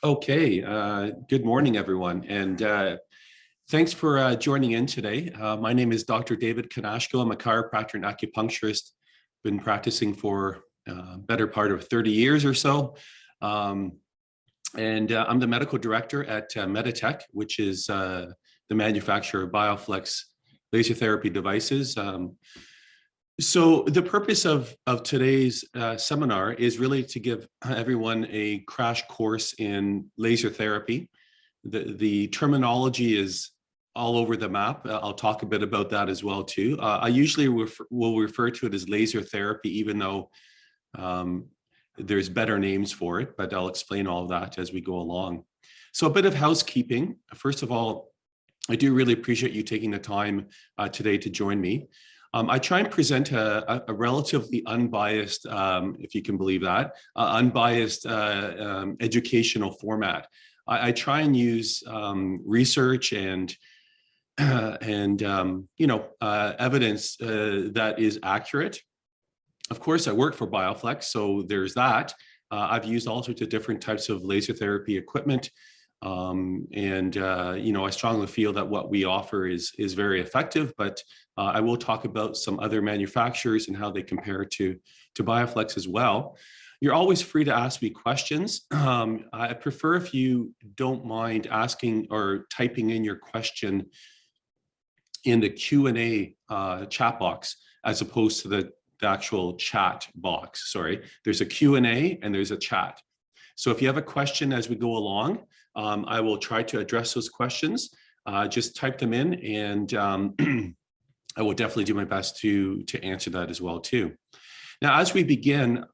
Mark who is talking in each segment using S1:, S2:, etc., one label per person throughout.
S1: Okay, good morning, everyone, and thanks for joining in today. My name is Dr. David Kanashko. I'm a chiropractor and acupuncturist. Been practicing for better part of 30 years or so. And I'm the medical director at Meditech, which is the manufacturer of BioFlex laser therapy devices. So the purpose of today's seminar is really to give everyone a crash course in laser therapy. The terminology is all over the map. I'll talk a bit about that as well too. I usually will refer to it as laser therapy, even though there's better names for it, but I'll explain all of that as we go along. So a bit of housekeeping. First of all, I do really appreciate you taking the time today to join me. I try and present a relatively unbiased, if you can believe that, unbiased educational format. I try and use research and evidence that is accurate. Of course, I work for BioFlex, so there's that. I've used all sorts of different types of laser therapy equipment. I strongly feel that what we offer is very effective, but I will talk about some other manufacturers and how they compare to BioFlex as well. You're always free to ask me questions. I prefer if you don't mind asking or typing in your question in the Q&A chat box as opposed to the actual chat box. Sorry, there's a Q&A and there's a chat. So if you have a question as we go along, I will try to address those questions. Just type them in and I will definitely do my best to answer that as well too. Now, as we begin,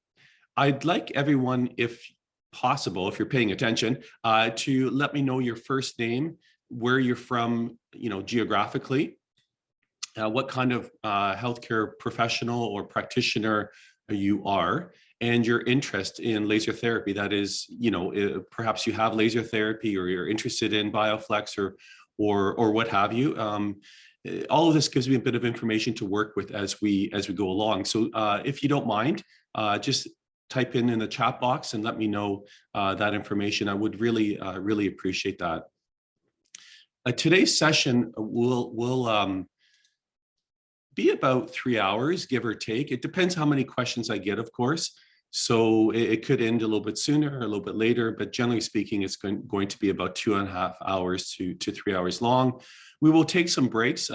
S1: I'd like everyone, if possible, if you're paying attention, to let me know your first name, where you're from, geographically, what kind of healthcare professional or practitioner you are, and your interest in laser therapy. That is, perhaps you have laser therapy or you're interested in BioFlex or what have you. All of this gives me a bit of information to work with as we go along. So if you don't mind, just type in the chat box and let me know that information. I would really appreciate that. Today's session will be about 3 hours, give or take. It depends how many questions I get, of course. So it could end a little bit sooner or a little bit later, but generally speaking, it's going to be about 2.5 hours to 3 hours long. We will take some breaks,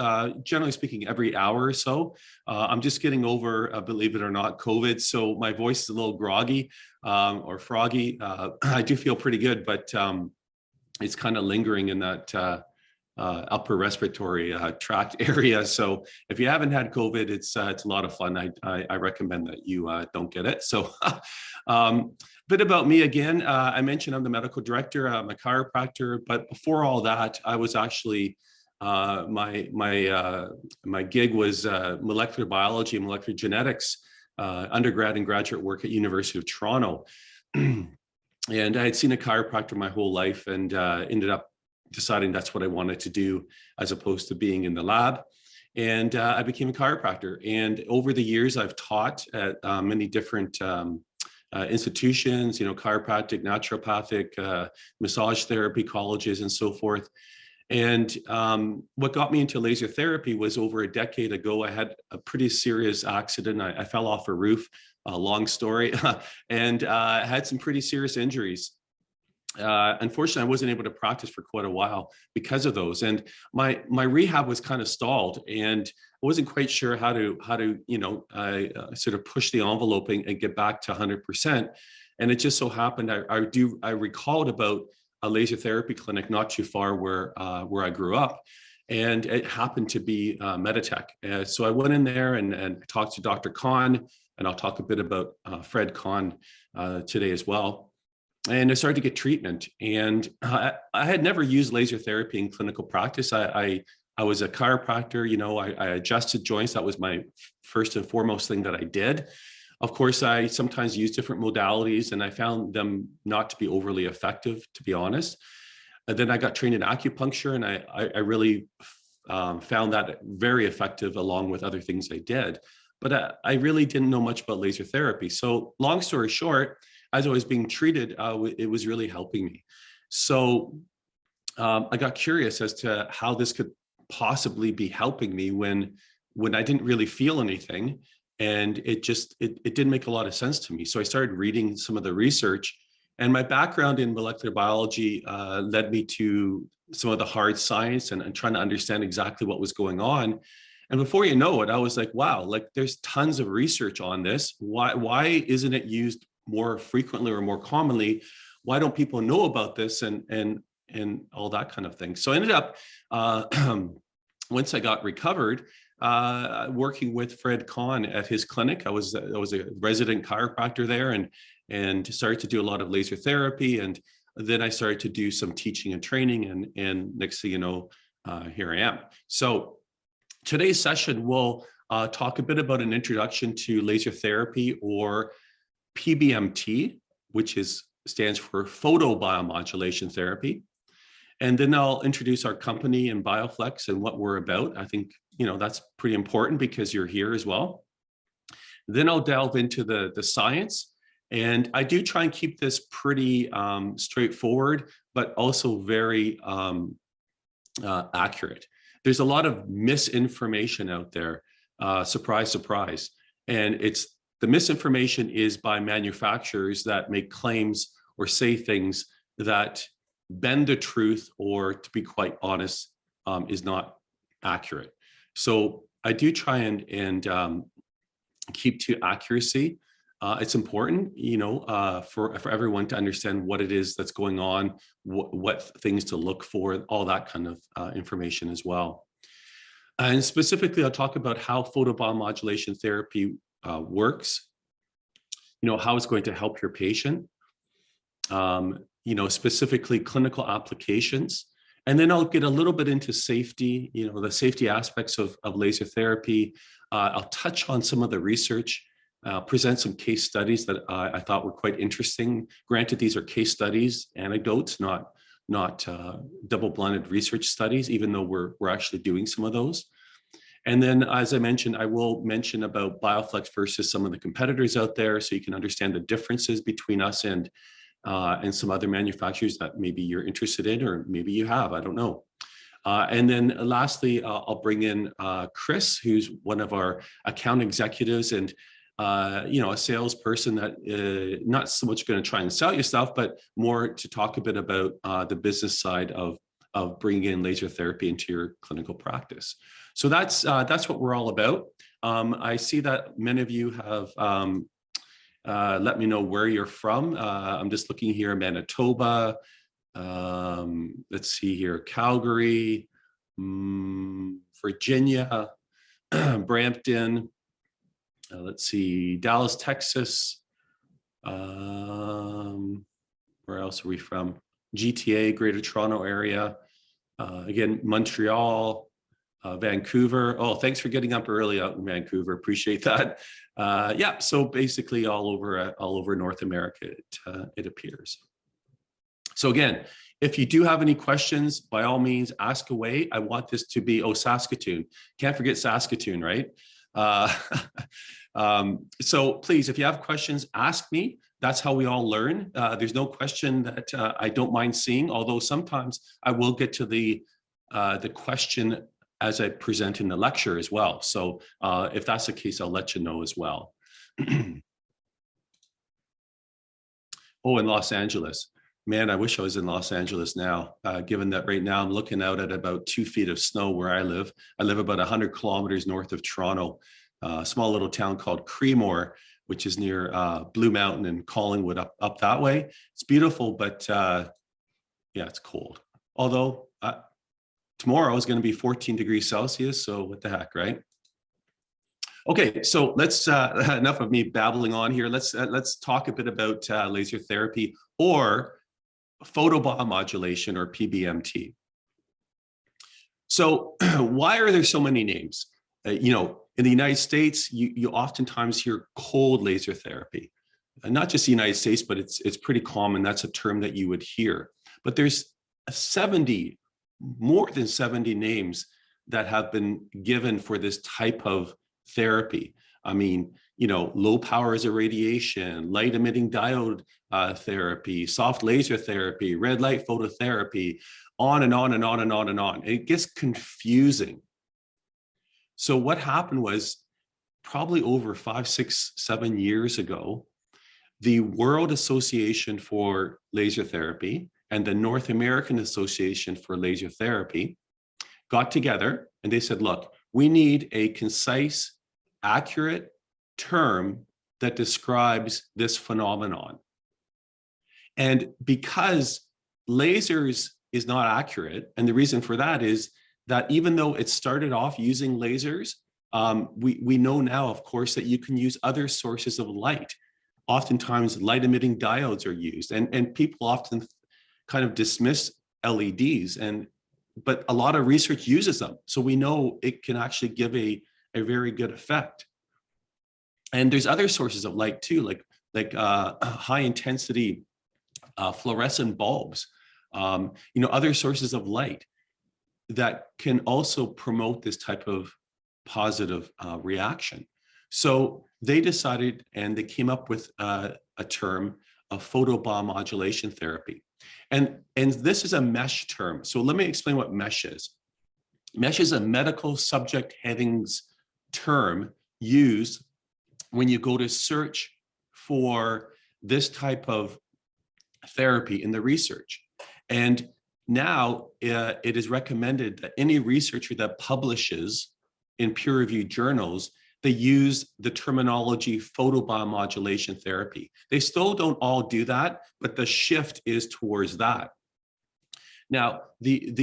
S1: generally speaking, every hour or so. I'm just getting over, believe it or not, COVID. So my voice is a little groggy or froggy. I do feel pretty good, but it's kind of lingering in that upper respiratory tract area. So if you haven't had COVID, it's a lot of fun. I recommend that you don't get it. So bit about me again. I mentioned I'm the medical director. I'm a chiropractor, but before all that, I was actually my gig was molecular biology and molecular genetics, undergrad and graduate work at University of Toronto. And I had seen a chiropractor my whole life and ended up deciding that's what I wanted to do as opposed to being in the lab. And I became a chiropractor. And over the years, I've taught at many different institutions, chiropractic, naturopathic, massage therapy colleges and so forth. And what got me into laser therapy was over a decade ago, I had a pretty serious accident. I fell off a roof, long story, and had some pretty serious injuries. Unfortunately, I wasn't able to practice for quite a while because of those. And my rehab was kind of stalled, and I wasn't quite sure how to sort of push the envelope and get back to 100%. And it just so happened I recalled about a laser therapy clinic not too far where I grew up, and it happened to be Meditech. So I went in there and talked to Dr. Khan, and I'll talk a bit about Fred Khan today as well. And I started to get treatment. And I had never used laser therapy in clinical practice. I was a chiropractor, I adjusted joints. That was my first and foremost thing that I did. Of course, I sometimes use different modalities, and I found them not to be overly effective, to be honest. And then I got trained in acupuncture, and I really found that very effective along with other things I did. But I really didn't know much about laser therapy. So long story short, as I was being treated, it was really helping me. So I got curious as to how this could possibly be helping me when I didn't really feel anything, and it didn't make a lot of sense to me. So I started reading some of the research, and my background in molecular biology led me to some of the hard science and trying to understand exactly what was going on. And before you know it, I was like, wow, like there's tons of research on this. Why isn't it used more frequently or more commonly? Why don't people know about this and all that kind of thing? So I ended up, once I got recovered, working with Fred Kahn at his clinic. I was a resident chiropractor there, and started to do a lot of laser therapy. And then I started to do some teaching and training, and next thing you know, here I am. So today's session will talk a bit about an introduction to laser therapy, or PBMT, which stands for photobiomodulation therapy. And then I'll introduce our company and BioFlex and what we're about. I think, that's pretty important because you're here as well. Then I'll delve into the science. And I do try and keep this pretty straightforward, but also very accurate. There's a lot of misinformation out there. Surprise, surprise. And the misinformation is by manufacturers that make claims or say things that bend the truth, or to be quite honest, is not accurate. So I do try and keep to accuracy. It's important, for everyone to understand what it is that's going on, what things to look for, all that kind of information as well. And specifically, I'll talk about how photobiomodulation therapy works, how it's going to help your patient, specifically clinical applications. And then I'll get a little bit into safety, the safety aspects of laser therapy. I'll touch on some of the research, present some case studies that I thought were quite interesting. Granted, these are case studies, anecdotes, not double-blinded research studies, even though we're actually doing some of those. And then, as I mentioned, I will mention about BioFlex versus some of the competitors out there, so you can understand the differences between us and some other manufacturers that maybe you're interested in, or maybe you have, I don't know. And then lastly, I'll bring in Chris, who's one of our account executives, and a salesperson that not so much going to try and sell you stuff, but more to talk a bit about the business side of bringing in laser therapy into your clinical practice. So that's what we're all about. I see that many of you have let me know where you're from. I'm just looking here, Manitoba. Let's see here, Calgary, Virginia, Brampton. Let's see, Dallas, Texas. Where else are we from? GTA, Greater Toronto Area. Again, Montreal, Vancouver. Oh, thanks for getting up early out in Vancouver. Appreciate that. Yeah, so basically all over North America, it appears. So again, if you do have any questions, by all means, ask away. I want this to be, Saskatoon. Can't forget Saskatoon, right? So please, if you have questions, ask me. That's how we all learn. There's no question that I don't mind seeing, although sometimes I will get to the question as I present in the lecture as well. So if that's the case, I'll let you know as well. Oh, in Los Angeles. Man, I wish I was in Los Angeles now, given that right now I'm looking out at about 2 feet of snow where I live. I live about 100 kilometers north of Toronto, a small little town called Creemore, which is near Blue Mountain and Collingwood up that way. It's beautiful, but yeah, it's cold. Although tomorrow is going to be 14 degrees Celsius, so what the heck, right? Okay, so let's enough of me babbling on here. Let's talk a bit about laser therapy, or photobiomodulation, or PBMT. So why are there so many names? In the United States, you oftentimes hear cold laser therapy. And not just the United States, but it's pretty common. That's a term that you would hear. But there's more than 70 names that have been given for this type of therapy. I mean, you know, low powers of radiation, light emitting diode therapy, soft laser therapy, red light phototherapy, on and on and on and on and on. It gets confusing. So what happened was, probably over 5, 6, 7 years ago, the World Association for Laser Therapy and the North American Association for Laser Therapy got together and they said, look, we need a concise, accurate term that describes this phenomenon. And because lasers is not accurate, and the reason for that is that even though it started off using lasers, we know now, of course, that you can use other sources of light. Oftentimes, light emitting diodes are used, and people often kind of dismiss LEDs, but a lot of research uses them. So we know it can actually give a very good effect. And there's other sources of light too, like high intensity fluorescent bulbs, you know, other sources of light that can also promote this type of positive reaction. So they decided, and they came up with a term of photobiomodulation therapy. And this is a mesh term. So let me explain what mesh is. Mesh is a medical subject headings term used when you go to search for this type of therapy in the research. And now it is recommended that any researcher that publishes in peer-reviewed journals, they use the terminology photobiomodulation therapy. They still don't all do that, but the shift is towards that. Now,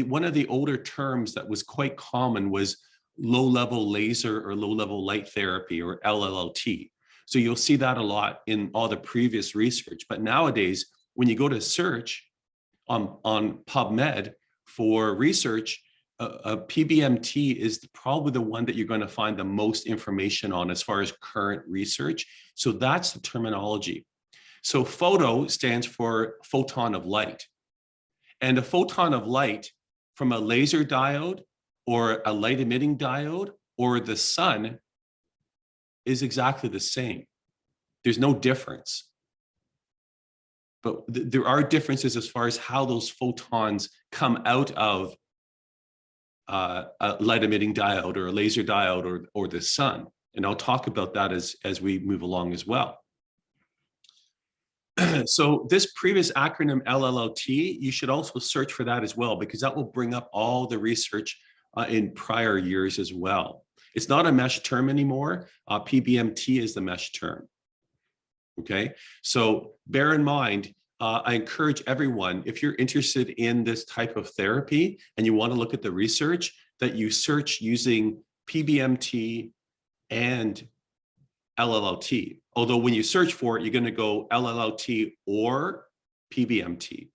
S1: one of the older terms that was quite common was low-level laser or low-level light therapy, or LLT. So you'll see that a lot in all the previous research. But nowadays, when you go to search on PubMed for research, PBMT is probably the one that you're going to find the most information on as far as current research. So that's the terminology. So photo stands for photon of light. And a photon of light from a laser diode or a light emitting diode or the sun is exactly the same. There's no difference. But there are differences as far as how those photons come out of a light emitting diode or a laser diode or the sun. And I'll talk about that as we move along as well. So this previous acronym LLT, you should also search for that as well, because that will bring up all the research in prior years as well. It's not a mesh term anymore. PBMT is the mesh term. Okay, so bear in mind, I encourage everyone, if you're interested in this type of therapy and you want to look at the research, that you search using PBMT and LLT. Although when you search for it, you're going to go LLT or PBMT.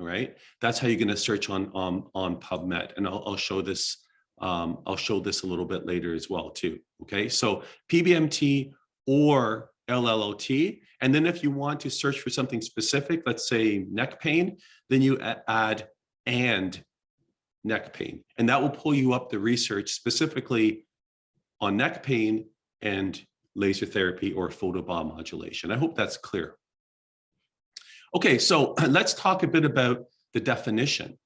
S1: All right, that's how you're going to search on PubMed, and I'll show this. I'll show this a little bit later as well too. Okay, so PBMT or LLT. And then if you want to search for something specific, let's say neck pain, then you add and neck pain. And that will pull you up the research specifically on neck pain and laser therapy or photobiomodulation. I hope that's clear. Okay, so let's talk a bit about the definition.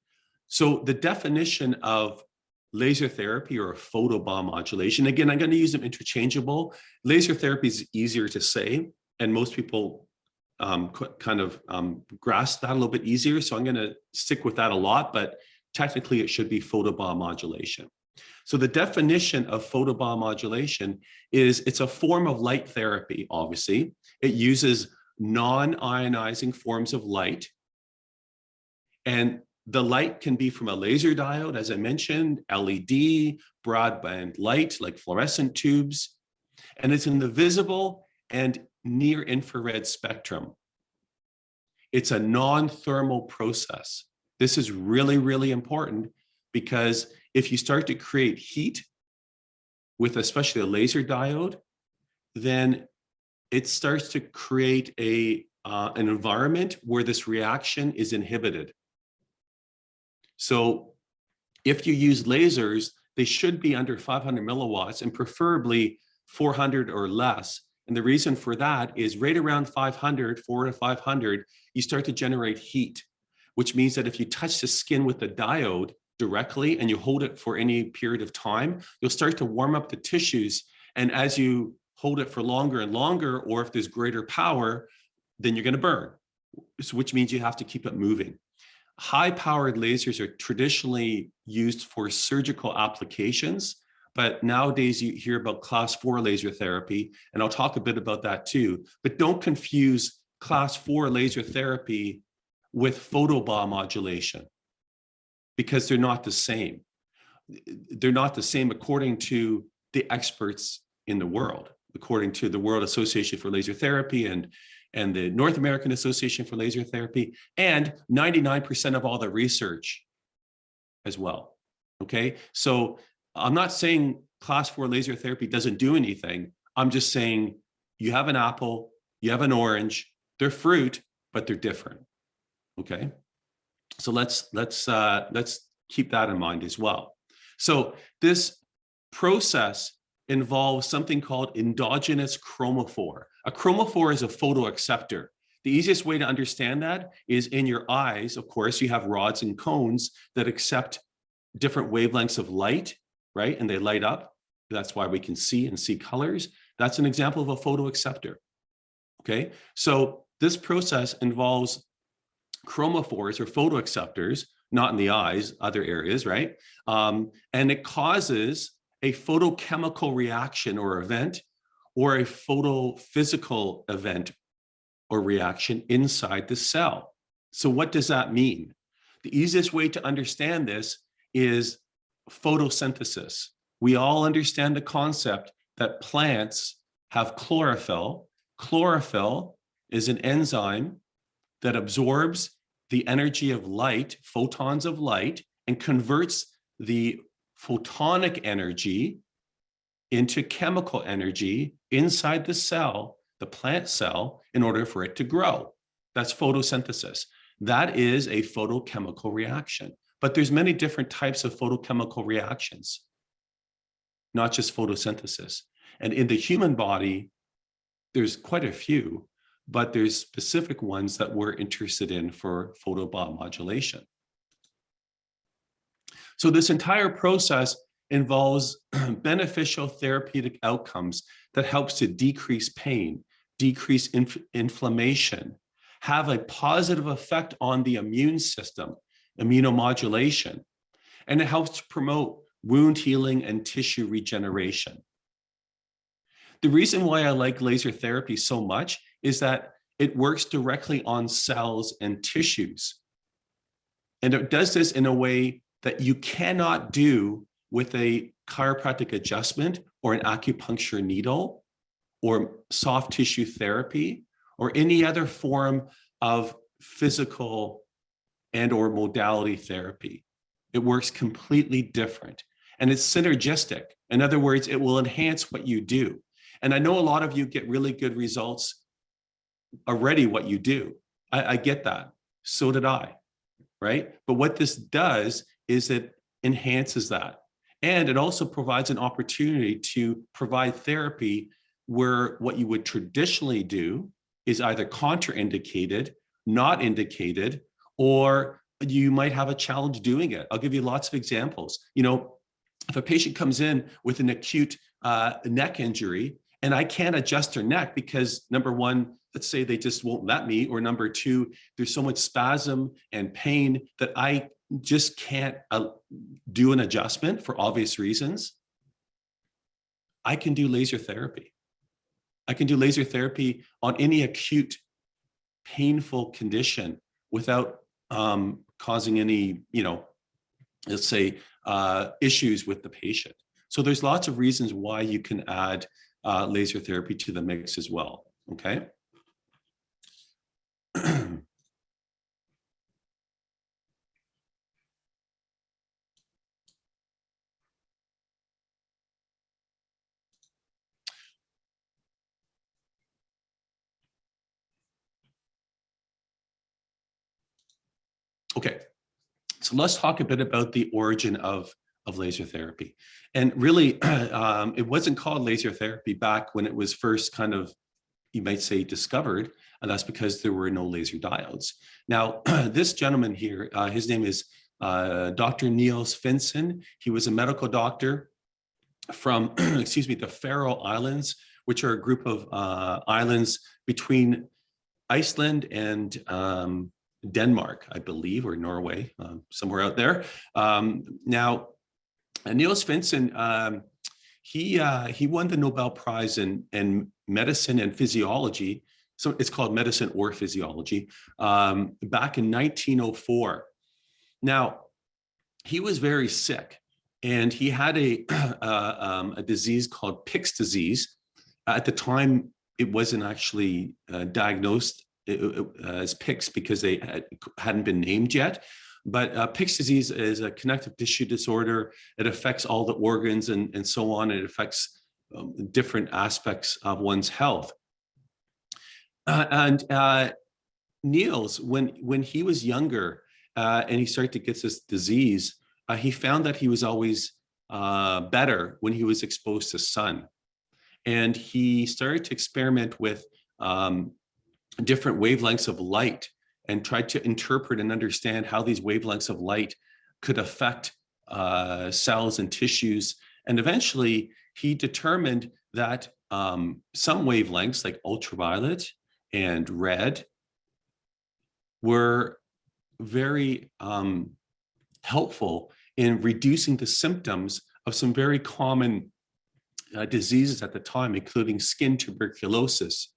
S1: So the definition of laser therapy or photobiomodulation, again, I'm going to use them interchangeable. Laser therapy is easier to say, and most people kind of grasp that a little bit easier. So I'm going to stick with that a lot, but technically it should be photobiomodulation. So the definition of photobiomodulation is it's a form of light therapy, obviously. It uses non-ionizing forms of light. And the light can be from a laser diode, as I mentioned, LED, broadband light, like fluorescent tubes. And it's in the visible and near infrared spectrum. It's a non-thermal process. This is really, really important, because if you start to create heat with especially a laser diode, then it starts to create an environment where this reaction is inhibited. So if you use lasers, they should be under 500 milliwatts and preferably 400 or less. And the reason for that is right around 500, 400 to 500, you start to generate heat, which means that if you touch the skin with the diode directly and you hold it for any period of time, you'll start to warm up the tissues. And as you hold it for longer and longer, or if there's greater power, then you're going to burn, which means you have to keep it moving. High-powered lasers are traditionally used for surgical applications, but nowadays you hear about class 4 laser therapy, and I'll talk a bit about that too. But don't confuse class 4 laser therapy with photobiomodulation, because they're not the same. They're not the same according to the experts in the world, according to the World Association for Laser Therapy and the North American Association for Laser Therapy, and 99% of all the research as well. Okay, so I'm not saying class 4 laser therapy doesn't do anything. I'm just saying you have an apple, you have an orange, they're fruit, but they're different. Okay, so let's keep that in mind as well. So this process involves something called endogenous chromophore. A chromophore is a photoacceptor. The easiest way to understand that is in your eyes. Of course, you have rods and cones that accept different wavelengths of light, right? And they light up. That's why we can see and see colors. That's an example of a photoacceptor. Okay, so this process involves chromophores or photoacceptors, not in the eyes, other areas, right? And it causes a photochemical reaction or event, or a photophysical event or reaction inside the cell. So what does that mean? The easiest way to understand this is photosynthesis. We all understand the concept that plants have chlorophyll. Chlorophyll is an enzyme that absorbs the energy of light, photons of light, and converts the photonic energy into chemical energy inside the cell, the plant cell, in order for it to grow. That's photosynthesis. That is a photochemical reaction. But there's many different types of photochemical reactions, not just photosynthesis. And in the human body, there's quite a few, but there's specific ones that we're interested in for photobiomodulation. So this entire process involves beneficial therapeutic outcomes that helps to decrease pain, decrease inflammation, have a positive effect on the immune system, immunomodulation, and it helps to promote wound healing and tissue regeneration. The reason why I like laser therapy so much is that it works directly on cells and tissues. And it does this in a way that you cannot do with a chiropractic adjustment or an acupuncture needle or soft tissue therapy or any other form of physical and or modality therapy. It works completely different and it's synergistic. In other words, it will enhance what you do. And I know a lot of you get really good results already what you do. I get that. So did I, right? But what this does is it enhances that. And it also provides an opportunity to provide therapy where what you would traditionally do is either contraindicated, not indicated, or you might have a challenge doing it. I'll give you lots of examples. You know, if a patient comes in with an acute neck injury and I can't adjust their neck because number one, let's say they just won't let me, or number two, there's so much spasm and pain that I just can't do an adjustment for obvious reasons, I can do laser therapy. I can do laser therapy on any acute painful condition without causing any, let's say, issues with the patient. So there's lots of reasons why you can add laser therapy to the mix as well, okay? Okay, so let's talk a bit about the origin of of laser therapy. And really, it wasn't called laser therapy back when it was first kind of, you might say, discovered, and that's because there were no laser diodes. Now, this gentleman here, his name is Dr. Niels Finsen. He was a medical doctor from, excuse me, the Faroe Islands, which are a group of islands between Iceland and Denmark, I believe, or Norway, somewhere out there. Now, Niels Finsen, he won the Nobel Prize in medicine and physiology. So it's called medicine or physiology, back in 1904. Now, he was very sick, and he had a disease called Pick's disease. At the time, it wasn't actually diagnosed as Pick's because they hadn't been named yet. But Pick's disease is a connective tissue disorder. It affects all the organs and so on. It affects different aspects of one's health. Niels, when he was younger and he started to get this disease, he found that he was always better when he was exposed to sun. And he started to experiment with different wavelengths of light and tried to interpret and understand how these wavelengths of light could affect cells and tissues. And eventually he determined that some wavelengths like ultraviolet and red were very helpful in reducing the symptoms of some very common diseases at the time, including skin tuberculosis,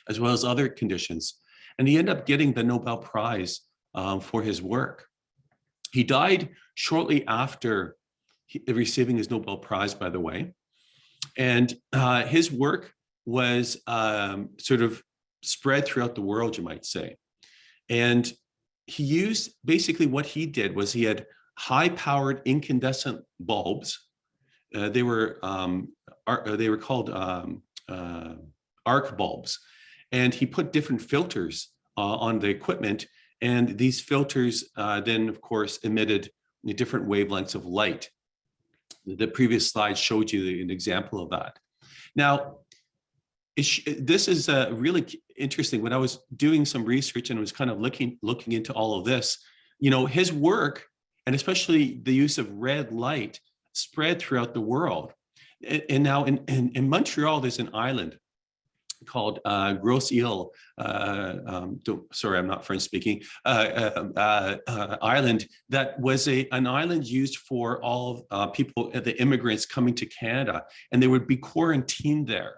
S1: as well as other conditions. And he ended up getting the Nobel Prize for his work. He died shortly after receiving his Nobel Prize, by the way. And his work was sort of spread throughout the world, you might say. And he used, basically what he did was he had high-powered incandescent bulbs. They were called arc bulbs. And he put different filters on the equipment. And these filters then, of course, emitted different wavelengths of light. The previous slide showed you an example of that. Now, this is really interesting. When I was doing some research and was kind of looking into all of this, you know, his work, and especially the use of red light, spread throughout the world. And now in Montreal, there's an island called Grosse Ile, sorry, I'm not French speaking, island that was an island used for all people, the immigrants coming to Canada, and they would be quarantined there.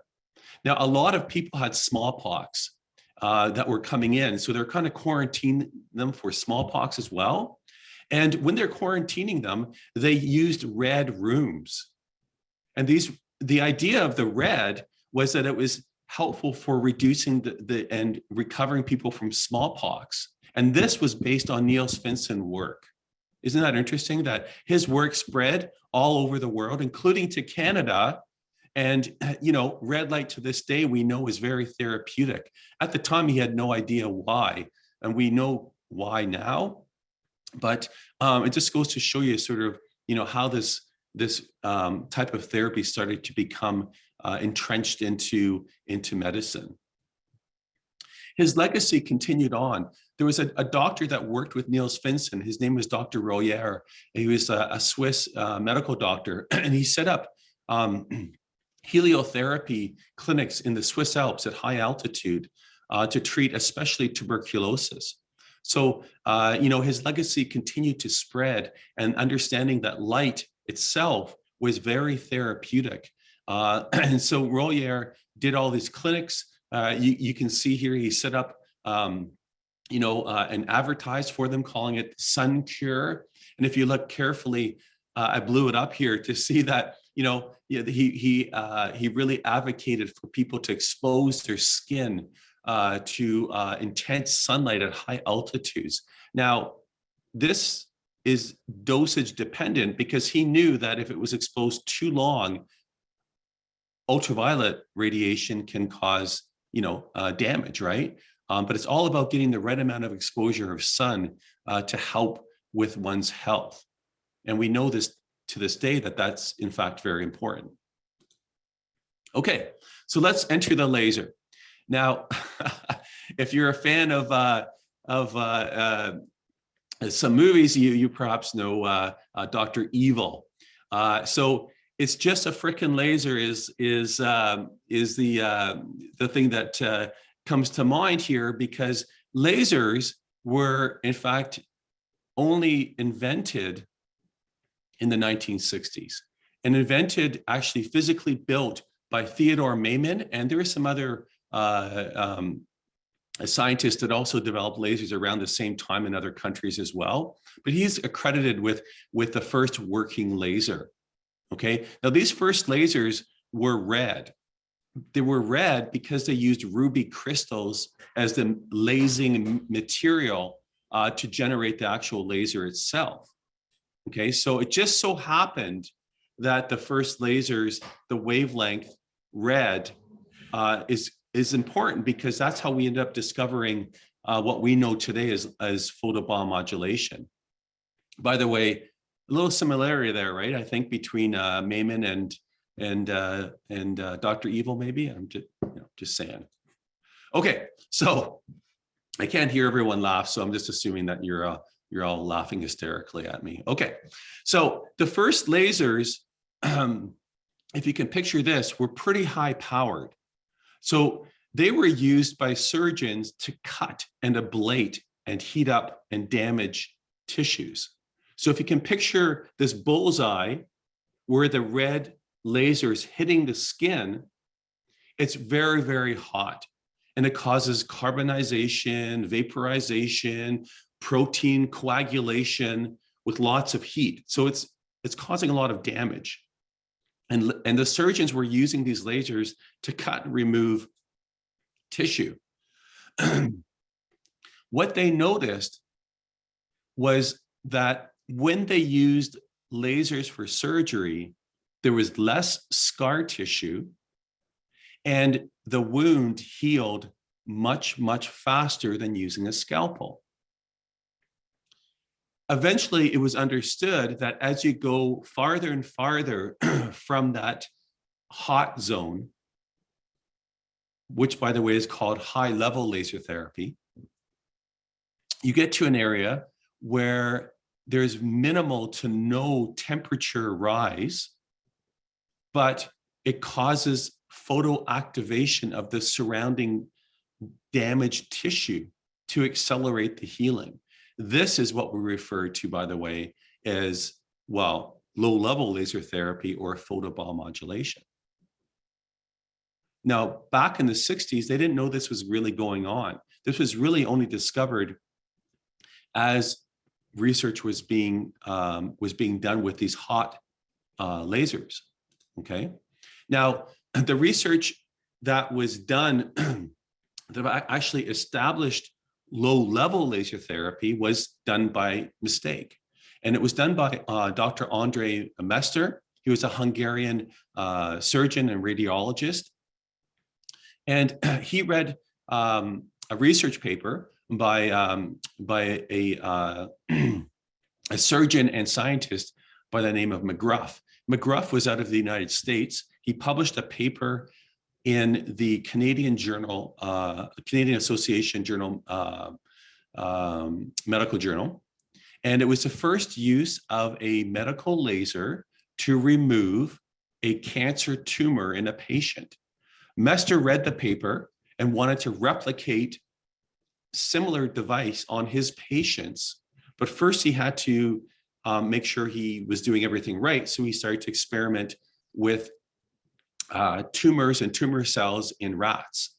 S1: Now, a lot of people had smallpox that were coming in, so they're kind of quarantining them for smallpox as well. And when they're quarantining them, they used red rooms. And the idea of the red was that it was helpful for reducing and recovering people from smallpox. And this was based on Niels Finsen work. Isn't that interesting that his work spread all over the world, including to Canada? And, you know, red light to this day, we know is very therapeutic. At the time, he had no idea why, and we know why now. But it just goes to show you sort of, you know, how this type of therapy started to become entrenched into medicine. His legacy continued on. There was a doctor that worked with Niels Finsen. His name was Dr. Royer. He was a Swiss medical doctor, and he set up heliotherapy clinics in the Swiss Alps at high altitude to treat especially tuberculosis. So, you know, his legacy continued to spread, and understanding that light itself was very therapeutic. And so Royer did all these clinics. You can see here he set up, you know, and advertised for them, calling it Sun Cure. And if you look carefully, I blew it up here to see that, you know, he really advocated for people to expose their skin to intense sunlight at high altitudes. Now, this is dosage dependent because he knew that if it was exposed too long, ultraviolet radiation can cause, you know, damage, right? But it's all about getting the right amount of exposure of sun to help with one's health. And we know this to this day that that's in fact very important. Okay, so let's enter the laser. Now, if you're a fan of some movies, you perhaps know Dr. Evil. So it's just a frickin' laser is the thing that comes to mind here, because lasers were in fact only invented in the 1960s, and invented, actually physically built by Theodore Maiman, and there are some other scientists that also developed lasers around the same time in other countries as well. But he's accredited with the first working laser. Okay, now these first lasers were red. They were red because they used ruby crystals as the lasing material to generate the actual laser itself. Okay, so it just so happened that the first lasers, the wavelength red, is important, because that's how we end up discovering what we know today as photobiomodulation. By the way, a little similarity there, right? I think between Maiman and Dr. Evil, maybe. I'm just saying. Okay, so I can't hear everyone laugh, so I'm just assuming that you're all laughing hysterically at me. Okay, so the first lasers, if you can picture this, were pretty high powered. So they were used by surgeons to cut and ablate and heat up and damage tissues. So if you can picture this bullseye where the red laser is hitting the skin, it's very, very hot, and it causes carbonization, vaporization, protein coagulation with lots of heat. So it's causing a lot of damage. And the surgeons were using these lasers to cut and remove tissue. What they noticed was that when they used lasers for surgery, there was less scar tissue, and the wound healed much, much faster than using a scalpel. Eventually, it was understood that as you go farther and farther from that hot zone, which by the way is called high-level laser therapy, you get to an area where there's minimal to no temperature rise, but it causes photoactivation of the surrounding damaged tissue to accelerate the healing. This is what we refer to, by the way, as, well, low-level laser therapy or photobiomodulation. Now, back in the 60s, they didn't know this was really going on. This was really only discovered as research was being done with these hot lasers. Okay. Now, the research that was done that actually established low-level laser therapy was done by mistake. And it was done by Dr. Andrei Mester. He was a Hungarian surgeon and radiologist. And he read a research paper by a surgeon and scientist by the name of McGruff. McGruff was out of the United States. He published a paper in the Canadian Journal, Canadian Association Journal, Medical Journal. And it was the first use of a medical laser to remove a cancer tumor in a patient. Mester read the paper and wanted to replicate similar device on his patients. But first he had to make sure he was doing everything right. So he started to experiment with tumors and tumor cells in rats.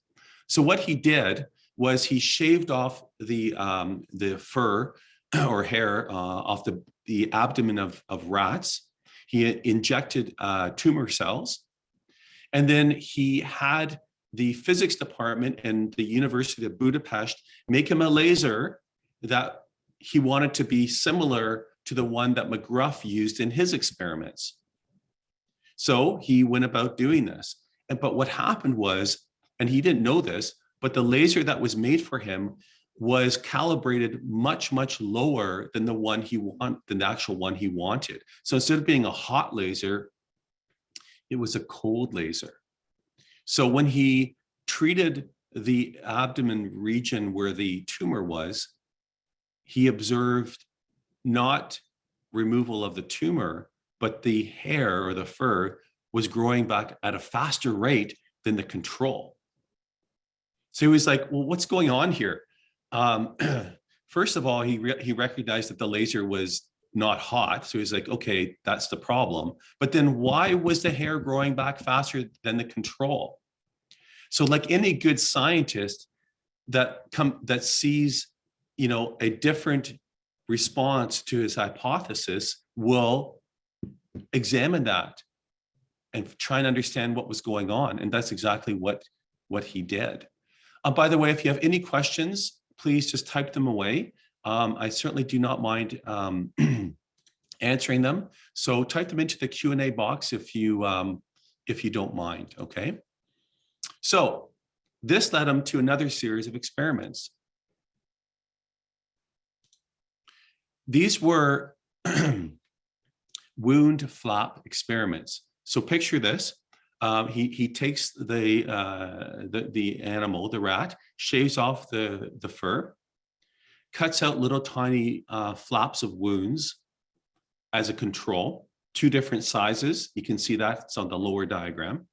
S1: So what he did was he shaved off the fur or hair off the abdomen of rats. He injected tumor cells, and then he had the physics department and the University of Budapest make him a laser that he wanted to be similar to the one that McGruff used in his experiments. So he went about doing this. But what happened was, and he didn't know this, but the laser that was made for him was calibrated much, much lower than the actual one he wanted. So instead of being a hot laser, it was a cold laser. So when he treated the abdomen region where the tumor was, he observed not removal of the tumor, but the hair or the fur was growing back at a faster rate than the control. So he was like, well, what's going on here? First of all, he recognized that the laser was not hot. So he's like, okay, that's the problem. But then why was the hair growing back faster than the control? So like any good scientist that sees, a different response to his hypothesis will examine that and try and understand what was going on. And that's exactly what he did. By the way, if you have any questions, please just type them away. I certainly do not mind answering them. So type them into the Q&A box if you don't mind, okay? So this led him to another series of experiments. These were wound flap experiments. So picture this. He takes the animal, the rat, shaves off the fur, cuts out little tiny flaps of wounds as a control, 2 different sizes. You can see that it's on the lower diagram.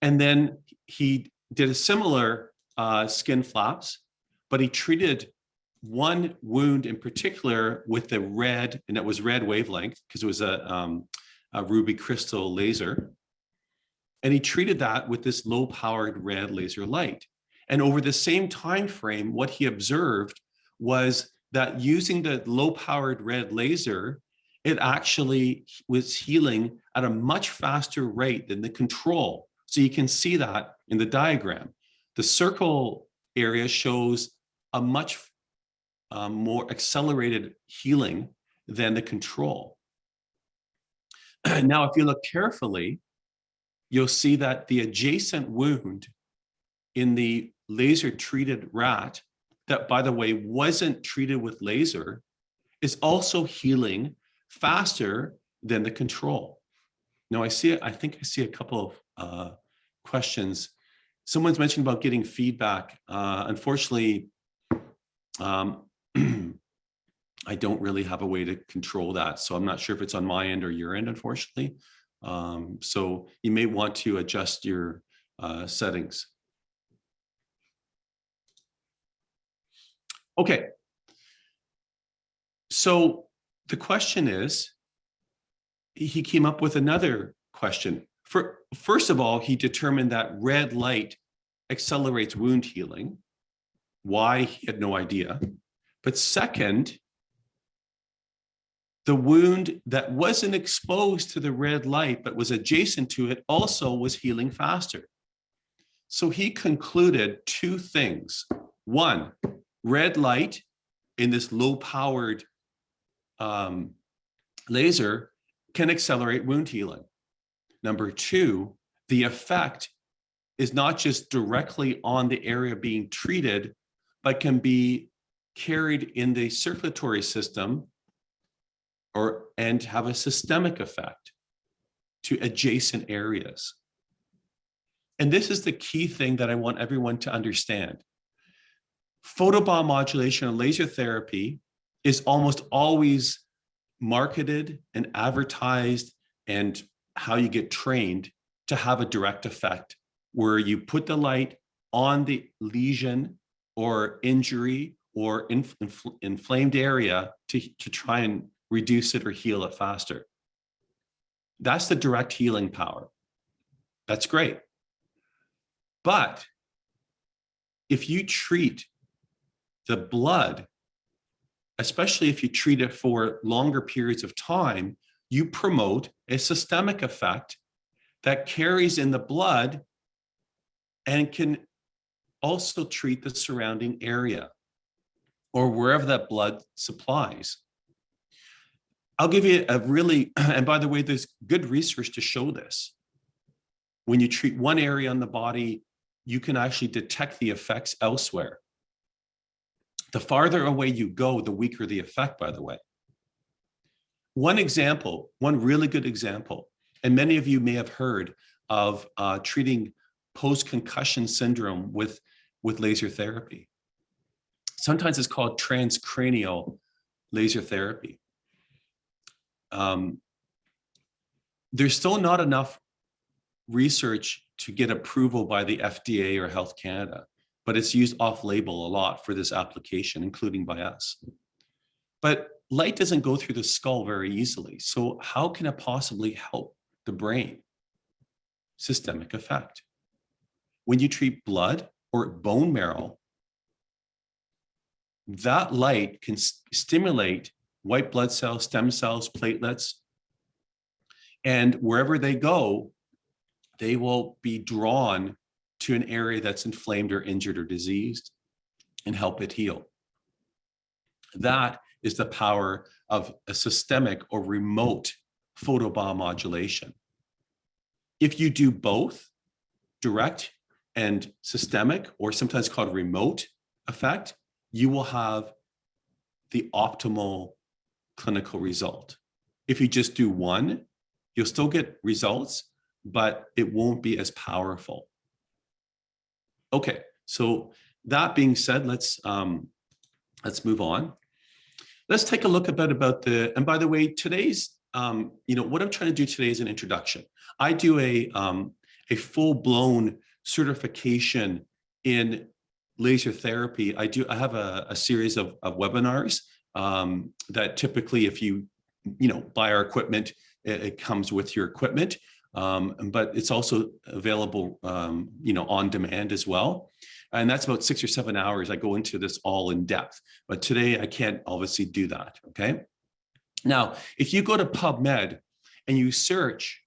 S1: And then he did a similar skin flaps, but he treated one wound in particular with the red, and it was red wavelength because it was a ruby crystal laser. And he treated that with this low-powered red laser light. And over the same time frame, what he observed was that using the low-powered red laser, it actually was healing at a much faster rate than the control. So you can see that in the diagram. The circle area shows a much more accelerated healing than the control. Now, if you look carefully, you'll see that the adjacent wound in the laser-treated rat, that, by the way, wasn't treated with laser, is also healing faster than the control. Now, I think I see a couple of questions. Someone's mentioned about getting feedback. Unfortunately, I don't really have a way to control that. So I'm not sure if it's on my end or your end, unfortunately. So you may want to adjust your settings. Okay. So the question is, he came up with another question. First of all, he determined that red light accelerates wound healing. Why? He had no idea. But second, the wound that wasn't exposed to the red light but was adjacent to it also was healing faster. So he concluded 2 things. 1, red light in this low-powered laser can accelerate wound healing. Number 2, the effect is not just directly on the area being treated, but can be carried in the circulatory system and have a systemic effect to adjacent areas. And this is the key thing that I want everyone to understand. Photobiomodulation or laser therapy is almost always marketed and advertised, and how you get trained to have a direct effect, where you put the light on the lesion or injury or inflamed area to try and reduce it or heal it faster. That's the direct healing power. That's great. But if you treat the blood, especially if you treat it for longer periods of time, you promote a systemic effect that carries in the blood and can also treat the surrounding area or wherever that blood supplies. I'll give you a really, and by the way, there's good research to show this. When you treat one area on the body, you can actually detect the effects elsewhere. The farther away you go, the weaker the effect, by the way. One example, one really good example, and many of you may have heard of treating post-concussion syndrome with laser therapy. Sometimes it's called transcranial laser therapy. There's still not enough research to get approval by the FDA or Health Canada, but it's used off-label a lot for this application, including by us. But light doesn't go through the skull very easily. So how can it possibly help the brain? Systemic effect. When you treat blood or bone marrow, that light can stimulate white blood cells, stem cells, platelets, and wherever they go, they will be drawn to an area that's inflamed or injured or diseased and help it heal. That is the power of a systemic or remote photobiomodulation. If you do both, direct and systemic, or sometimes called remote effect, you will have the optimal clinical result. If you just do one, you'll still get results, but it won't be as powerful. Okay, so that being said, let's move on. Let's take a look about the, and by the way, today's, what I'm trying to do today is an introduction. I do a full-blown certification in laser therapy. I have a series of webinars that typically, if you buy our equipment, it comes with your equipment, but it's also available, on demand as well. And that's about 6 or 7 hours. I go into this all in depth, but today I can't obviously do that, okay? Now, if you go to PubMed and you search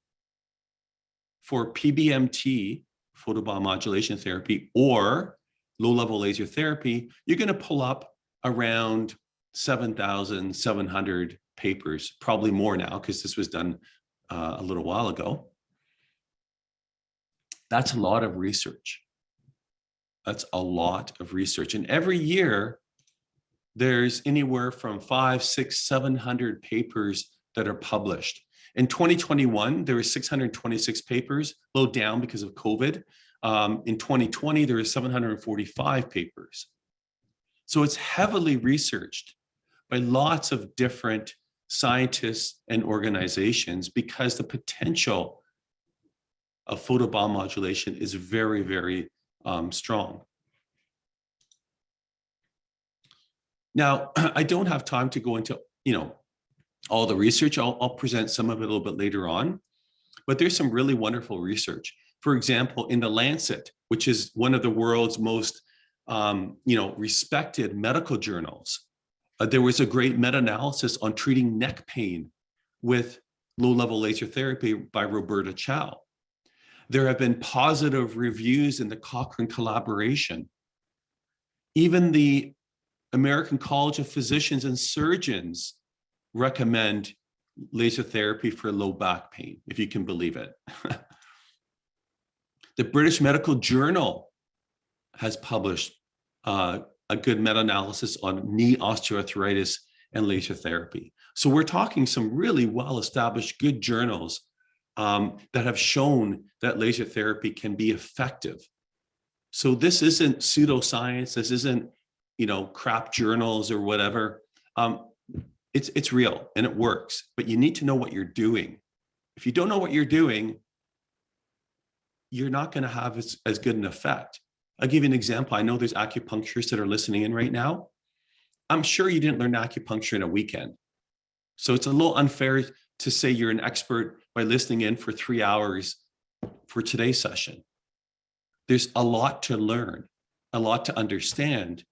S1: for PBMT, photobiomodulation therapy, or low-level laser therapy, you're gonna pull up around 7,700 papers, probably more now, because this was done a little while ago. That's a lot of research. That's a lot of research. And every year, there's anywhere from 500, 600, 700 papers that are published. In 2021, there were 626 papers, low down because of COVID. In 2020, there were 745 papers. So it's heavily researched by lots of different scientists and organizations because the potential of photobiomodulation is very, very strong. Now, I don't have time to go into, all the research. I'll present some of it a little bit later on, but there's some really wonderful research. For example, in the Lancet, which is one of the world's most, respected medical journals, there was a great meta-analysis on treating neck pain with low-level laser therapy by Roberta Chow. There have been positive reviews in the Cochrane collaboration. Even the American College of Physicians and Surgeons recommend laser therapy for low back pain, if you can believe it. The British Medical Journal has published a good meta-analysis on knee osteoarthritis and laser therapy. So we're talking some really well-established good journals that have shown that laser therapy can be effective. So this isn't pseudoscience. This isn't, crap journals or whatever. It's real and it works, but you need to know what you're doing. If you don't know what you're doing, you're not going to have as good an effect. I'll give you an example. I know there's acupuncturists that are listening in right now. I'm sure you didn't learn acupuncture in a weekend. So it's a little unfair to say you're an expert by listening in for 3 hours for today's session. There's a lot to learn, a lot to understand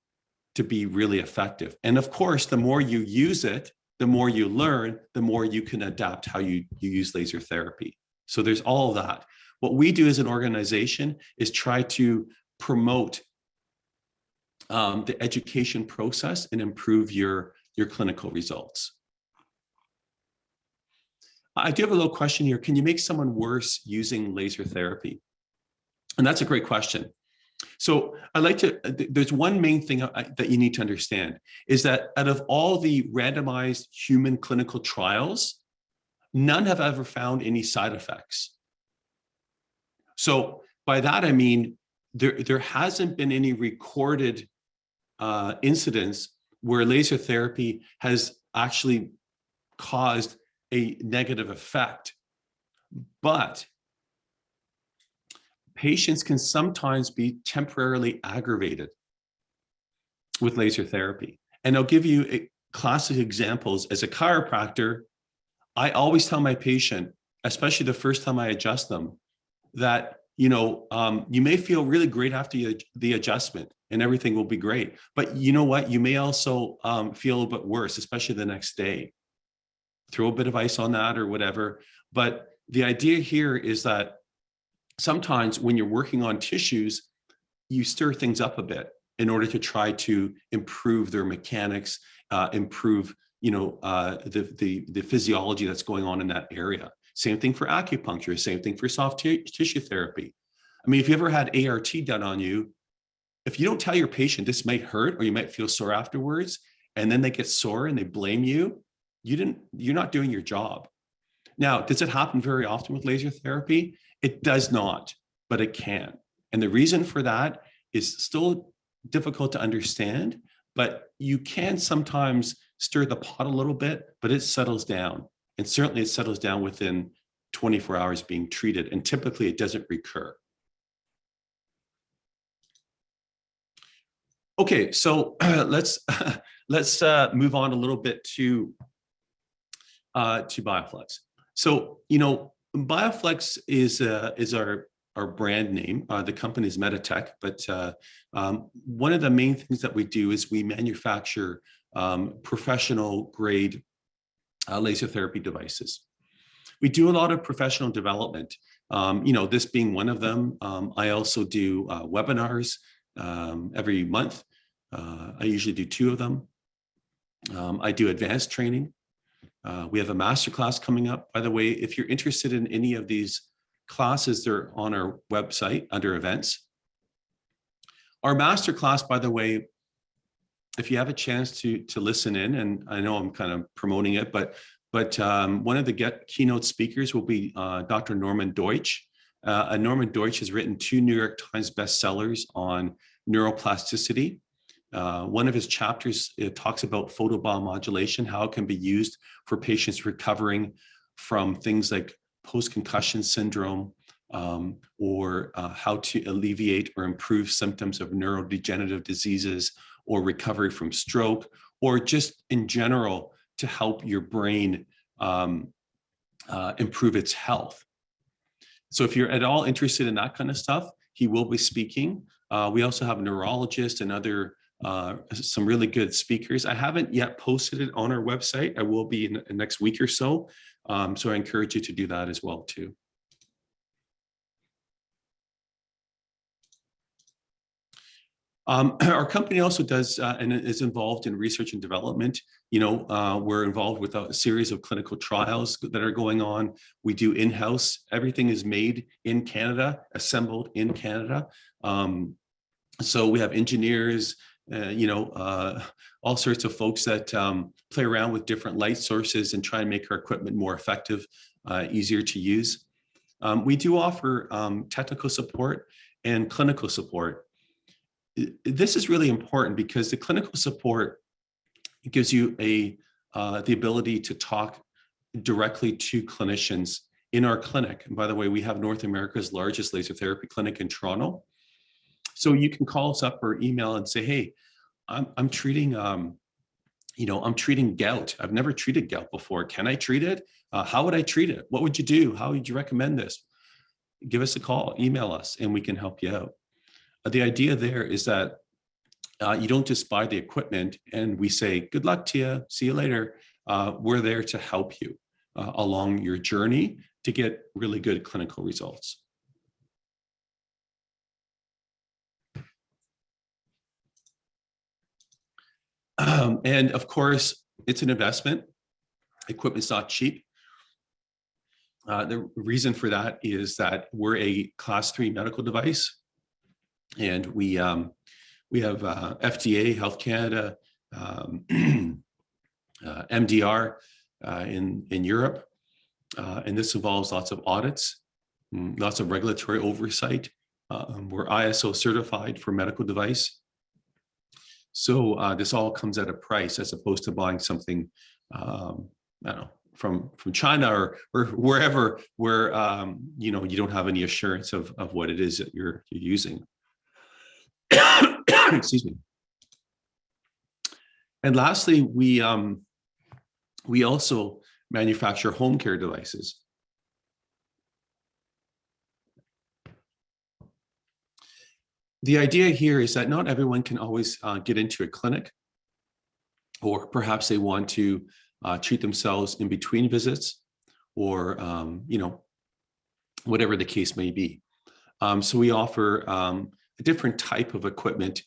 S1: to be really effective. And of course, the more you use it, the more you learn, the more you can adapt how you use laser therapy. So there's all of that. What we do as an organization is try to promote the education process and improve your clinical results. I do have a little question here. Can you make someone worse using laser therapy? And that's a great question. So I like to, there's one main thing that you need to understand is that out of all the randomized human clinical trials, none have ever found any side effects. So by that, I mean, there hasn't been any recorded incidents where laser therapy has actually caused a negative effect. But patients can sometimes be temporarily aggravated with laser therapy. And I'll give you classic examples. As a chiropractor, I always tell my patient, especially the first time I adjust them, that you may feel really great after the adjustment and everything will be great. But you know what? You may also feel a bit worse, especially the next day. Throw a bit of ice on that or whatever. But the idea here is that sometimes when you're working on tissues, you stir things up a bit in order to try to improve their mechanics, improve the physiology that's going on in that area. Same thing for acupuncture, same thing for soft tissue therapy. I mean, if you ever had ART done on you, if you don't tell your patient this might hurt or you might feel sore afterwards, and then they get sore and they blame you, you're not doing your job. Now, does it happen very often with laser therapy? It does not, but it can. And the reason for that is still difficult to understand, but you can sometimes stir the pot a little bit, but it settles down. And certainly it settles down within 24 hours being treated. And typically it doesn't recur. Okay, so let's move on a little bit to BioFlex. So, BioFlex is our brand name. The company is Meditech, but one of the main things that we do is we manufacture professional grade laser therapy devices. We do a lot of professional development, this being one of them. I also do webinars every month. I usually do 2 of them. I do advanced training. We have a masterclass coming up. By the way, if you're interested in any of these classes, they're on our website under events. Our masterclass, by the way, if you have a chance to listen in, and I know I'm kind of promoting it, but one of the keynote speakers will be Dr. Norman Deutsch. Norman Deutsch has written 2 New York Times bestsellers on neuroplasticity. One of his chapters, it talks about photobiomodulation, how it can be used for patients recovering from things like post-concussion syndrome, or how to alleviate or improve symptoms of neurodegenerative diseases, or recovery from stroke, or just in general to help your brain improve its health. So if you're at all interested in that kind of stuff, he will be speaking. We also have neurologists and other some really good speakers. I haven't yet posted it on our website. I will be in the next week or so. So I encourage you to do that as well too. Our company also does and is involved in research and development. We're involved with a series of clinical trials that are going on. We do in-house. Everything is made in Canada, assembled in Canada. So we have engineers, all sorts of folks that play around with different light sources and try and make our equipment more effective, easier to use. We do offer technical support and clinical support. This is really important because the clinical support gives you the ability to talk directly to clinicians in our clinic. And by the way, we have North America's largest laser therapy clinic in Toronto. So you can call us up or email and say, hey, I'm treating, I'm treating gout. I've never treated gout before. Can I treat it? How would I treat it? What would you do? How would you recommend this? Give us a call, email us, and we can help you out. The idea there is that you don't just buy the equipment and we say, good luck to you, see you later. We're there to help you along your journey to get really good clinical results. And of course, it's an investment. Equipment's not cheap. The reason for that is that we're a class 3 medical device. And we have FDA, Health Canada, MDR in Europe. And this involves lots of audits, lots of regulatory oversight. We're ISO certified for medical device. So this all comes at a price as opposed to buying something, I don't know, from China or wherever where you know, you don't have any assurance of what it is that you're using. Excuse me. And lastly, we also manufacture home care devices. The idea here is that not everyone can always get into a clinic, or perhaps they want to treat themselves in between visits, or you know, whatever the case may be. So we offer a different type of equipment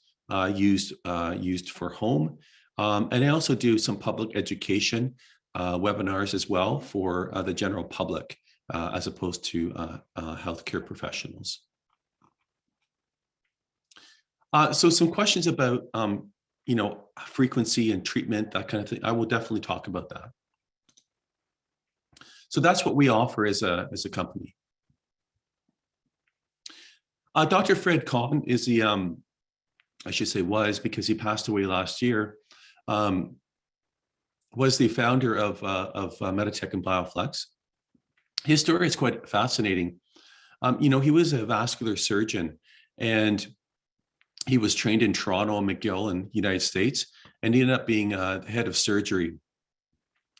S1: used for home, and I also do some public education webinars as well for the general public, as opposed to healthcare professionals. So some questions about, you know, frequency and treatment, that kind of thing. I will definitely talk about that. So that's what we offer as a company. Dr. Fred Kahn is the, I should say was, because he passed away last year, was the founder of Meditech and BioFlex. His story is quite fascinating. You know, he was a vascular surgeon, and he was trained in Toronto and McGill in the United States, and he ended up being the head of surgery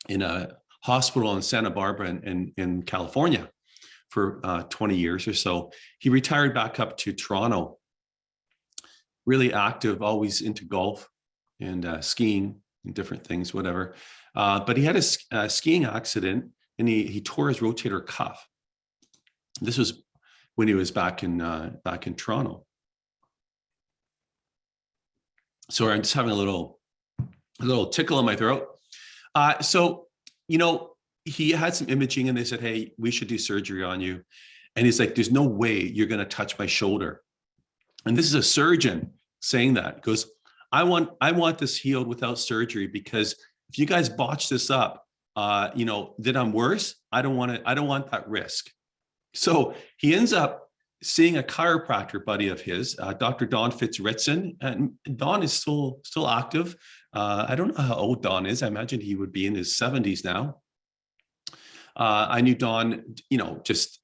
S1: in a hospital in Santa Barbara in California for 20 years or so. He retired back up to Toronto, really active, always into golf and skiing and different things, whatever. But he had a skiing accident, and he tore his rotator cuff. This was when he was back in Toronto. Sorry, I'm just having a little tickle in my throat. So, you know, he had some imaging, and they said, hey, we should do surgery on you. And he's like, there's no way you're going to touch my shoulder. And this is a surgeon saying that. He goes, I want this healed without surgery, because if you guys botch this up, you know, then I'm worse. I don't want that risk. So he ends up seeing a chiropractor buddy of his, Dr. Don Fitzritzon, and Don is still active. I don't know how old Don is. I imagine he would be in his 70s now. I knew Don, you know, just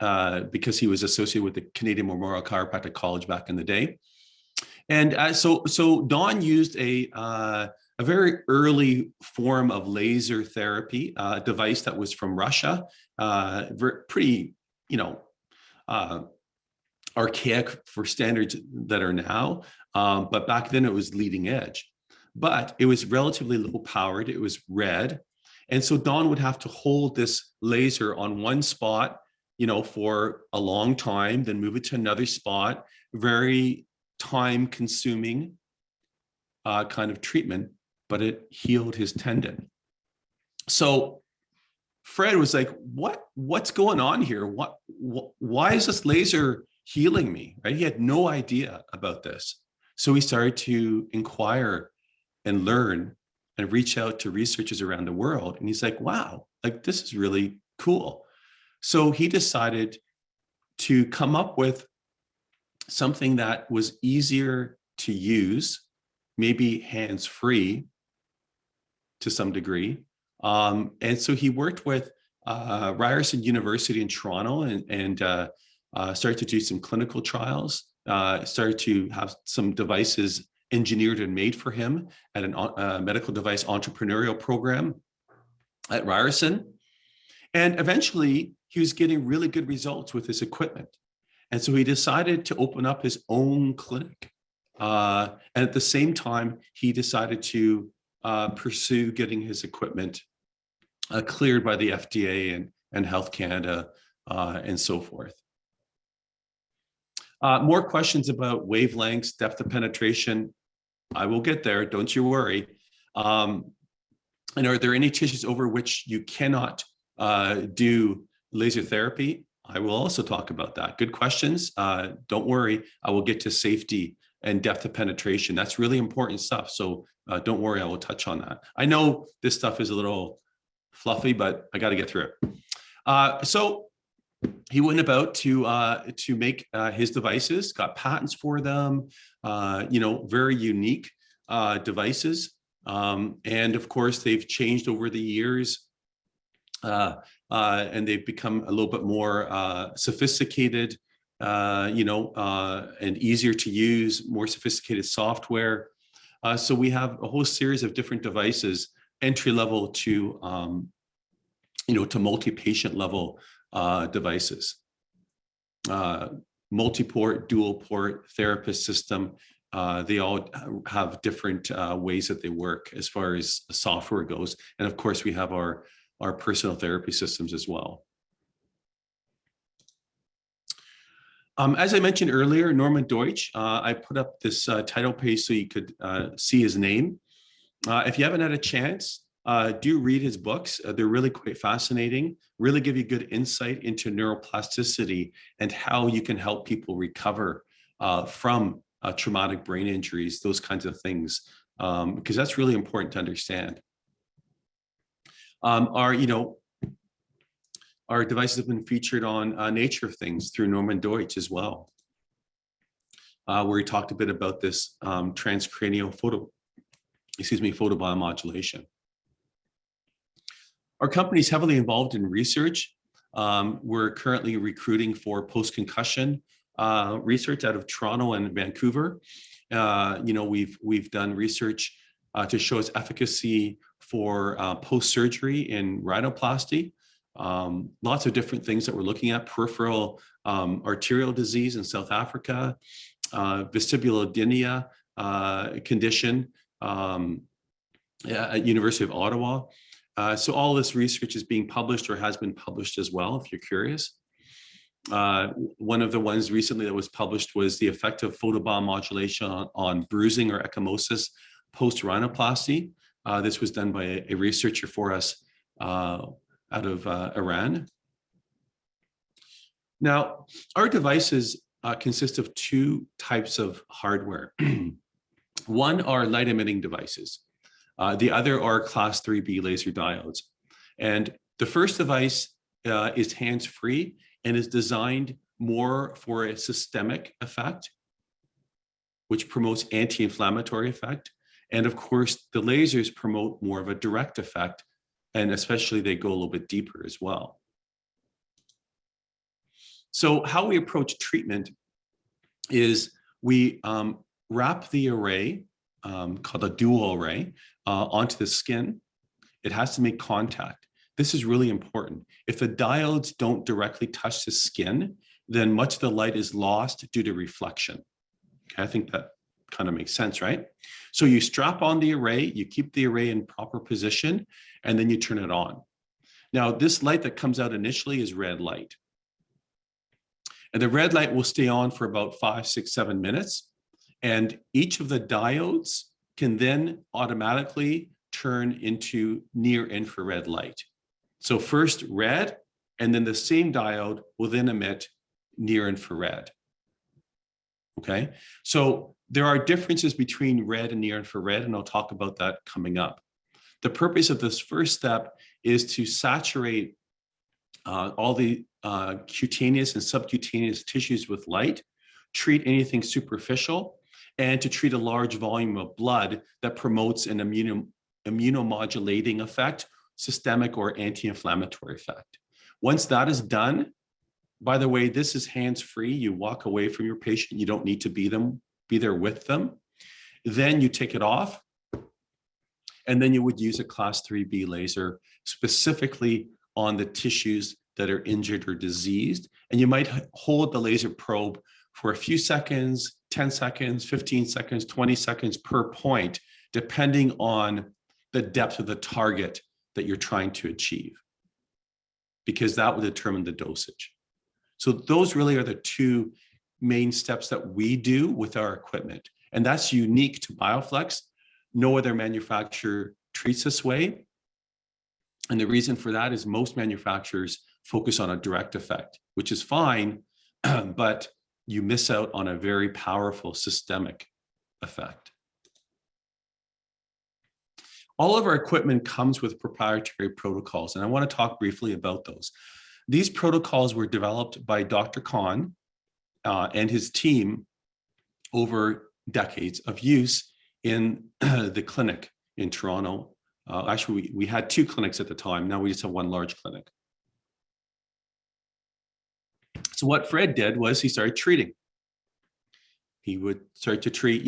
S1: because he was associated with the Canadian Memorial Chiropractic College back in the day. And so Don used a very early form of laser therapy, a device that was from Russia, pretty, you know, archaic for standards that are now, but back then it was leading edge. But it was relatively low powered, it was red. And so Don would have to hold this laser on one spot, you know, for a long time, then move it to another spot, very time consuming kind of treatment, but it healed his tendon. So Fred was like, what's going on here? Why is this laser healing me, right? He had no idea about this. So he started to inquire and learn and reach out to researchers around the world. And he's like, wow, like this is really cool. So he decided to come up with something that was easier to use, maybe hands-free to some degree. And so he worked with Ryerson University in Toronto and started to do some clinical trials, started to have some devices engineered and made for him at a medical device entrepreneurial program at Ryerson. And eventually he was getting really good results with his equipment. And so he decided to open up his own clinic. And at the same time, he decided to pursue getting his equipment cleared by the FDA and Health Canada and so forth. More questions about wavelengths, depth of penetration. I will get there, don't you worry. And are there any tissues over which you cannot do laser therapy? I will also talk about that. Good questions. Don't worry, I will get to safety and depth of penetration. That's really important stuff. So don't worry, I will touch on that. I know this stuff is a little fluffy, but I got to get through it. So he went about to make his devices, got patents for them, very unique devices. And of course, they've changed over the years. And they've become a little bit more sophisticated, and easier to use, more sophisticated software. So we have a whole series of different devices, entry level to, to multi-patient level devices. Multi-port, dual port, therapist system. They all have different ways that they work as far as software goes. And of course, we have our personal therapy systems as well. As I mentioned earlier, Norman Deutsch, I put up this title page so you could see his name. If you haven't had a chance, do read his books. They're really quite fascinating, really give you good insight into neuroplasticity and how you can help people recover from traumatic brain injuries, those kinds of things, because that's really important to understand. Our devices have been featured on Nature of Things through Norman Deutsch as well, where he talked a bit about this transcranial photobiomodulation. Our company is heavily involved in research. We're currently recruiting for post-concussion research out of Toronto and Vancouver. We've done research to show its efficacy for post-surgery in rhinoplasty. Lots of different things that we're looking at: peripheral arterial disease in South Africa, vestibulodynia condition at University of Ottawa. So all this research is being published or has been published as well, if you're curious. One of the ones recently that was published was the effect of photobiomodulation on bruising or ecchymosis post-rhinoplasty. This was done by a researcher for us out of Iran. Now, our devices consist of two types of hardware. One are light emitting devices. The other are class 3B laser diodes. And the first device is hands-free and is designed more for a systemic effect, which promotes anti-inflammatory effect. And of course, the lasers promote more of a direct effect, and especially they go a little bit deeper as well. So how we approach treatment is we wrap the array, called a dual array, onto the skin. It has to make contact. This is really important. If the diodes don't directly touch the skin, then much of the light is lost due to reflection. Okay, I think that kind of makes sense, right? So you strap on the array, you keep the array in proper position, and then you turn it on. Now, this light that comes out initially is red light. And the red light will stay on for about 5, 6, 7 minutes. And each of the diodes can then automatically turn into near infrared light. So first red, and then the same diode will then emit near infrared. Okay, so there are differences between red and near infrared, and I'll talk about that coming up. The purpose of this first step is to saturate all the cutaneous and subcutaneous tissues with light, treat anything superficial, and to treat a large volume of blood that promotes an immunomodulating effect, systemic or anti-inflammatory effect. Once that is done, by the way, this is hands-free. You walk away from your patient. You don't need to be there with them. Then you take it off, and then you would use a class 3B laser specifically on the tissues that are injured or diseased. And you might hold the laser probe for a few seconds, 10 seconds, 15 seconds, 20 seconds per point, depending on the depth of the target that you're trying to achieve, because that will determine the dosage. So those really are the two main steps that we do with our equipment. And that's unique to BioFlex. No other manufacturer treats this way. And the reason for that is most manufacturers focus on a direct effect, which is fine, but you miss out on a very powerful systemic effect. All of our equipment comes with proprietary protocols, and I want to talk briefly about those. These protocols were developed by Dr. Khan and his team over decades of use in the clinic in Toronto. Actually, we had 2 clinics at the time. Now we just have 1 large clinic. So what Fred did was he started treating. He would start to treat,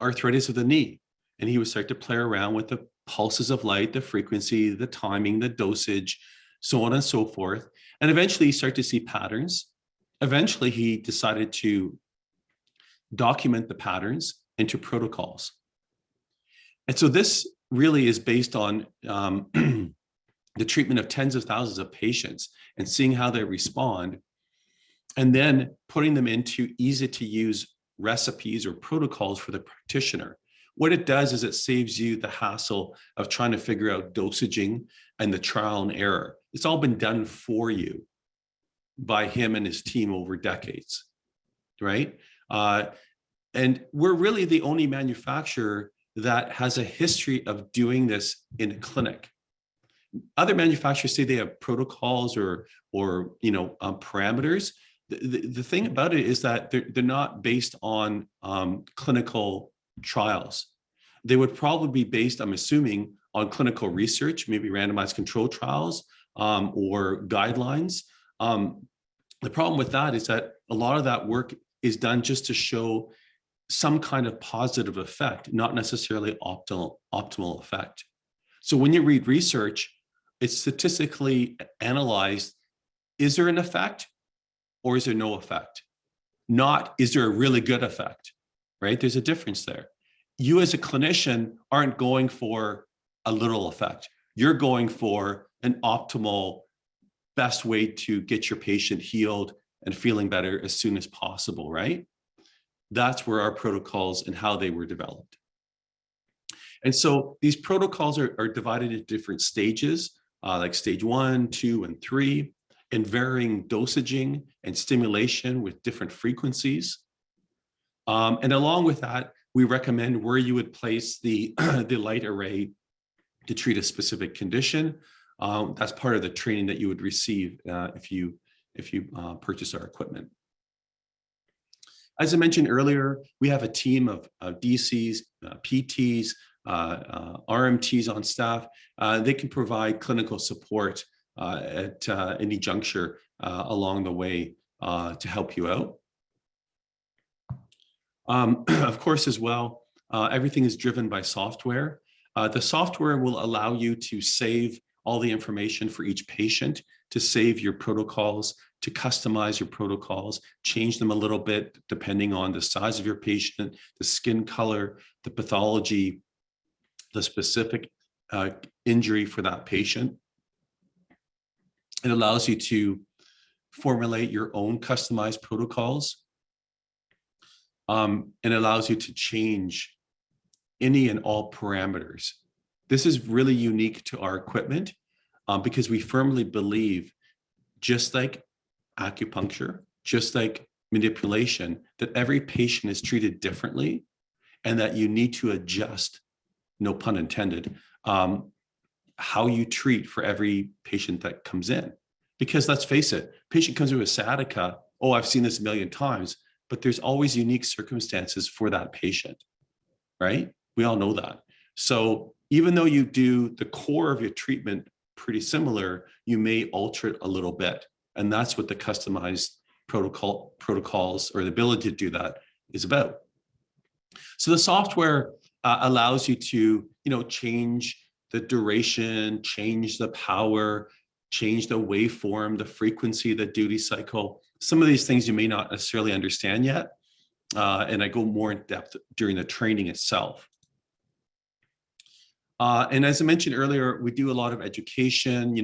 S1: arthritis of the knee, and he would start to play around with the pulses of light, the frequency, the timing, the dosage, so on and so forth. And eventually you start to see patterns. Eventually he decided to document the patterns into protocols. And so this really is based on the treatment of tens of thousands of patients and seeing how they respond, and then putting them into easy to use recipes or protocols for the practitioner. What it does is it saves you the hassle of trying to figure out dosaging and the trial and error. It's all been done for you by him and his team over decades, right? And we're really the only manufacturer that has a history of doing this in a clinic. Other manufacturers say they have protocols or parameters. The thing about it is that they're not based on clinical trials. They would probably be based, I'm assuming, on clinical research, maybe randomized control trials or guidelines. The problem with that is that a lot of that work is done just to show some kind of positive effect, not necessarily optimal effect. So when you read research, it's statistically analyzed, is there an effect or is there no effect? Not, is there a really good effect, right? There's a difference there. You as a clinician aren't going for a little effect. You're going for an optimal, best way to get your patient healed and feeling better as soon as possible, right? That's where our protocols and how they were developed. And so these protocols are divided into different stages, like stage 1, 2, and 3, and varying dosaging and stimulation with different frequencies. And along with that, we recommend where you would place the, the light array to treat a specific condition. That's part of the training that you would receive if you purchase our equipment. As I mentioned earlier, we have a team of DCs, PTs, RMTs on staff. They can provide clinical support at any juncture along the way to help you out. Of course, as well, everything is driven by software. The software will allow you to save all the information for each patient, to save your protocols, to customize your protocols, change them a little bit depending on the size of your patient, the skin color, the pathology, the specific injury for that patient. It allows you to formulate your own customized protocols. And allows you to change any and all parameters. This is really unique to our equipment because we firmly believe, just like acupuncture, just like manipulation, that every patient is treated differently and that you need to adjust, no pun intended, how you treat for every patient that comes in. Because let's face it, patient comes in with sciatica, oh, I've seen this a million times, but there's always unique circumstances for that patient, right? We all know that. So even though you do the core of your treatment pretty similar, you may alter it a little bit. And that's what the customized protocols or the ability to do that is about. So the software allows you to, change the duration, change the power, change the waveform, the frequency, the duty cycle. Some of these things you may not necessarily understand yet. And I go more in depth during the training itself. And as I mentioned earlier, we do a lot of education.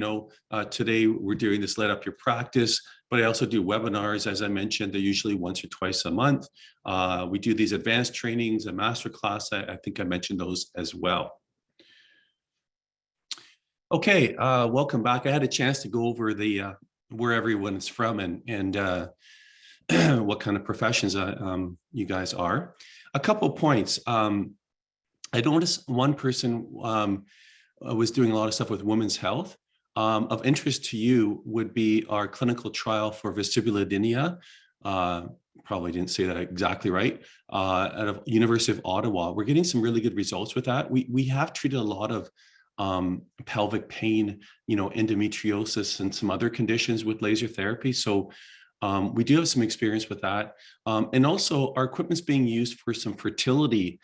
S1: Today we're doing this Light Up Your Practice, but I also do webinars. As I mentioned, they're usually once or twice a month. We do these advanced trainings, a masterclass. I think I mentioned those as well. Okay, welcome back. I had a chance to go over the where everyone is from and what kind of professions you guys are. A couple of points. I noticed one person was doing a lot of stuff with women's health. Of interest to you would be our clinical trial for vestibulodynia. Probably didn't say that exactly right. Out of University of Ottawa, we're getting some really good results with that. We have treated a lot of pelvic pain, endometriosis and some other conditions with laser therapy. So we do have some experience with that. And also our equipment's being used for some fertility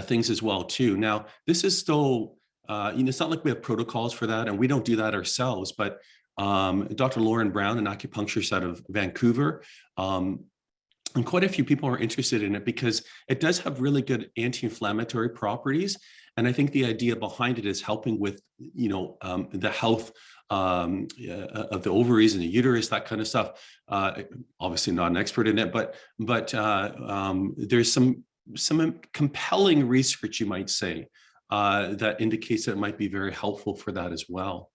S1: things as well too. Now, this is still, it's not like we have protocols for that and we don't do that ourselves, but Dr. Lauren Brown, an acupuncturist out of Vancouver, and quite a few people are interested in it because it does have really good anti-inflammatory properties. And I think the idea behind it is helping with, the health of the ovaries and the uterus, that kind of stuff. Obviously not an expert in it, but there's some compelling research, you might say, that indicates that it might be very helpful for that as well.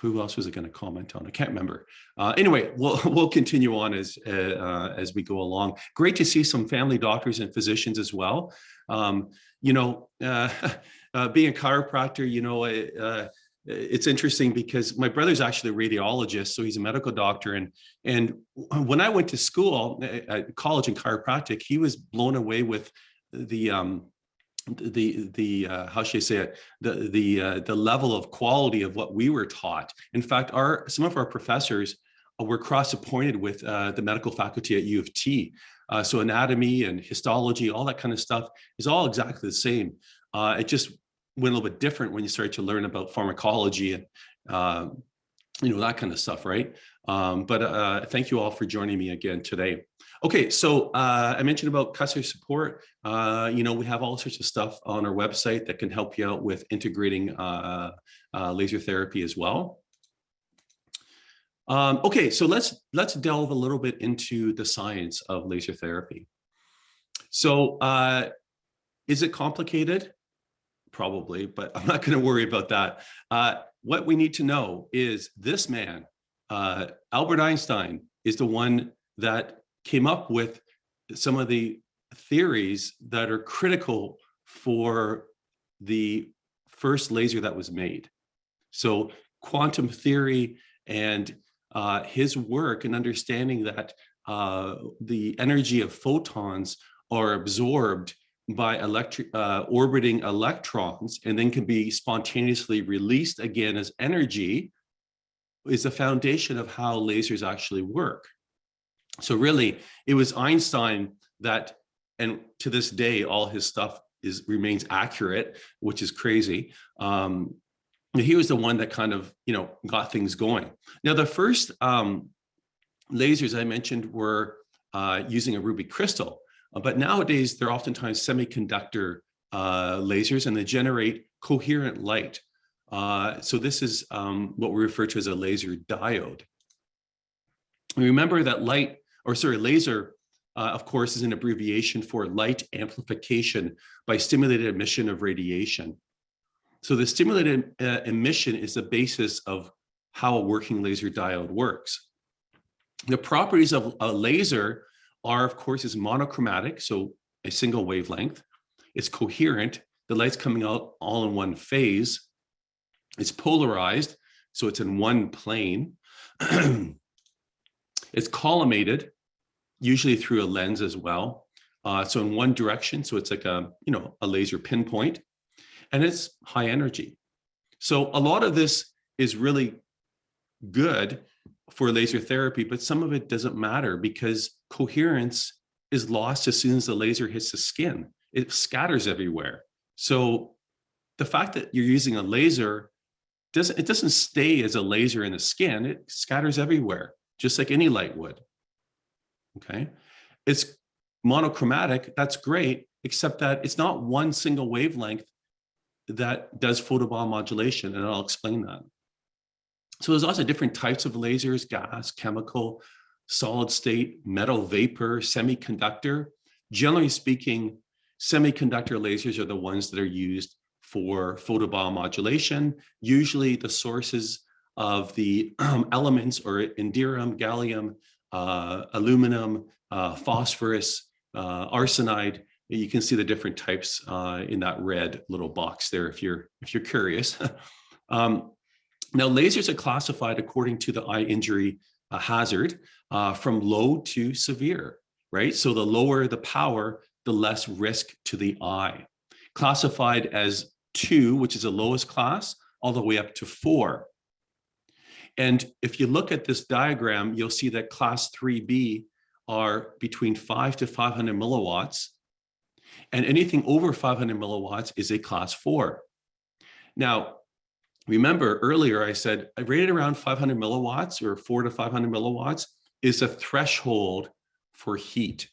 S1: Who else was it going to comment on? I can't remember. Anyway, we'll continue on as we go along. Great to see some family doctors and physicians as well. Being a chiropractor, it's interesting because my brother's actually a radiologist, so he's a medical doctor. And when I went to school, at college in chiropractic, he was blown away with the how should I say it, the level of quality of what we were taught. In fact, some of our professors were cross-appointed with the medical faculty at U of T. So anatomy and histology, all that kind of stuff is all exactly the same. It just went a little bit different when you start to learn about pharmacology and that kind of stuff, right? But thank you all for joining me again today. Okay, so I mentioned about customer support. We have all sorts of stuff on our website that can help you out with integrating laser therapy as well. Okay, so let's delve a little bit into the science of laser therapy. So is it complicated? Probably, but I'm not going to worry about that. What we need to know is this man, Albert Einstein, is the one that came up with some of the theories that are critical for the first laser that was made. So quantum theory and his work in understanding that the energy of photons are absorbed by orbiting electrons and then can be spontaneously released again as energy is the foundation of how lasers actually work. So really, it was Einstein that, and to this day, all his stuff remains accurate, which is crazy. He was the one that kind of, got things going. Now, the first lasers I mentioned were using a ruby crystal. But nowadays, they're oftentimes semiconductor lasers, and they generate coherent light. So this is what we refer to as a laser diode. Remember that laser, of course, is an abbreviation for light amplification by stimulated emission of radiation. So the stimulated emission is the basis of how a working laser diode works. The properties of a laser are, of course, is monochromatic, so a single wavelength. It's coherent, the light's coming out all in one phase. It's polarized, so it's in one plane. It's collimated, usually through a lens as well. So in one direction, so it's like a laser pinpoint, and it's high energy. So a lot of this is really good for laser therapy, but some of it doesn't matter because coherence is lost as soon as the laser hits the skin. It scatters everywhere. So the fact that you're using a laser, it doesn't stay as a laser in the skin, it scatters everywhere, just like any light would. Okay, it's monochromatic, that's great, except that it's not one single wavelength that does photobiomodulation, and I'll explain that. So there's lots of different types of lasers: gas, chemical, solid state, metal vapor, semiconductor. Generally speaking, semiconductor lasers are the ones that are used for photobiomodulation. Usually the sources of the elements are indium, gallium, aluminum, phosphorus, arsenide. You can see the different types in that red little box there if you're curious. Now, lasers are classified according to the eye injury hazard from low to severe, right? So the lower the power, the less risk to the eye. Classified as 2, which is the lowest class, all the way up to 4. And if you look at this diagram, you'll see that class 3B are between 5 to 500 milliwatts. And anything over 500 milliwatts is a class 4. Now, remember earlier I said rated around 500 milliwatts or 4 to 500 milliwatts is a threshold for heat.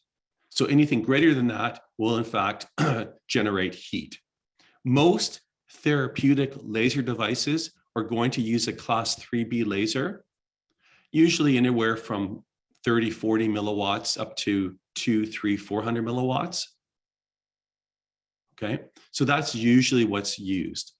S1: So anything greater than that will in fact generate heat. Most therapeutic laser devices are going to use a class 3B laser, usually anywhere from 30, 40 milliwatts up to 2, 3, 400 milliwatts. Okay, so that's usually what's used.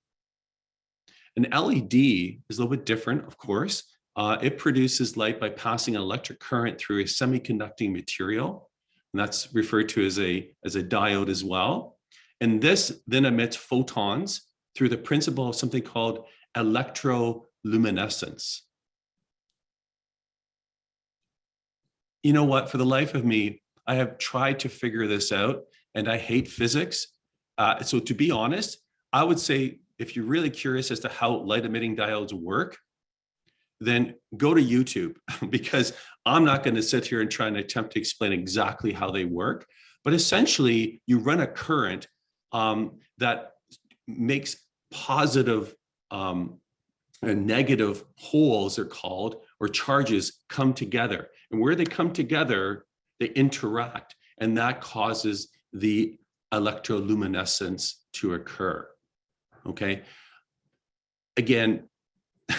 S1: An LED is a little bit different, of course. It produces light by passing an electric current through a semiconducting material, and that's referred to as a diode as well. And this then emits photons through the principle of something called electroluminescence. You know what? For the life of me, I have tried to figure this out, and I hate physics. So to be honest, I would say if you're really curious as to how light emitting diodes work, then go to YouTube, because I'm not going to sit here and try and attempt to explain exactly how they work. But essentially, you run a current that makes positive and negative holes, they're called, or charges come together. And where they come together, they interact, and that causes the electroluminescence to occur. Okay. Again,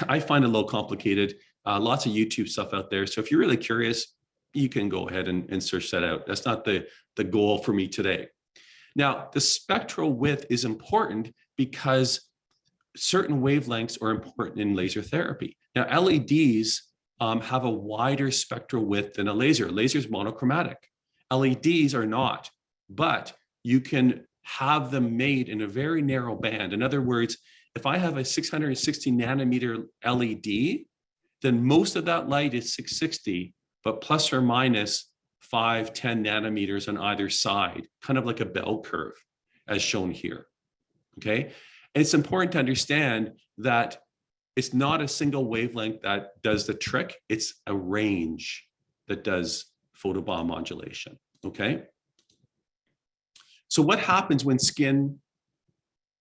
S1: I find it a little complicated. Lots of YouTube stuff out there. So if you're really curious, you can go ahead and search that out. That's not the goal for me today. Now, the spectral width is important because certain wavelengths are important in laser therapy. Now, LEDs have a wider spectral width than a laser. A laser is monochromatic. LEDs are not, but you can have them made in a very narrow band. In other words, if I have a 660 nanometer LED, then most of that light is 660, but plus or minus 5, 10 nanometers on either side, kind of like a bell curve, as shown here. Okay. And it's important to understand that it's not a single wavelength that does the trick. It's a range that does photobiomodulation. Okay. So what happens when skin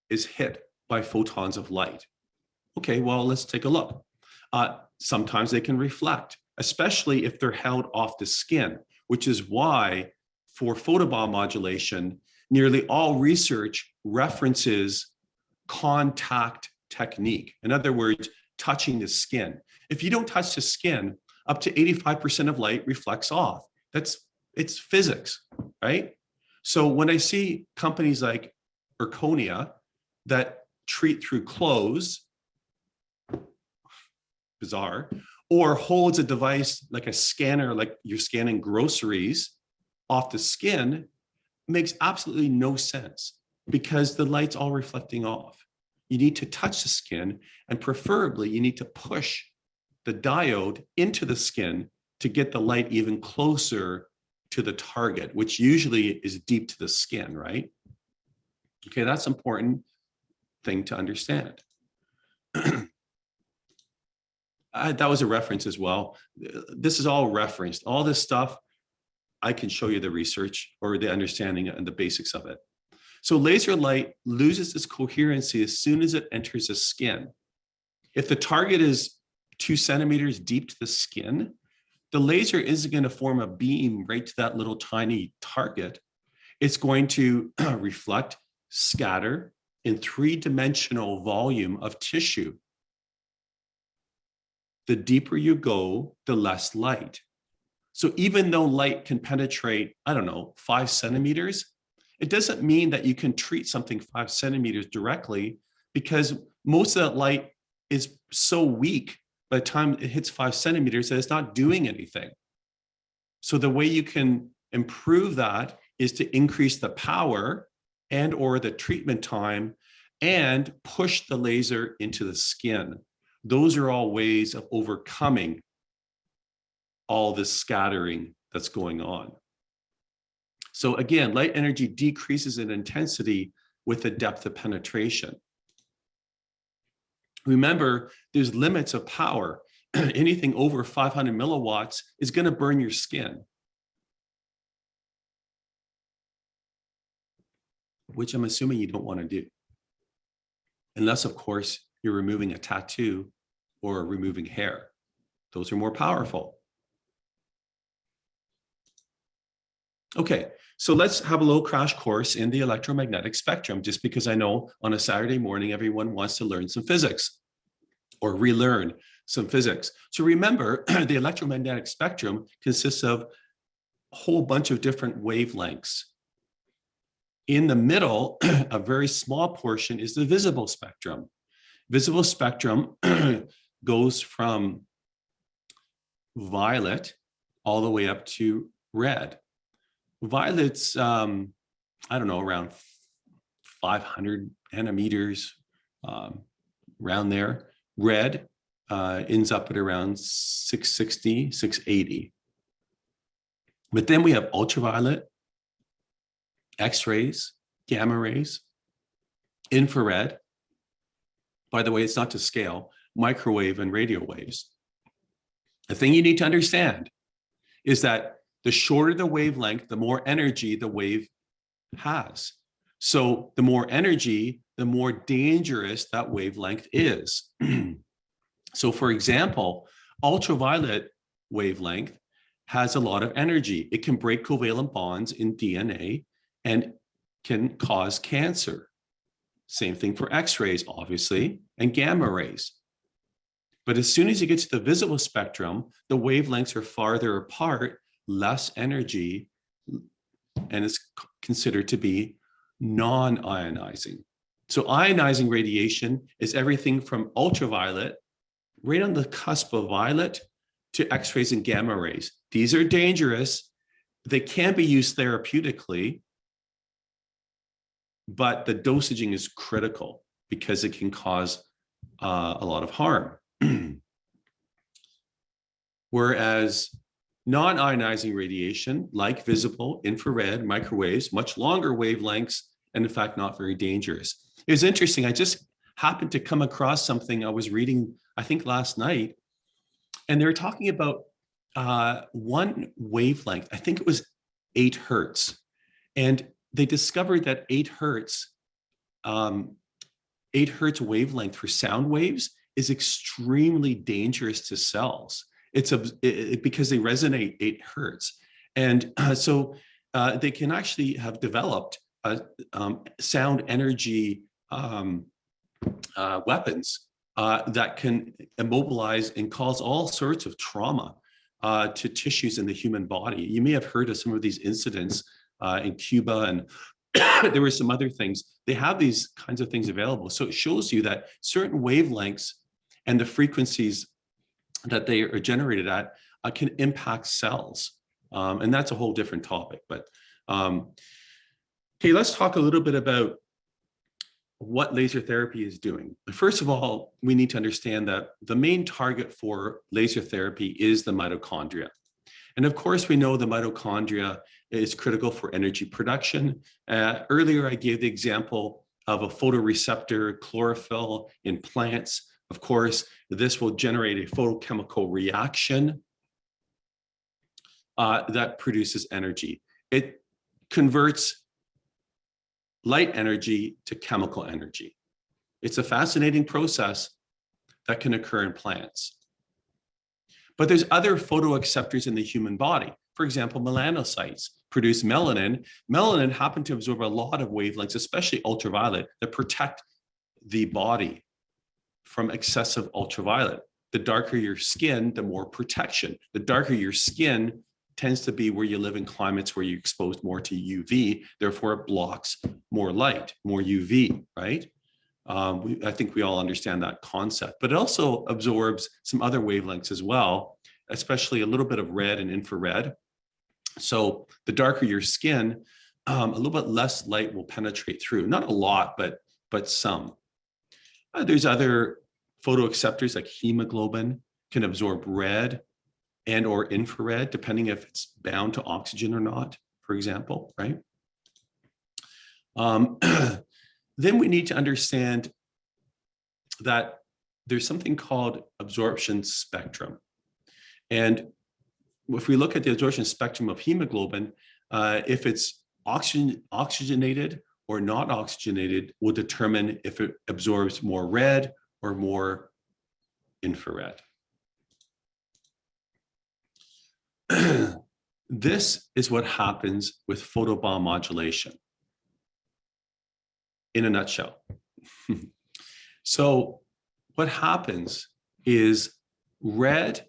S1: is hit by photons of light? Okay, well, let's take a look. Sometimes they can reflect, especially if they're held off the skin, which is why for photobiomodulation, nearly all research references contact technique. In other words, touching the skin. If you don't touch the skin, up to 85% of light reflects off. It's physics, right? So when I see companies like Erconia that treat through clothes, bizarre, or holds a device like a scanner, like you're scanning groceries off the skin, makes absolutely no sense because the light's all reflecting off. You need to touch the skin, and preferably you need to push the diode into the skin to get the light even closer to the target, which usually is deep to the skin, right? Okay, that's an important thing to understand. That was a reference as well. This is all referenced. All this stuff, I can show you the research or the understanding and the basics of it. So laser light loses its coherency as soon as it enters the skin. If the target is 2 centimeters deep to the skin, the laser isn't going to form a beam right to that little tiny target. It's going to reflect, scatter in 3-dimensional volume of tissue. The deeper you go, the less light. So even though light can penetrate, I don't know, 5 centimeters, It doesn't mean that you can treat something 5 centimeters directly, because most of that light is so weak by the time it hits 5 centimeters that it's not doing anything. So the way you can improve that is to increase the power and or the treatment time and push the laser into the skin. Those are all ways of overcoming all this scattering that's going on. So again, light energy decreases in intensity with the depth of penetration. Remember, there's limits of power. Anything over 500 milliwatts is going to burn your skin, which I'm assuming you don't want to do. Unless, of course, you're removing a tattoo or removing hair. Those are more powerful. Okay, so let's have a little crash course in the electromagnetic spectrum, just because I know on a Saturday morning, everyone wants to learn some physics or relearn some physics. So remember, the electromagnetic spectrum consists of a whole bunch of different wavelengths. In the middle, a very small portion is the visible spectrum. Visible spectrum goes from violet all the way up to red. Violet's, I don't know, around 500 nanometers, around there. Red ends up at around 660, 680. But then we have ultraviolet, X-rays, gamma rays, infrared. By the way, it's not to scale, microwave and radio waves. The thing you need to understand is that the shorter the wavelength, the more energy the wave has. So the more energy, the more dangerous that wavelength is. So for example, ultraviolet wavelength has a lot of energy. It can break covalent bonds in DNA and can cause cancer. Same thing for X-rays, obviously, and gamma rays. But as soon as you get to the visible spectrum, the wavelengths are farther apart, less energy, and it's considered to be non-ionizing. So ionizing radiation is everything from ultraviolet, right on the cusp of violet, to X-rays and gamma rays. These are dangerous. They can be used therapeutically, but the dosaging is critical because it can cause a lot of harm. Whereas non-ionizing radiation, like visible, infrared, microwaves, much longer wavelengths, and in fact, not very dangerous. It was interesting. I just happened to come across something I was reading, I think last night, and they were talking about one wavelength. I think it was 8 hertz. And they discovered that 8 hertz wavelength for sound waves is extremely dangerous to cells. It's because they resonate 8 hertz. And so they can actually have developed sound energy weapons that can immobilize and cause all sorts of trauma to tissues in the human body. You may have heard of some of these incidents in Cuba, and there were some other things. They have these kinds of things available. So it shows you that certain wavelengths and the frequencies that they are generated at can impact cells. And that's a whole different topic. But okay, let's talk a little bit about what laser therapy is doing. First of all, we need to understand that the main target for laser therapy is the mitochondria. And of course, we know the mitochondria is critical for energy production. Earlier, I gave the example of a photoreceptor chlorophyll in plants. Of course, this will generate a photochemical reaction that produces energy. It converts light energy to chemical energy. It's a fascinating process that can occur in plants. But there's other photoacceptors in the human body. For example, melanocytes produce melanin. Melanin happens to absorb a lot of wavelengths, especially ultraviolet, that protect the body from excessive ultraviolet. The darker your skin, the more protection. The darker your skin, tends to be where you live in climates where you're exposed more to UV, therefore it blocks more light, more UV, right? I think we all understand that concept, but it also absorbs some other wavelengths as well, especially a little bit of red and infrared. So the darker your skin, a little bit less light will penetrate through. Not a lot, but some. There's other photoacceptors like hemoglobin can absorb red and or infrared, depending if it's bound to oxygen or not, for example, right? Then we need to understand that there's something called absorption spectrum. And if we look at the absorption spectrum of hemoglobin, if it's oxygenated or not oxygenated will determine if it absorbs more red or more infrared. This is what happens with photobiomodulation in a nutshell. So what happens is red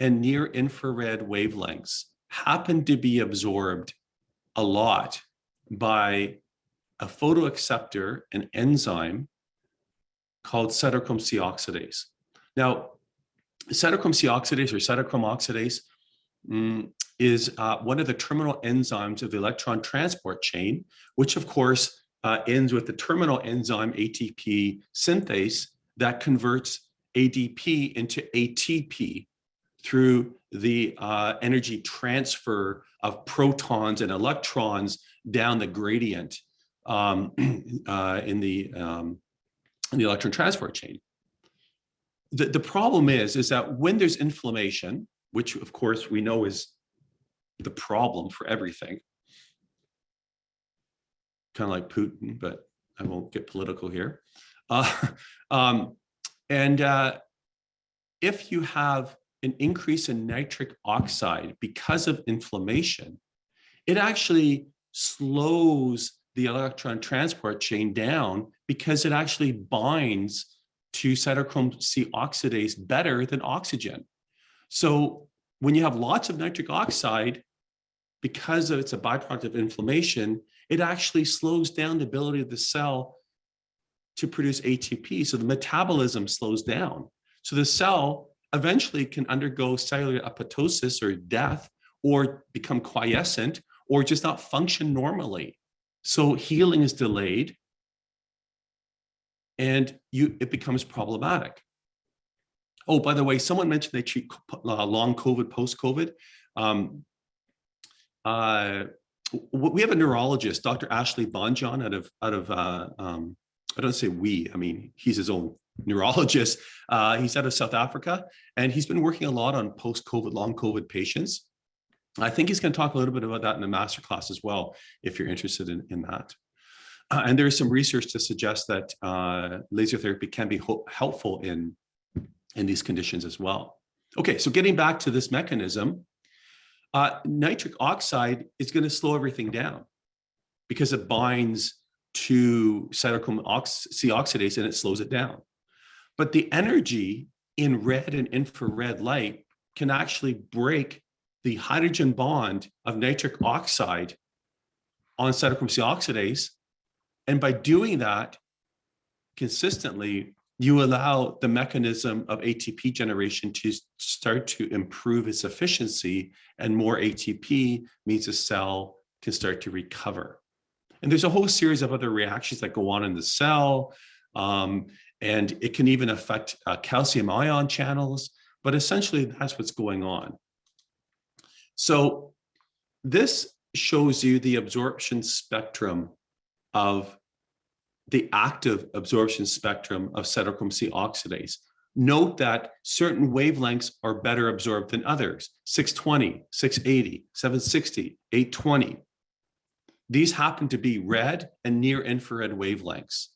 S1: and near infrared wavelengths happen to be absorbed a lot by a photoacceptor, an enzyme called cytochrome C oxidase. Now, cytochrome C oxidase or cytochrome oxidase is one of the terminal enzymes of the electron transport chain, which of course ends with the terminal enzyme ATP synthase that converts ADP into ATP through the energy transfer of protons and electrons down the gradient in the electron transport chain. The problem is that when there's inflammation, which of course we know is the problem for everything, kind of like Putin, but I won't get political here. If you have an increase in nitric oxide because of inflammation, it actually slows the electron transport chain down because it actually binds to cytochrome C oxidase better than oxygen. So when you have lots of nitric oxide, because it's a byproduct of inflammation, it actually slows down the ability of the cell to produce ATP. So the metabolism slows down. So the cell eventually can undergo cellular apoptosis or death, or become quiescent, or just not function normally. So healing is delayed and it becomes problematic. Oh, by the way, someone mentioned they treat long COVID, post-COVID. We have a neurologist, Dr. Ashley Bonjon, out of I don't say we, I mean, he's his own neurologist. He's out of South Africa, and he's been working a lot on post-COVID, long COVID patients. I think he's going to talk a little bit about that in a masterclass as well, if you're interested in that. And there's some research to suggest that laser therapy can be helpful in these conditions as well. Okay, so getting back to this mechanism, nitric oxide is going to slow everything down because it binds to cytochrome C oxidase and it slows it down. But the energy in red and infrared light can actually break the hydrogen bond of nitric oxide on cytochrome C oxidase. And by doing that consistently, you allow the mechanism of ATP generation to start to improve its efficiency, and more ATP means the cell can start to recover. And there's a whole series of other reactions that go on in the cell, and it can even affect calcium ion channels, but essentially that's what's going on. So this shows you the absorption spectrum of the active absorption spectrum of cytochrome C oxidase. Note that certain wavelengths are better absorbed than others: 620, 680, 760, 820. These happen to be red and near infrared wavelengths.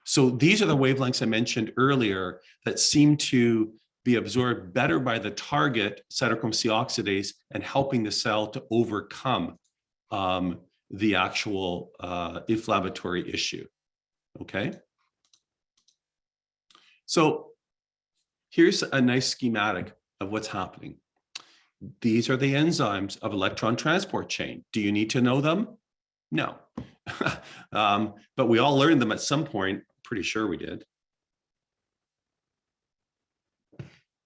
S1: So these are the wavelengths I mentioned earlier that seem to be absorbed better by the target, cytochrome C oxidase, and helping the cell to overcome the actual inflammatory issue. Okay. So here's a nice schematic of what's happening. These are the enzymes of electron transport chain. Do you need to know them? No. But we all learned them at some point. Pretty sure we did.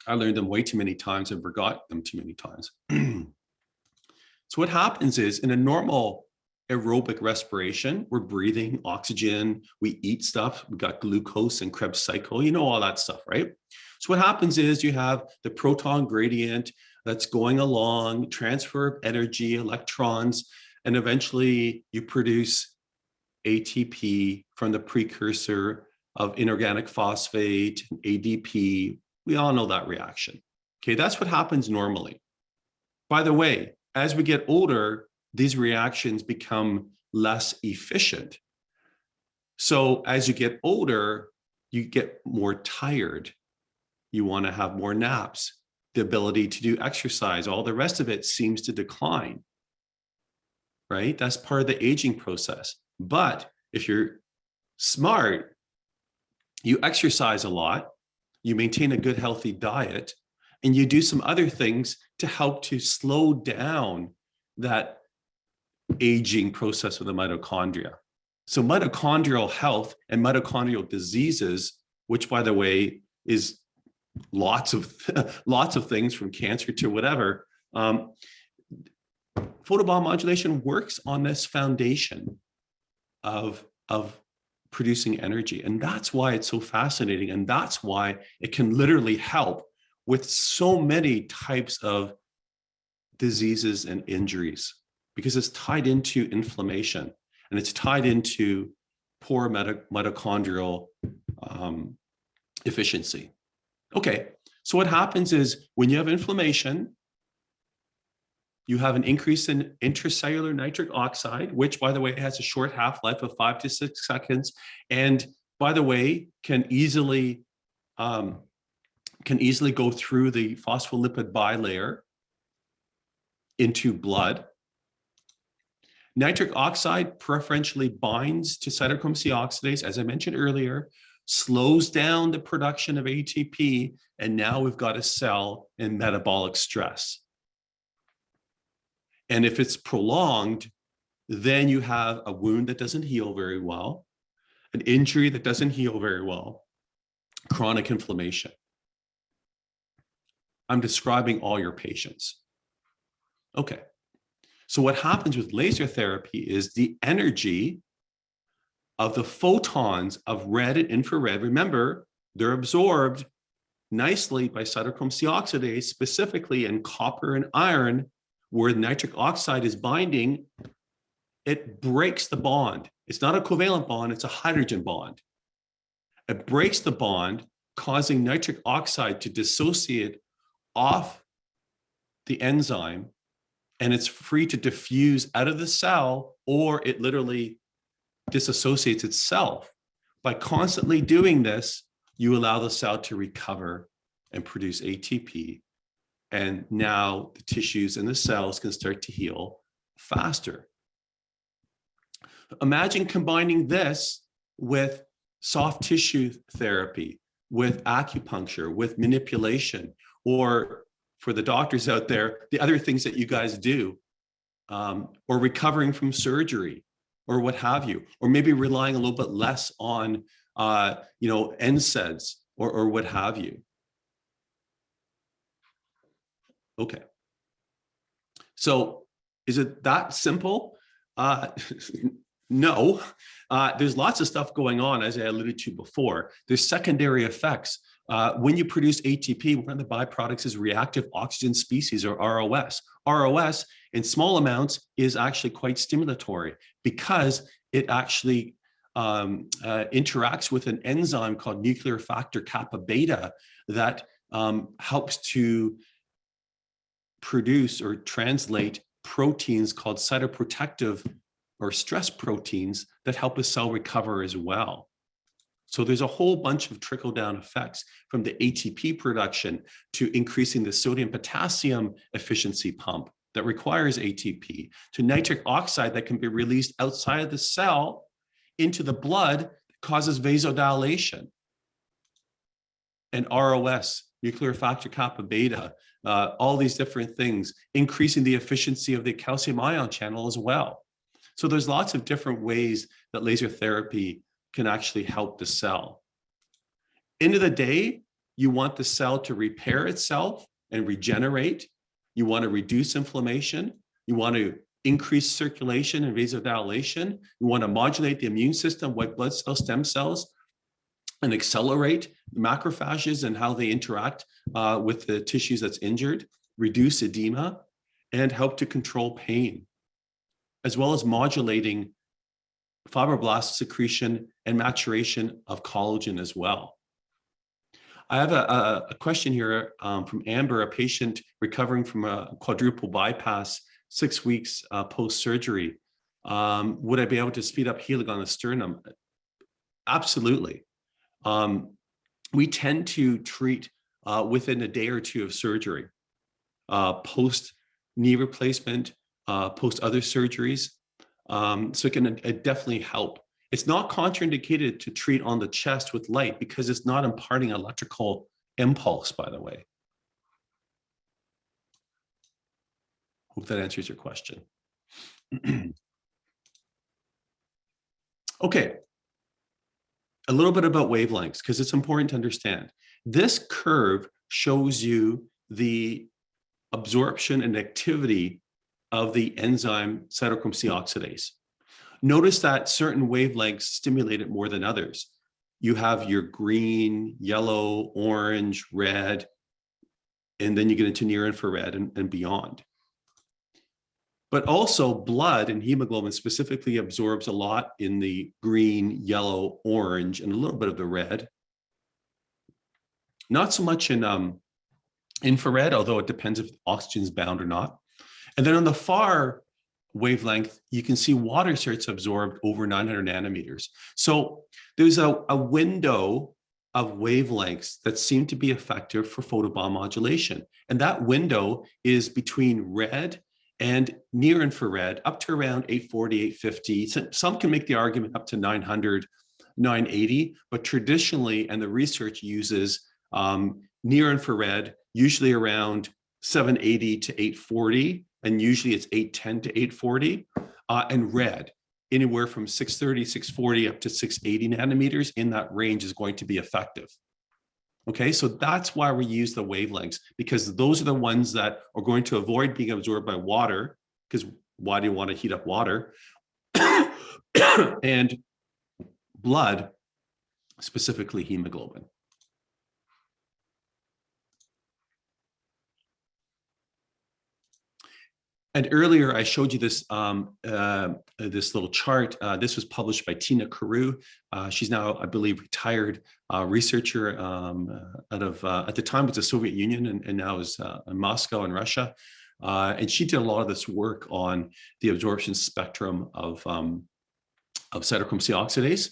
S1: I learned them way too many times and forgot them too many times. So what happens is, in a normal aerobic respiration, we're breathing oxygen, we eat stuff, we got glucose and Krebs cycle, you know all that stuff, right? So what happens is you have the proton gradient that's going along, transfer of energy, electrons, and eventually you produce ATP from the precursor of inorganic phosphate, ADP. We all know that reaction. Okay, that's what happens normally. By the way, as we get older, these reactions become less efficient. So as you get older, you get more tired. You want to have more naps. The ability to do exercise, all the rest of it seems to decline, right? That's part of the aging process. But if you're smart, you exercise a lot, you maintain a good, healthy diet, and you do some other things to help to slow down that aging process of the mitochondria. So mitochondrial health and mitochondrial diseases, which by the way is lots of things from cancer to whatever, photobiomodulation works on this foundation of producing energy. And that's why it's so fascinating. And that's why it can literally help with so many types of diseases and injuries, because it's tied into inflammation and it's tied into poor mitochondrial efficiency. Okay, so what happens is when you have inflammation, you have an increase in intracellular nitric oxide, which, by the way, has a short half-life of 5 to 6 seconds, and by the way, can easily go through the phospholipid bilayer into blood. Nitric oxide preferentially binds to cytochrome C oxidase, as I mentioned earlier, slows down the production of ATP, and now we've got a cell in metabolic stress. And if it's prolonged, then you have a wound that doesn't heal very well, an injury that doesn't heal very well, chronic inflammation. I'm describing all your patients. Okay. So what happens with laser therapy is the energy of the photons of red and infrared, remember, they're absorbed nicely by cytochrome C oxidase, specifically in copper and iron, where nitric oxide is binding. It breaks the bond. It's not a covalent bond, it's a hydrogen bond. It breaks the bond, causing nitric oxide to dissociate off the enzyme, and it's free to diffuse out of the cell, or it literally disassociates itself. By constantly doing this, you allow the cell to recover and produce ATP. And now the tissues and the cells can start to heal faster. Imagine combining this with soft tissue therapy, with acupuncture, with manipulation, or for the doctors out there, the other things that you guys do, or recovering from surgery, or what have you, or maybe relying a little bit less on, NSAIDs or what have you. Okay. So is it that simple? No. There's lots of stuff going on, as I alluded to before. There's secondary effects. When you produce ATP, one of the byproducts is reactive oxygen species, or ROS. ROS in small amounts is actually quite stimulatory because it actually interacts with an enzyme called nuclear factor kappa beta that helps to produce or translate proteins called cytoprotective or stress proteins that help a cell recover as well. So there's a whole bunch of trickle-down effects from the ATP production to increasing the sodium-potassium efficiency pump that requires ATP, to nitric oxide that can be released outside of the cell into the blood that causes vasodilation. And ROS, nuclear factor kappa beta, all these different things, increasing the efficiency of the calcium ion channel as well. So there's lots of different ways that laser therapy can actually help the cell. End of the day, you want the cell to repair itself and regenerate. You want to reduce inflammation. You want to increase circulation and vasodilation. You want to modulate the immune system, white blood cell stem cells, and accelerate macrophages and how they interact with the tissues that's injured, reduce edema, and help to control pain, as well as modulating fibroblast secretion and maturation of collagen as well. I have a question here from Amber, a patient recovering from a quadruple bypass 6 weeks post-surgery. Would I be able to speed up healing on the sternum? Absolutely. We tend to treat within a day or two of surgery, post knee replacement, post other surgeries. So it can definitely help. It's not contraindicated to treat on the chest with light because it's not imparting electrical impulse, by the way. Hope that answers your question. Okay. A little bit about wavelengths, because it's important to understand. This curve shows you the absorption and activity of the enzyme cytochrome C oxidase. Notice that certain wavelengths stimulate it more than others. You have your green, yellow, orange, red, and then you get into near infrared and beyond. But also blood and hemoglobin specifically absorbs a lot in the green, yellow, orange, and a little bit of the red. Not so much in infrared, although it depends if oxygen's bound or not. And then on the far wavelength, you can see water starts absorbed over 900 nanometers. So there's a window of wavelengths that seem to be effective for photobiomodulation. And that window is between red and near infrared up to around 840, 850. Some can make the argument up to 900, 980, but traditionally, and the research uses near infrared, usually around 780 to 840, and usually it's 810 to 840, and red, anywhere from 630, 640 up to 680 nanometers in that range is going to be effective. Okay, so that's why we use the wavelengths, because those are the ones that are going to avoid being absorbed by water, because why do you want to heat up water? And blood, specifically hemoglobin. And earlier I showed you this this little chart. This was published by Tina Carew. She's now, I believe, retired researcher out of at the time it was the Soviet Union and now is in Moscow in Russia. And she did a lot of this work on the absorption spectrum of cytochrome C oxidase.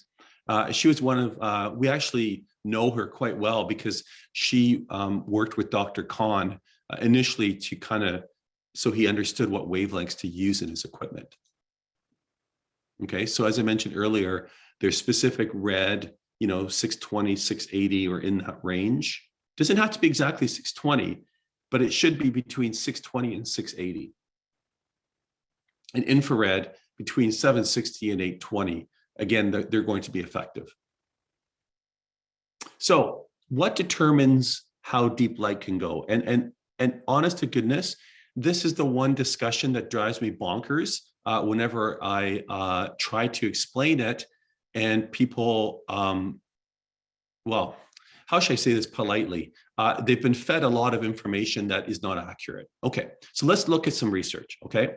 S1: She was one of we actually know her quite well because she worked with Dr. Kahn initially to kind of so he understood what wavelengths to use in his equipment. Okay, so as I mentioned earlier, there's specific red, 620, 680, or in that range. Doesn't have to be exactly 620, but it should be between 620 and 680. And infrared between 760 and 820. Again, they're going to be effective. So what determines how deep light can go? And honest to goodness, this is the one discussion that drives me bonkers whenever I try to explain it, and people, well, how should I say this politely? They've been fed a lot of information that is not accurate. Okay, so let's look at some research, okay?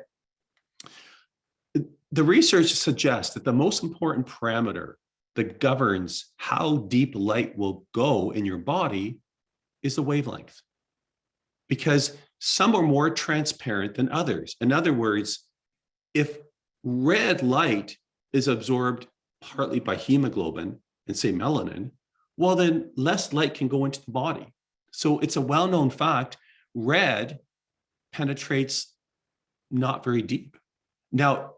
S1: The research suggests that the most important parameter that governs how deep light will go in your body is the wavelength. Because some are more transparent than others. In other words, if red light is absorbed partly by hemoglobin and say melanin, well, then less light can go into the body. So it's a well-known fact, red penetrates not very deep. Now,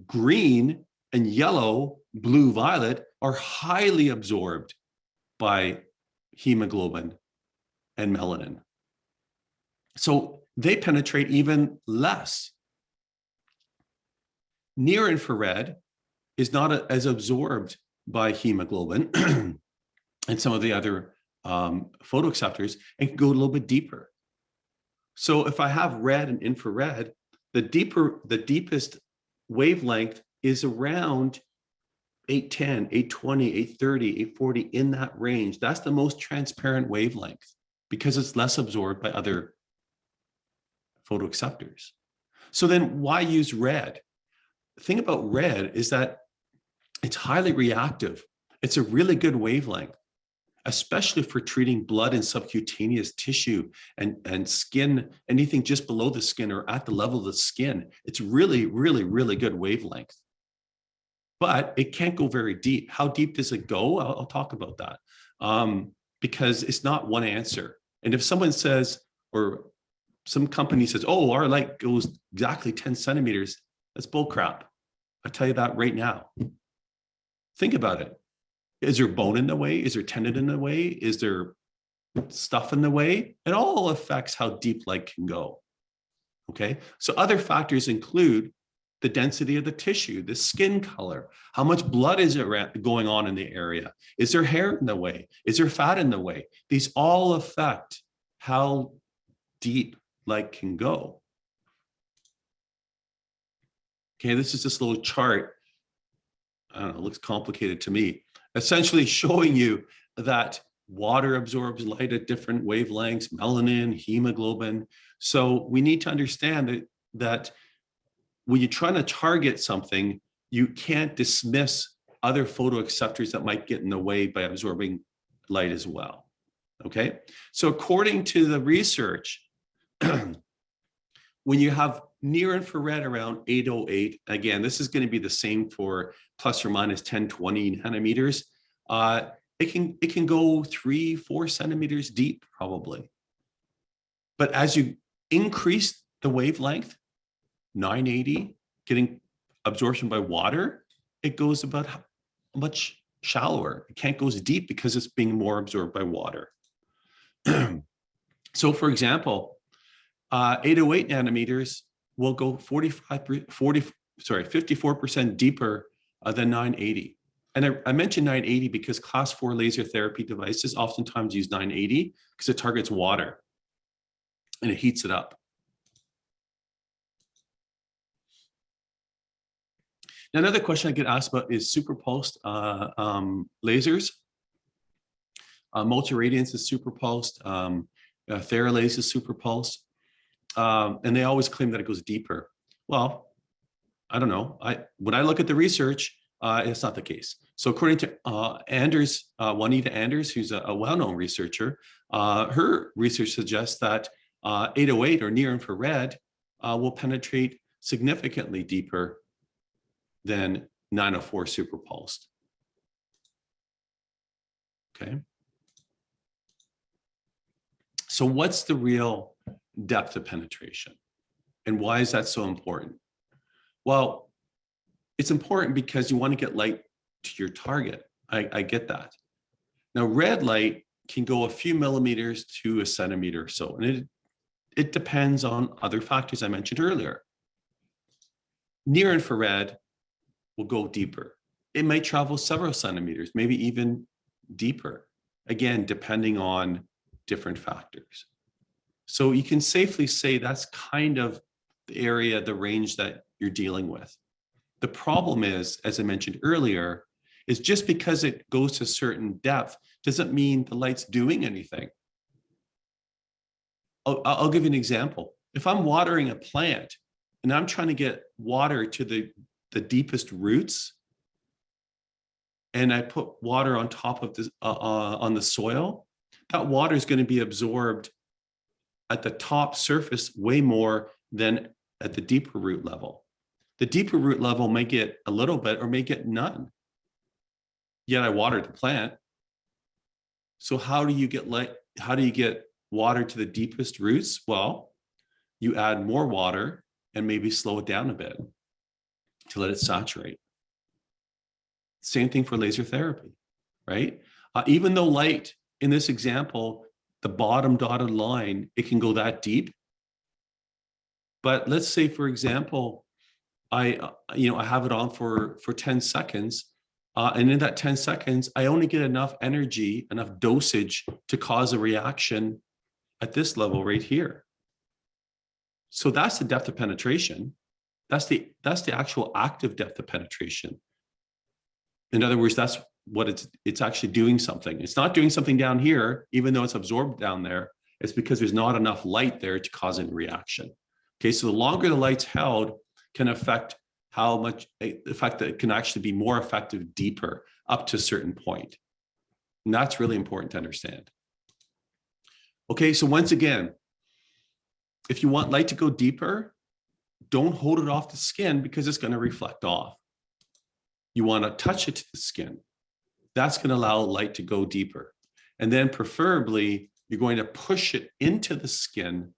S1: green and yellow, blue, violet are highly absorbed by hemoglobin and melanin. So they penetrate even less. Near infrared is not as absorbed by hemoglobin and some of the other photoacceptors, and can go a little bit deeper. So if I have red and infrared, the deepest wavelength is around 810, 820, 830, 840, in that range. That's the most transparent wavelength because it's less absorbed by other photoacceptors. So then why use red? The thing about red is that it's highly reactive. It's a really good wavelength, especially for treating blood and subcutaneous tissue and skin, anything just below the skin or at the level of the skin. It's really, really, really good wavelength. But it can't go very deep. How deep does it go? I'll talk about that because it's not one answer. And if someone says, or some company says, oh, our light goes exactly 10 centimeters, that's bull crap. I'll tell you that right now. Think about it. Is there bone in the way? Is there tendon in the way? Is there stuff in the way? It all affects how deep light can go. Okay, so other factors include the density of the tissue, the skin color, how much blood is going on in the area? Is there hair in the way? Is there fat in the way? These all affect how deep light can go. Okay, this is this little chart. I don't know, it looks complicated to me. Essentially showing you that water absorbs light at different wavelengths, melanin, hemoglobin. So we need to understand that when you're trying to target something, you can't dismiss other photoacceptors that might get in the way by absorbing light as well. Okay, so according to the research, when you have near infrared around 808, again, this is going to be the same for plus or minus 10, 20 nanometers. It can go 3-4 centimeters deep probably. But as you increase the wavelength, 980, getting absorption by water, it goes about much shallower. It can't go as deep because it's being more absorbed by water. So for example, 808 nanometers will go 54% deeper than 980. And I mentioned 980 because class 4 laser therapy devices oftentimes use 980 because it targets water and it heats it up. Now, another question I get asked about is superpulsed lasers. Multiradiance is superpulsed. Theralase is superpulsed. And they always claim that it goes deeper. Well, I don't know. When I look at the research, it's not the case. So according to Anders, Juanita Anders, who's a well-known researcher, her research suggests that 808 or near infrared will penetrate significantly deeper than 904 superpulsed. Okay. So what's the real depth of penetration? And why is that so important? Well, it's important because you want to get light to your target. I get that. Now, red light can go a few millimeters to a centimeter or so, and it depends on other factors I mentioned earlier. Near infrared will go deeper. It might travel several centimeters, maybe even deeper, again, depending on different factors. So you can safely say that's kind of the area, the range that you're dealing with. The problem is, as I mentioned earlier, is just because it goes to a certain depth doesn't mean the light's doing anything. I'll give you an example. If I'm watering a plant and I'm trying to get water to the deepest roots, and I put water on top of this on the soil, that water is going to be absorbed at the top surface way more than at the deeper root level. The deeper root level may get a little bit or may get none. Yet I watered the plant. So how do you get light? How do you get water to the deepest roots? Well, you add more water and maybe slow it down a bit to let it saturate. Same thing for laser therapy, right? Even though light in this example, the bottom dotted line, it can go that deep, But let's say, for example, I have it on for 10 seconds. And in that 10 seconds, I only get enough energy, enough dosage to cause a reaction at this level right here. So that's the depth of penetration. That's the actual active depth of penetration. In other words, that's what it's actually doing something. It's not doing something down here, even though it's absorbed down there. It's because there's not enough light there to cause any reaction. Okay, so the longer the light's held can affect how much, the fact that it can actually be more effective deeper up to a certain point. And that's really important to understand. Okay, so once again, if you want light to go deeper, don't hold it off the skin because it's going to reflect off. You want to touch it to the skin. That's going to allow light to go deeper. And then preferably, you're going to push it into the skin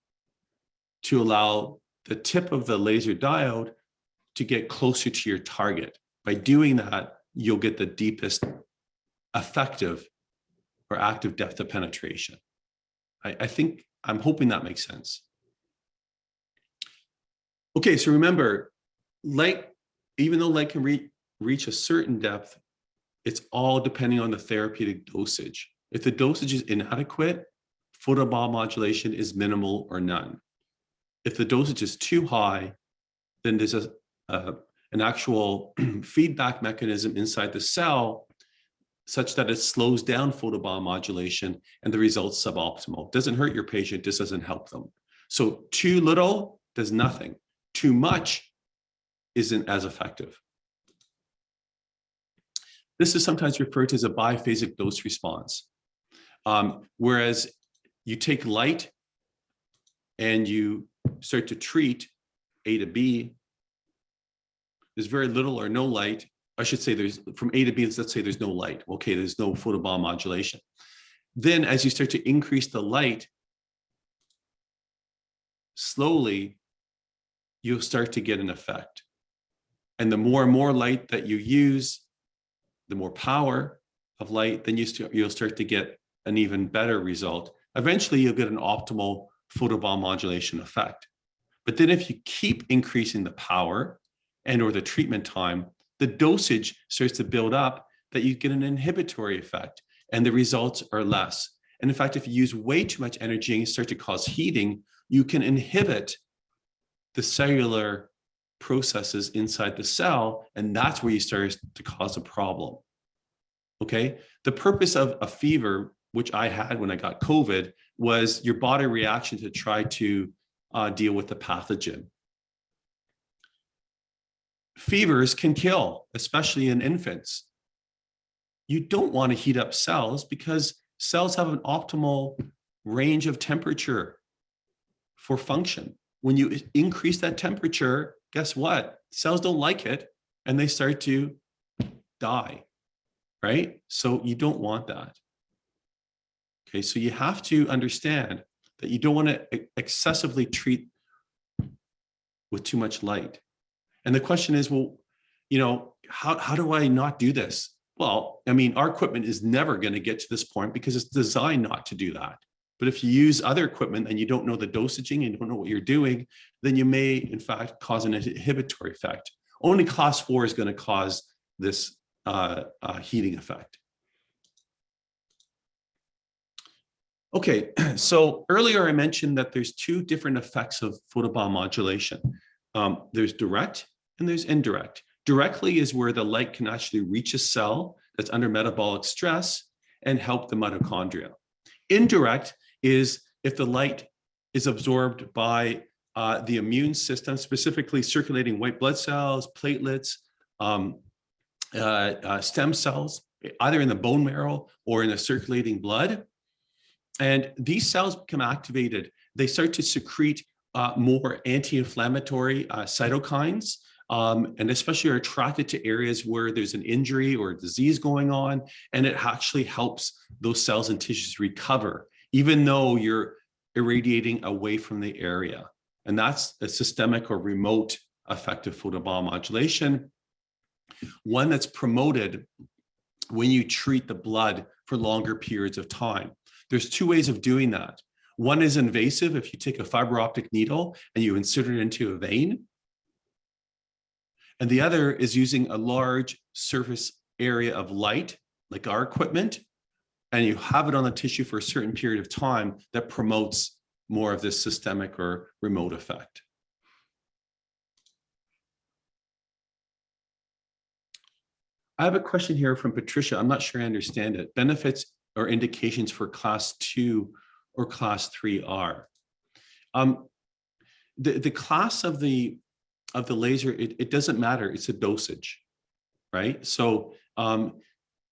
S1: to allow the tip of the laser diode to get closer to your target. By doing that, you'll get the deepest effective or active depth of penetration. I'm hoping that makes sense. Okay, so remember, light, even though light can reach a certain depth, it's all depending on the therapeutic dosage. If the dosage is inadequate, photobiomodulation is minimal or none. If the dosage is too high, then there's an actual feedback mechanism inside the cell such that it slows down photobiomodulation and the result's suboptimal. Doesn't hurt your patient, just doesn't help them. So too little does nothing. Too much isn't as effective. This is sometimes referred to as a biphasic dose response. Whereas you take light and you start to treat A to B, there's very little or no light. I should say there's from A to B, let's say there's no light. Okay, there's no photobiomodulation. Then as you start to increase the light, slowly, you'll start to get an effect. And the more and more light that you use, the more power of light, then you'll start to get an even better result. Eventually, you'll get an optimal photobiomodulation effect. But then if you keep increasing the power and or the treatment time, the dosage starts to build up that you get an inhibitory effect and the results are less. And in fact, if you use way too much energy and you start to cause heating, you can inhibit the cellular processes inside the cell, and that's where you start to cause a problem. Okay, the purpose of a fever, which I had when I got COVID, was your body reaction to try to deal with the pathogen. Fevers can kill, especially in infants. You don't want to heat up cells because cells have an optimal range of temperature for function. When you increase that temperature, guess what? Cells don't like it and they start to die, right? So you don't want that. Okay, so you have to understand that you don't want to excessively treat with too much light. And the question is, well, you know, how do I not do this? Well, I mean, our equipment is never going to get to this point because it's designed not to do that. But if you use other equipment and you don't know the dosaging and you don't know what you're doing, then you may, in fact, cause an inhibitory effect. Only class 4 is going to cause this heating effect. Okay, so earlier I mentioned that there's two different effects of photobiomodulation. There's direct and there's indirect. Directly is where the light can actually reach a cell that's under metabolic stress and help the mitochondria. Indirect is if the light is absorbed by the immune system, specifically circulating white blood cells, platelets, stem cells, either in the bone marrow or in the circulating blood. And these cells become activated. They start to secrete more anti-inflammatory cytokines, and especially are attracted to areas where there's an injury or a disease going on, and it actually helps those cells and tissues recover, even though you're irradiating away from the area. And that's a systemic or remote effective photobiomodulation, one that's promoted when you treat the blood for longer periods of time. There's two ways of doing that. One is invasive if you take a fiber optic needle and you insert it into a vein. And the other is using a large surface area of light, like our equipment, and you have it on the tissue for a certain period of time that promotes more of this systemic or remote effect. I have a question here from Patricia. I'm not sure I understand it. Benefits or indications for class 2 or class 3R. The class of the laser, it doesn't matter. It's a dosage, right? So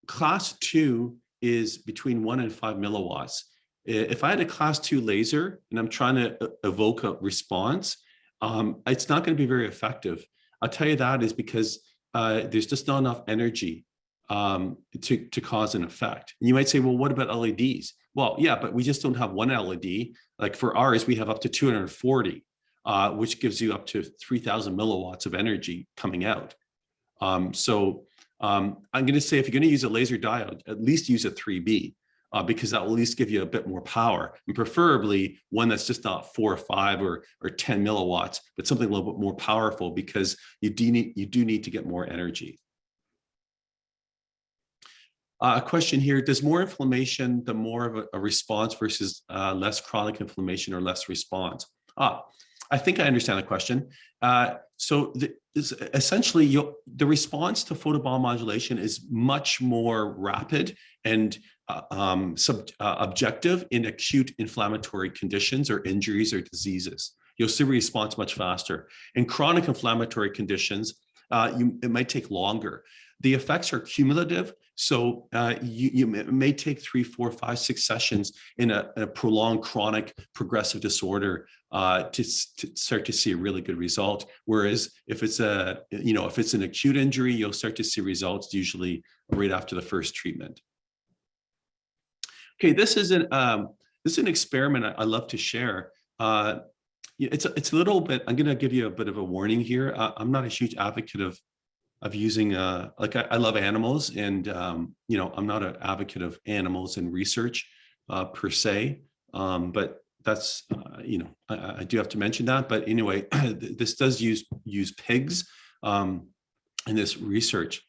S1: class 2 is between 1 and 5 milliwatts. If I had a class 2 laser and I'm trying to evoke a response, it's not going to be very effective. I'll tell you that is because there's just not enough energy to cause an effect. And you might say, well, what about LEDs? Well, yeah, but we just don't have one LED. Like for ours, we have up to 240, which gives you up to 3,000 milliwatts of energy coming out. I'm going to say if you're going to use a laser diode, at least use a 3B. Because that will at least give you a bit more power, and preferably one that's just not 4 or 5 or 10 milliwatts, but something a little bit more powerful because you do need to get more energy. A question here, does more inflammation, the more of a response versus less chronic inflammation or less response? I think I understand the question. Essentially, the response to photobiomodulation is much more rapid and objective in acute inflammatory conditions or injuries or diseases. You'll see a response much faster. In chronic inflammatory conditions, it might take longer. The effects are cumulative, so you may take 3, 4, 5, 6 sessions in a prolonged chronic progressive disorder to start to see a really good result. Whereas if it's if it's an acute injury, you'll start to see results usually right after the first treatment. Okay, this is an experiment I love to share. It's a little bit. I'm going to give you a bit of a warning here. I'm not a huge advocate of using I love animals, and I'm not an advocate of animals in research per se. But that's I do have to mention that. But anyway, this does use pigs in this research,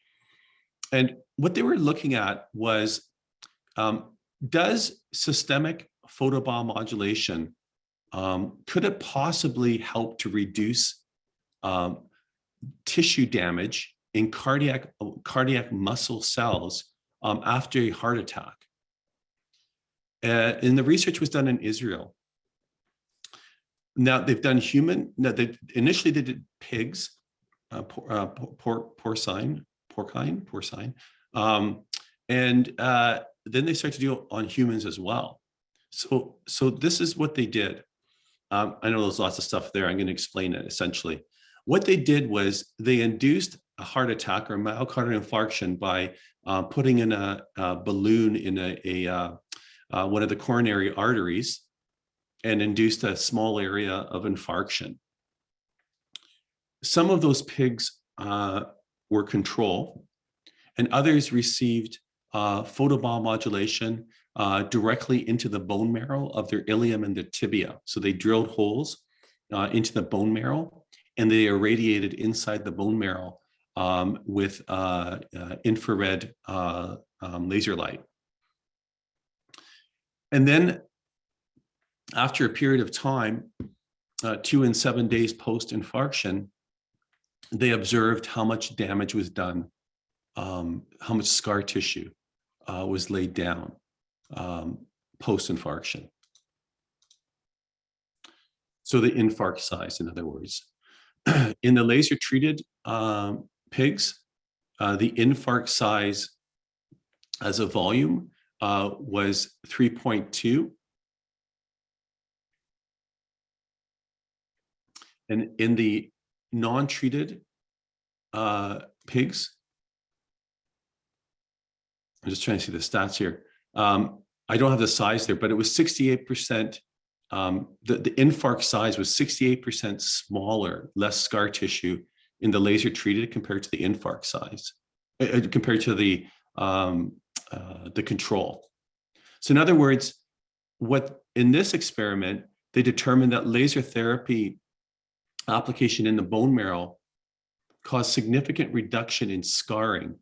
S1: and what they were looking at was does systemic photobiomodulation could it possibly help to reduce tissue damage in cardiac muscle cells after a heart attack? And the research was done in Israel. Now they've done initially they did pigs, porcine, and then they started to do it on humans as well. So this is what they did. I know there's lots of stuff there. I'm going to explain it essentially. What they did was they induced a heart attack or myocardial infarction by putting in a balloon in one of the coronary arteries and induced a small area of infarction. Some of those pigs were control, and others received photobiomodulation directly into the bone marrow of their ilium and the tibia. So they drilled holes into the bone marrow, and they irradiated inside the bone marrow with infrared laser light. And then after a period of time, 2 and 7 days post-infarction, they observed how much damage was done, how much scar tissue was laid down post-infarction. So the infarct size, in other words. In the laser-treated pigs, the infarct size as a volume was 3.2. And in the non-treated pigs, I'm just trying to see the stats here. I don't have the size there, but it was 68%. The infarct size was 68% smaller, less scar tissue in the laser treated compared to the infarct size, compared to the control. So in other words, what in this experiment, they determined that laser therapy application in the bone marrow caused significant reduction in scarring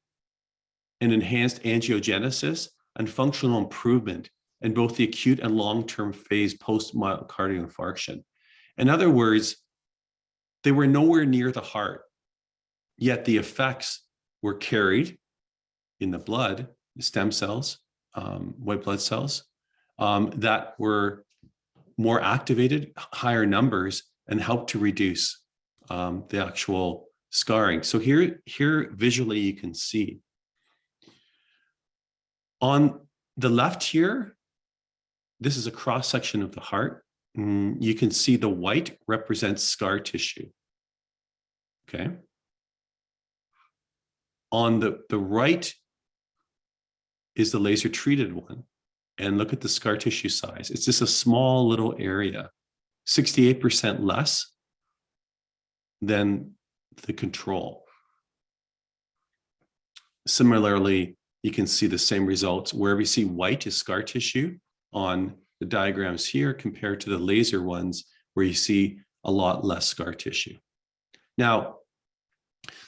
S1: and enhanced angiogenesis and functional improvement in both the acute and long-term phase post-myocardial infarction. In other words, they were nowhere near the heart, yet the effects were carried in the blood, stem cells, white blood cells, that were more activated, higher numbers, and helped to reduce the actual scarring. So here visually you can see. On the left here, this is a cross-section of the heart. You can see the white represents scar tissue. Okay. On the right is the laser treated one. And look at the scar tissue size. It's just a small little area, 68% less than the control. Similarly, you can see the same results. Wherever you see white is scar tissue on the diagrams here compared to the laser ones where you see a lot less scar tissue. Now,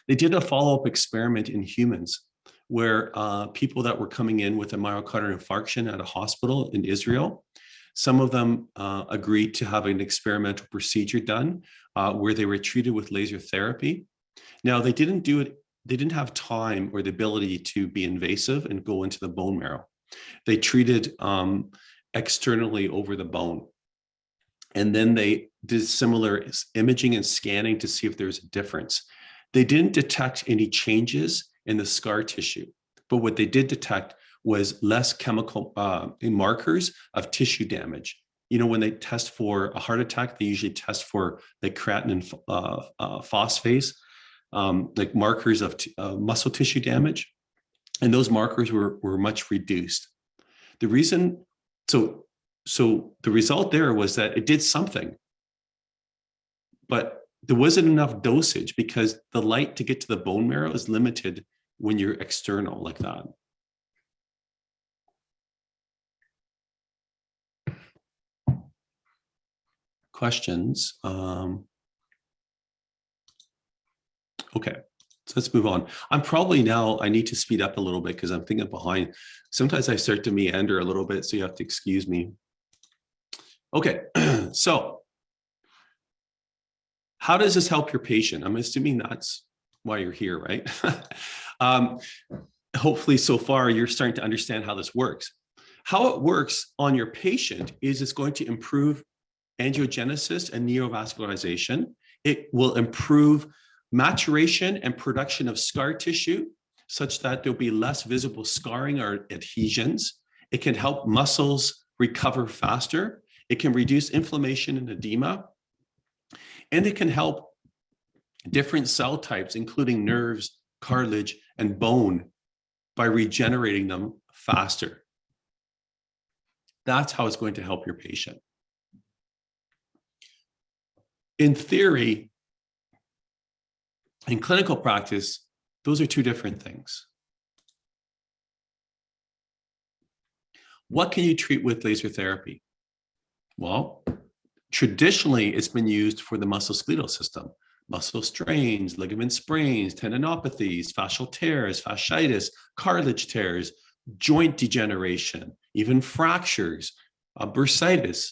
S1: they did a follow-up experiment in humans where people that were coming in with a myocardial infarction at a hospital in Israel, some of them agreed to have an experimental procedure done where they were treated with laser therapy. Now, they didn't do it, they didn't have time or the ability to be invasive and go into the bone marrow. They treated externally over the bone. And then they did similar imaging and scanning to see if there's a difference. They didn't detect any changes in the scar tissue, but what they did detect was less chemical markers of tissue damage. You know, when they test for a heart attack, they usually test for like creatinine phosphase, like markers of muscle tissue damage. And those markers were much reduced. The reason, so the result there was that it did something, but there wasn't enough dosage because the light to get to the bone marrow is limited when you're external like that. Questions? Okay, so let's move on. I'm probably now, I need to speed up a little bit because I'm thinking behind. Sometimes I start to meander a little bit, so you have to excuse me. Okay, so how does this help your patient? I'm assuming that's why you're here, right? Hopefully so far you're starting to understand how this works. How it works on your patient is it's going to improve angiogenesis and neovascularization. It will improve maturation and production of scar tissue such that there'll be less visible scarring or adhesions. It can help muscles recover faster. It can reduce inflammation and edema. And it can help different cell types, including nerves, cartilage, and bone, by regenerating them faster. That's how it's going to help your patient. In theory, in clinical practice, those are two different things. What can you treat with laser therapy? Well, traditionally, it's been used for the musculoskeletal system. Muscle strains, ligament sprains, tendinopathies, fascial tears, fasciitis, cartilage tears, joint degeneration, even fractures, bursitis,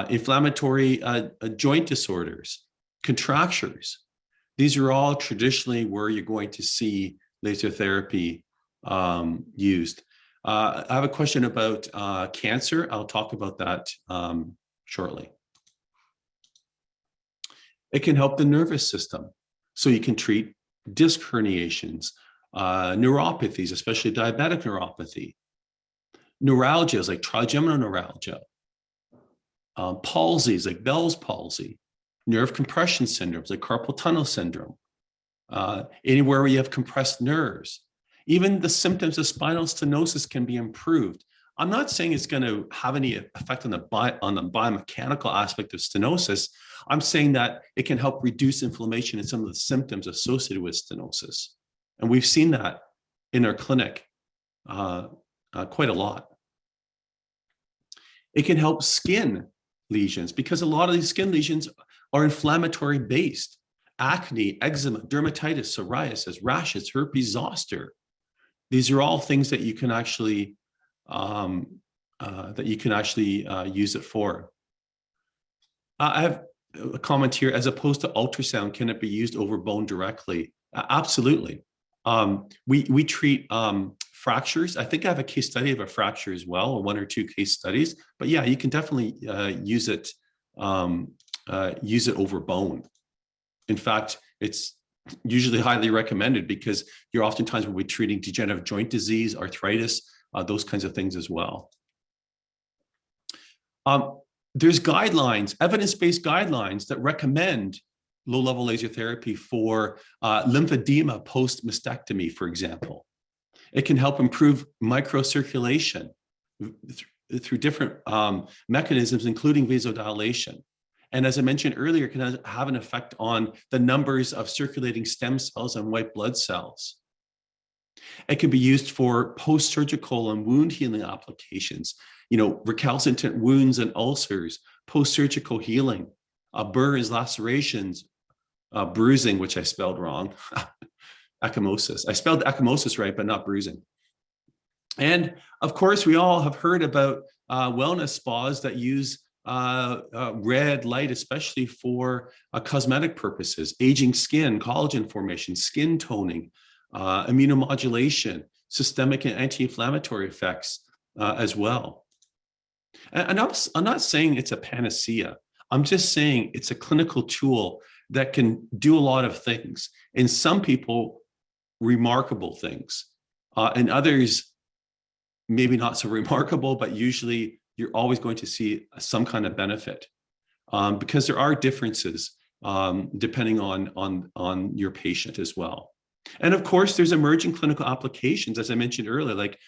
S1: inflammatory joint disorders, contractures. These are all traditionally where you're going to see laser therapy used. I have a question about cancer. I'll talk about that shortly. It can help the nervous system. So you can treat disc herniations, neuropathies, especially diabetic neuropathy, neuralgias like trigeminal neuralgia, palsies like Bell's palsy, nerve compression syndromes like carpal tunnel syndrome, anywhere where you have compressed nerves. Even the symptoms of spinal stenosis can be improved. I'm not saying it's going to have any effect on the biomechanical aspect of stenosis. I'm saying that it can help reduce inflammation and some of the symptoms associated with stenosis. And we've seen that in our clinic quite a lot. It can help skin lesions because a lot of these skin lesions are inflammatory based. Acne, eczema, dermatitis, psoriasis, rashes, herpes zoster. These are all things that you can actually use it for. I have a comment here. As opposed to ultrasound, can it be used over bone directly? Absolutely. We treat fractures. I think I have a case study of a fracture as well, or 1 or 2 case studies. But yeah, you can definitely use it over bone. In fact, it's usually highly recommended because you're oftentimes will be treating degenerative joint disease, arthritis, those kinds of things as well. There's guidelines, evidence-based guidelines that recommend low-level laser therapy for lymphedema post-mastectomy, for example. It can help improve microcirculation through different mechanisms, including vasodilation. And as I mentioned earlier, it can have an effect on the numbers of circulating stem cells and white blood cells. It can be used for post-surgical and wound healing applications, recalcitrant wounds and ulcers, post-surgical healing, burns, lacerations, bruising, which I spelled wrong, ecchymosis. I spelled ecchymosis right, but not bruising. And of course, we all have heard about wellness spas that use red light, especially for cosmetic purposes, aging skin, collagen formation, skin toning, immunomodulation, systemic and anti-inflammatory effects as well. And I'm not saying it's a panacea. I'm just saying it's a clinical tool that can do a lot of things. In some people, remarkable things. In others, maybe not so remarkable, but usually you're always going to see some kind of benefit because there are differences depending on your patient as well. And of course, there's emerging clinical applications, as I mentioned earlier, like,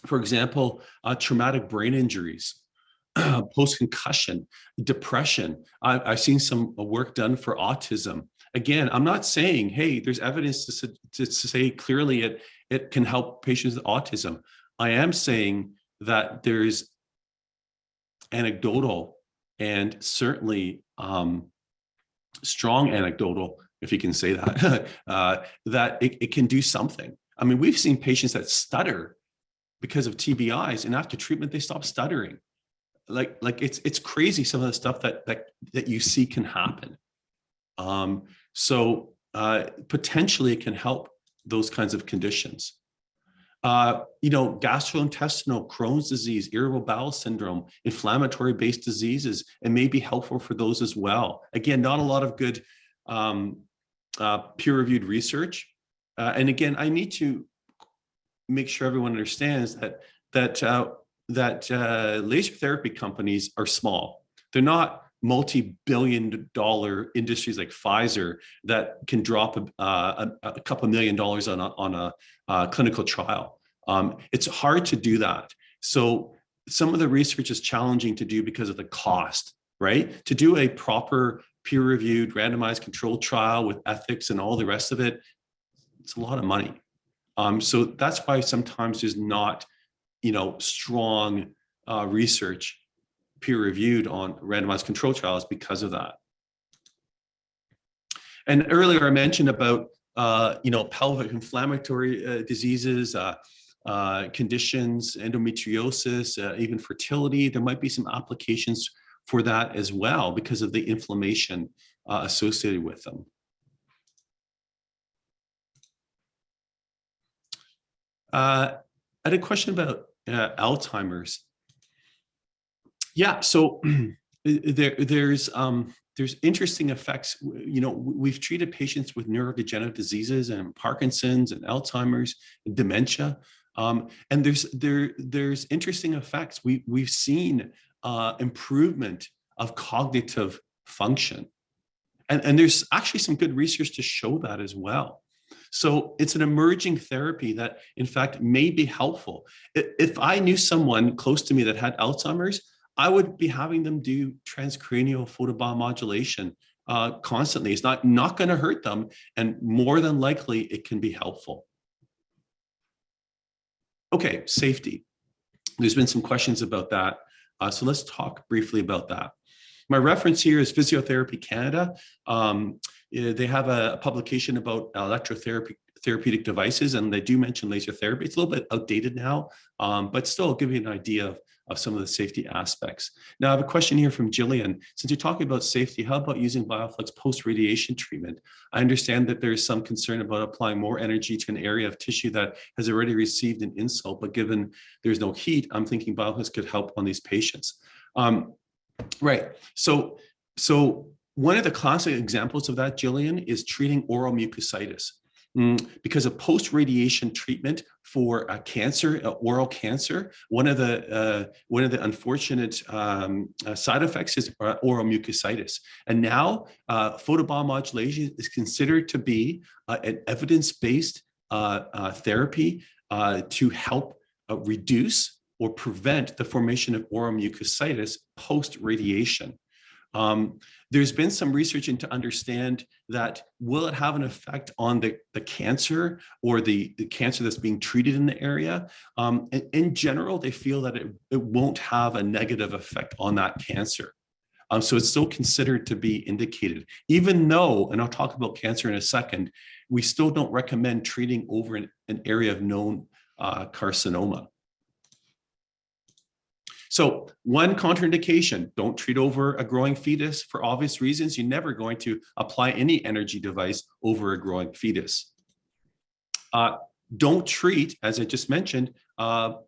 S1: for example, traumatic brain injuries, post-concussion, depression. I've seen some work done for autism. Again, I'm not saying, hey, there's evidence to say clearly it can help patients with autism. I am saying that there's anecdotal and certainly strong anecdotal, if you can say that, that it can do something. I mean, we've seen patients that stutter because of TBIs, and after treatment, they stop stuttering. Like it's crazy some of the stuff that you see can happen. So potentially it can help those kinds of conditions. Gastrointestinal, Crohn's disease, irritable bowel syndrome, inflammatory-based diseases, it may be helpful for those as well. Again, not a lot of good peer-reviewed research. And again, I need to make sure everyone understands that laser therapy companies are small. They're not multi-billion-dollar industries like Pfizer that can drop a couple $1 million on a clinical trial. It's hard to do that. So some of the research is challenging to do because of the cost, right? To do a proper peer-reviewed randomized controlled trial with ethics and all the rest of it, it's a lot of money. So that's why sometimes there's not, strong research peer-reviewed on randomized control trials because of that. And earlier I mentioned about, pelvic inflammatory diseases, conditions, endometriosis, even fertility. There might be some applications for that as well because of the inflammation associated with them. I had a question about Alzheimer's. Yeah, so there's interesting effects. We've treated patients with neurodegenerative diseases and Parkinson's and Alzheimer's and dementia, and there's interesting effects. We've seen improvement of cognitive function, and there's actually some good research to show that as well. So it's an emerging therapy that, in fact, may be helpful. If I knew someone close to me that had Alzheimer's, I would be having them do transcranial photobiomodulation constantly. It's not going to hurt them, and more than likely, it can be helpful. Okay, safety. There's been some questions about that. So let's talk briefly about that. My reference here is Physiotherapy Canada. They have a publication about therapeutic devices, and they do mention laser therapy. It's a little bit outdated now, but still I'll give you an idea of some of the safety aspects. Now I have a question here from Jillian. Since you're talking about safety, how about using BioFlex post-radiation treatment? I understand that there's some concern about applying more energy to an area of tissue that has already received an insult, but given there's no heat, I'm thinking BioFlex could help on these patients. Right. So one of the classic examples of that, Jillian, is treating oral mucositis. Because of post-radiation treatment for cancer, oral cancer, one of the unfortunate side effects is oral mucositis. And now photobiomodulation is considered to be an evidence-based therapy to help reduce or prevent the formation of oral mucositis post-radiation. There's been some research into understand that will it have an effect on the cancer or the cancer that's being treated in the area. In general, they feel that it won't have a negative effect on that cancer. So it's still considered to be indicated, even though, and I'll talk about cancer in a second, we still don't recommend treating over an area of known carcinoma. So one contraindication, don't treat over a growing fetus for obvious reasons. You're never going to apply any energy device over a growing fetus. Don't treat, as I just mentioned,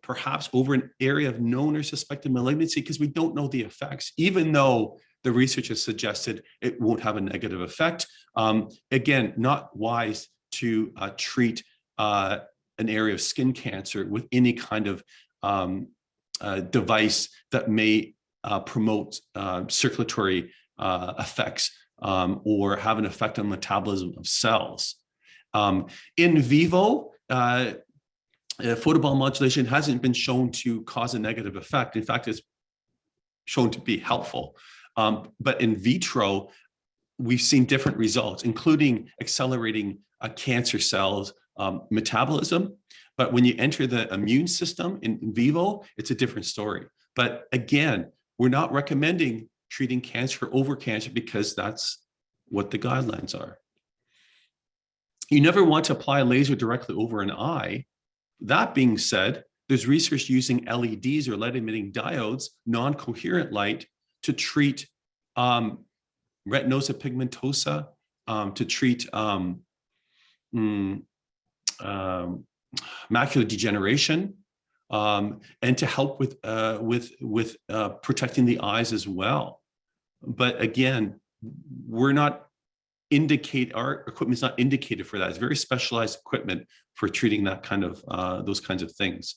S1: perhaps over an area of known or suspected malignancy because we don't know the effects, even though the research has suggested it won't have a negative effect. Again, not wise to treat an area of skin cancer with any kind of device that may promote circulatory effects or have an effect on metabolism of cells. In vivo, photobiomodulation hasn't been shown to cause a negative effect. In fact, it's shown to be helpful. But in vitro, we've seen different results, including accelerating cancer cells metabolism. But when you enter the immune system in vivo, it's a different story. But again, we're not recommending treating cancer over cancer because that's what the guidelines are. You never want to apply a laser directly over an eye. That being said, there's research using LEDs or lead emitting diodes, non-coherent light, to treat retinosa pigmentosa, to treat macular degeneration, and to help with protecting the eyes as well. But again, our equipment is not indicated for that. It's very specialized equipment for treating that kind of those kinds of things.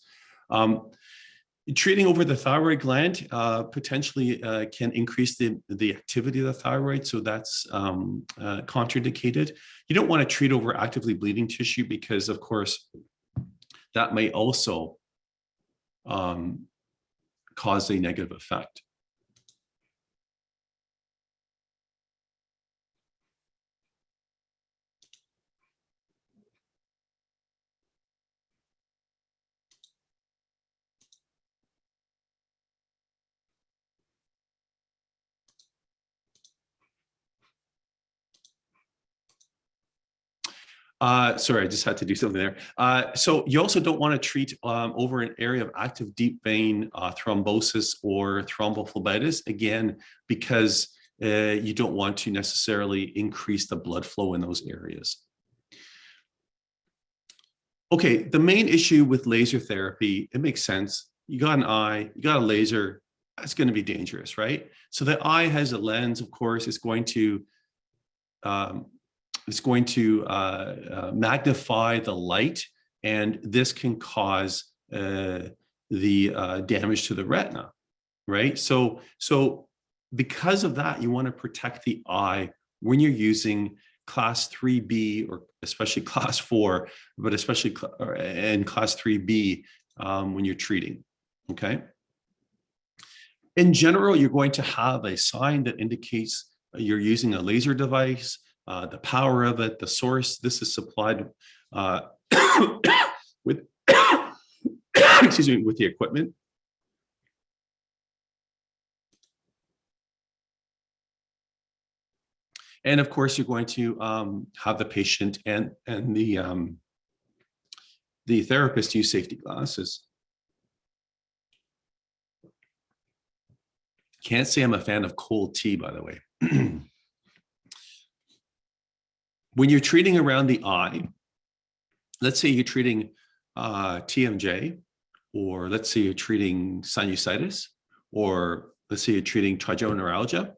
S1: Treating over the thyroid gland potentially can increase the activity of the thyroid, so that's contraindicated. You don't want to treat over actively bleeding tissue because, of course, that may also cause a negative effect. Sorry, I just had to do something there. So you also don't want to treat over an area of active deep vein thrombosis or thrombophlebitis, again, because you don't want to necessarily increase the blood flow in those areas. Okay, the main issue with laser therapy, it makes sense. You got an eye, you got a laser, that's going to be dangerous, right? So the eye has a lens, of course, it's going to magnify the light, and this can cause the damage to the retina, right? So because of that, you want to protect the eye when you're using class 3B or especially class 4, but especially in class 3B when you're treating, okay? In general, you're going to have a sign that indicates you're using a laser device, the power of it, the source. This is supplied with, excuse me, with the equipment. And of course, you're going to have the patient and the therapist use safety glasses. Can't say I'm a fan of cold tea, by the way. When you're treating around the eye, let's say you're treating TMJ, or let's say you're treating sinusitis, or let's say you're treating trigeminal neuralgia,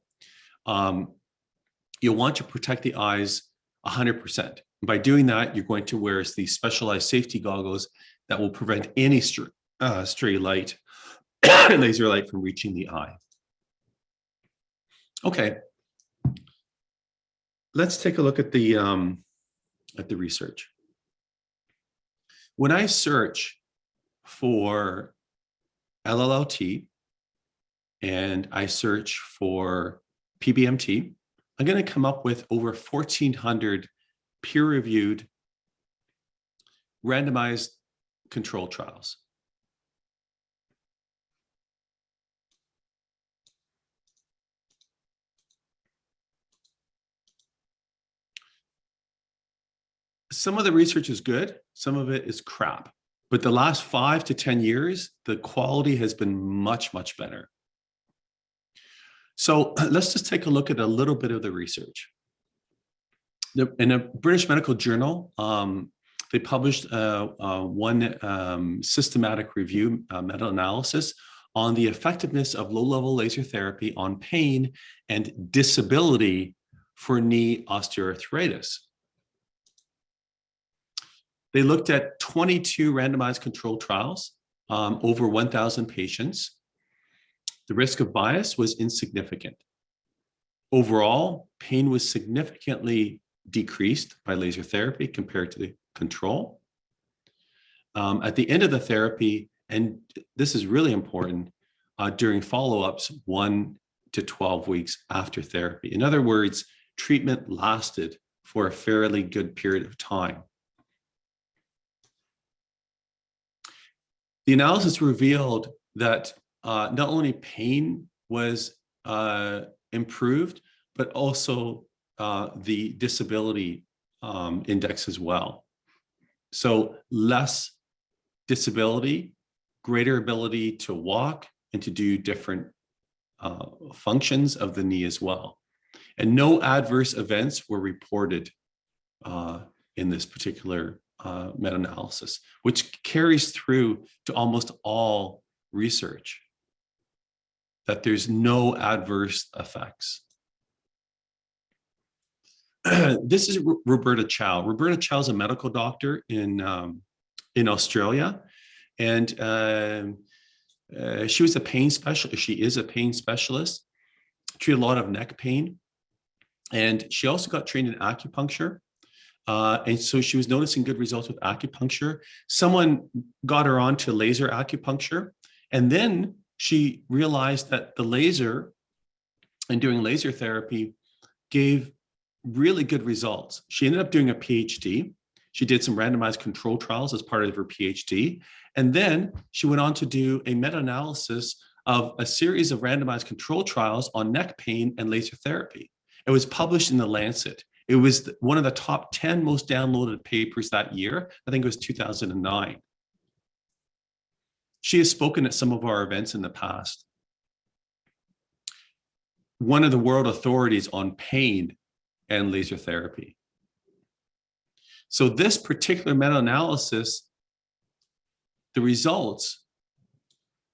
S1: you'll want to protect the eyes 100%. By doing that, you're going to wear these specialized safety goggles that will prevent any stray light, laser light, from reaching the eye. Okay, let's take a look at the research. When I search for LLLT and I search for PBMT, I'm going to come up with over 1,400 peer-reviewed randomized control trials. Some of the research is good, some of it is crap. But the last 5 to 10 years, the quality has been much, much better. So let's just take a look at a little bit of the research. In a British medical journal, they published one systematic review meta-analysis on the effectiveness of low-level laser therapy on pain and disability for knee osteoarthritis. They looked at 22 randomized controlled trials, over 1,000 patients. The risk of bias was insignificant. Overall, pain was significantly decreased by laser therapy compared to the control. At the end of the therapy, and this is really important, during follow-ups 1 to 12 weeks after therapy. In other words, treatment lasted for a fairly good period of time. The analysis revealed that not only pain was improved, but also the disability index as well. So less disability, greater ability to walk and to do different functions of the knee as well. And no adverse events were reported in this particular meta-analysis, which carries through to almost all research, that there's no adverse effects. This is Roberta Chow. Roberta Chow is a medical doctor in Australia, and she was a pain specialist. She is a pain specialist, treated a lot of neck pain, and she also got trained in acupuncture. And so she was noticing good results with acupuncture. Someone got her on to laser acupuncture, and then she realized that the laser and doing laser therapy gave really good results. She ended up doing a PhD. She did some randomized control trials as part of her PhD. And then she went on to do a meta-analysis of a series of randomized control trials on neck pain and laser therapy. It was published in The Lancet. It was one of the top 10 most downloaded papers that year. I think it was 2009. She has spoken at some of our events in the past. One of the world authorities on pain and laser therapy. So this particular meta-analysis, the results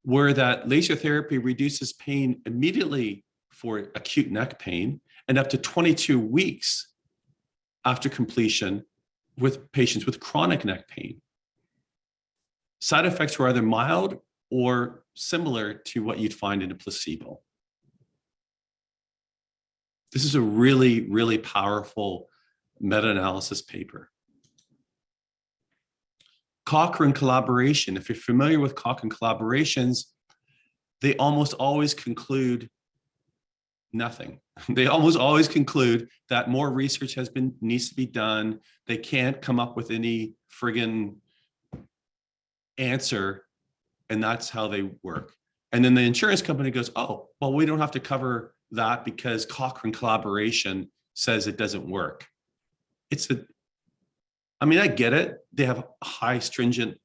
S1: were that laser therapy reduces pain immediately for acute neck pain and up to 22 weeks after completion with patients with chronic neck pain. Side effects were either mild or similar to what you'd find in a placebo. This is a really, really powerful meta-analysis paper. Cochrane collaboration. If you're familiar with Cochrane collaborations, they almost always conclude nothing. They almost always conclude that more research needs to be done. They can't come up with any friggin' answer, and that's how they work. And then the insurance company goes, oh, well, we don't have to cover that because Cochrane collaboration says it doesn't work. I mean, I get it. They have high stringent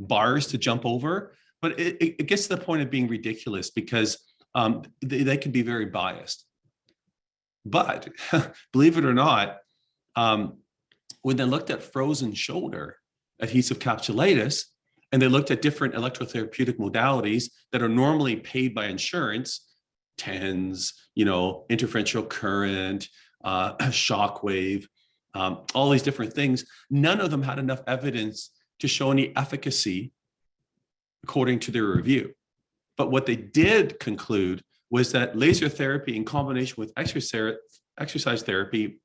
S1: bars to jump over, but it gets to the point of being ridiculous because they can be very biased. But believe it or not, when they looked at frozen shoulder adhesive capsulitis, and they looked at different electrotherapeutic modalities that are normally paid by insurance, TENS, interferential current, shockwave, all these different things, none of them had enough evidence to show any efficacy according to their review. But what they did conclude was that laser therapy in combination with exercise therapy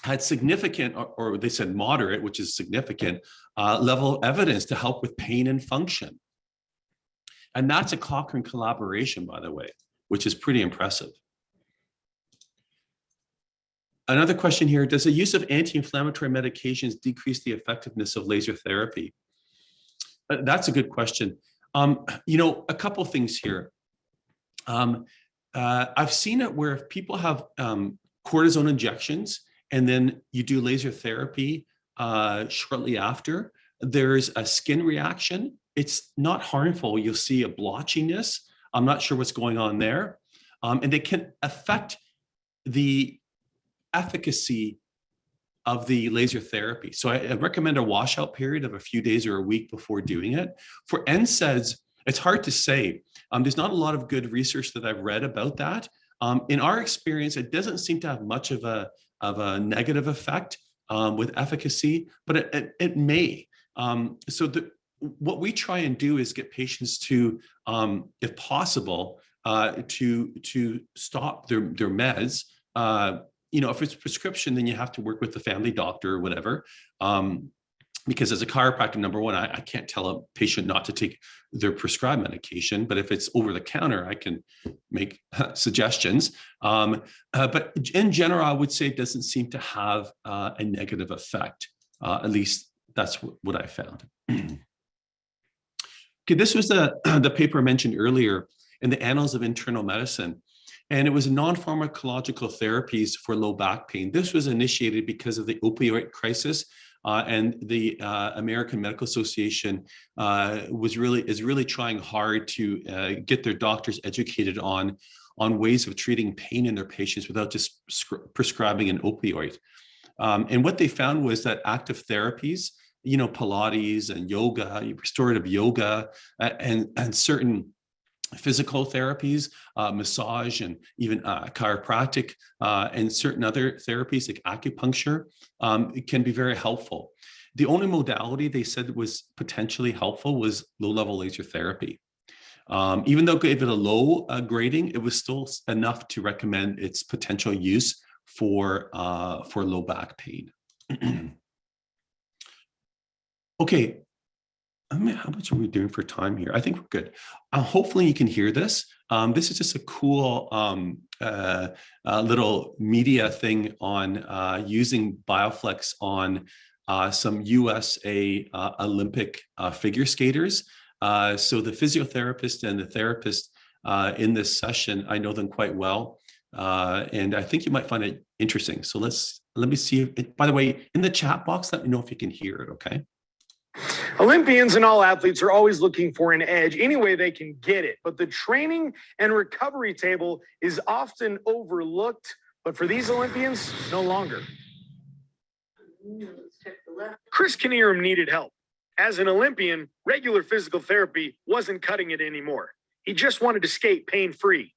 S1: had significant, or they said moderate, which is significant, level of evidence to help with pain and function. And that's a Cochrane collaboration, by the way, which is pretty impressive. Another question here, does the use of anti-inflammatory medications decrease the effectiveness of laser therapy? That's a good question. A couple things here. I've seen it where if people have cortisone injections and then you do laser therapy shortly after, there's a skin reaction. It's not harmful. You'll see a blotchiness. I'm not sure what's going on there. And they can affect the efficacy of the laser therapy. So I recommend a washout period of a few days or a week before doing it. For NSAIDs, it's hard to say. There's not a lot of good research that I've read about that. In our experience, it doesn't seem to have much of a negative effect with efficacy, but it may. What we try and do is get patients to, if possible, to stop their meds. If it's prescription, then you have to work with the family doctor or whatever. Because as a chiropractor, number one, I can't tell a patient not to take their prescribed medication, but if it's over the counter, I can make suggestions. But in general, I would say it doesn't seem to have a negative effect. At least that's what I found. Okay, this was the paper I mentioned earlier in the Annals of Internal Medicine. And it was non-pharmacological therapies for low back pain. This was initiated because of the opioid crisis, and the American Medical Association is really trying hard to get their doctors educated on ways of treating pain in their patients without just prescribing an opioid. And what they found was that active therapies, Pilates and yoga, restorative yoga, and certain physical therapies, massage, and even chiropractic, and certain other therapies like acupuncture, it can be very helpful. The only modality they said was potentially helpful was low-level laser therapy. Even though it gave it a low grading, it was still enough to recommend its potential use for low back pain. Okay. How much are we doing for time here? I think we're good. Hopefully you can hear this. This is just a cool little media thing on using BioFlex on some USA Olympic figure skaters. So the physiotherapist and the therapist in this session, I know them quite well. And I think you might find it interesting. So let me see. By the way, in the chat box, let me know if you can hear it, okay?
S2: Olympians and all athletes are always looking for an edge any way they can get it, but the training and recovery table is often overlooked, but for these Olympians, no longer. Chris Knierim needed help. As an Olympian, regular physical therapy wasn't cutting it anymore. He just wanted to skate pain-free.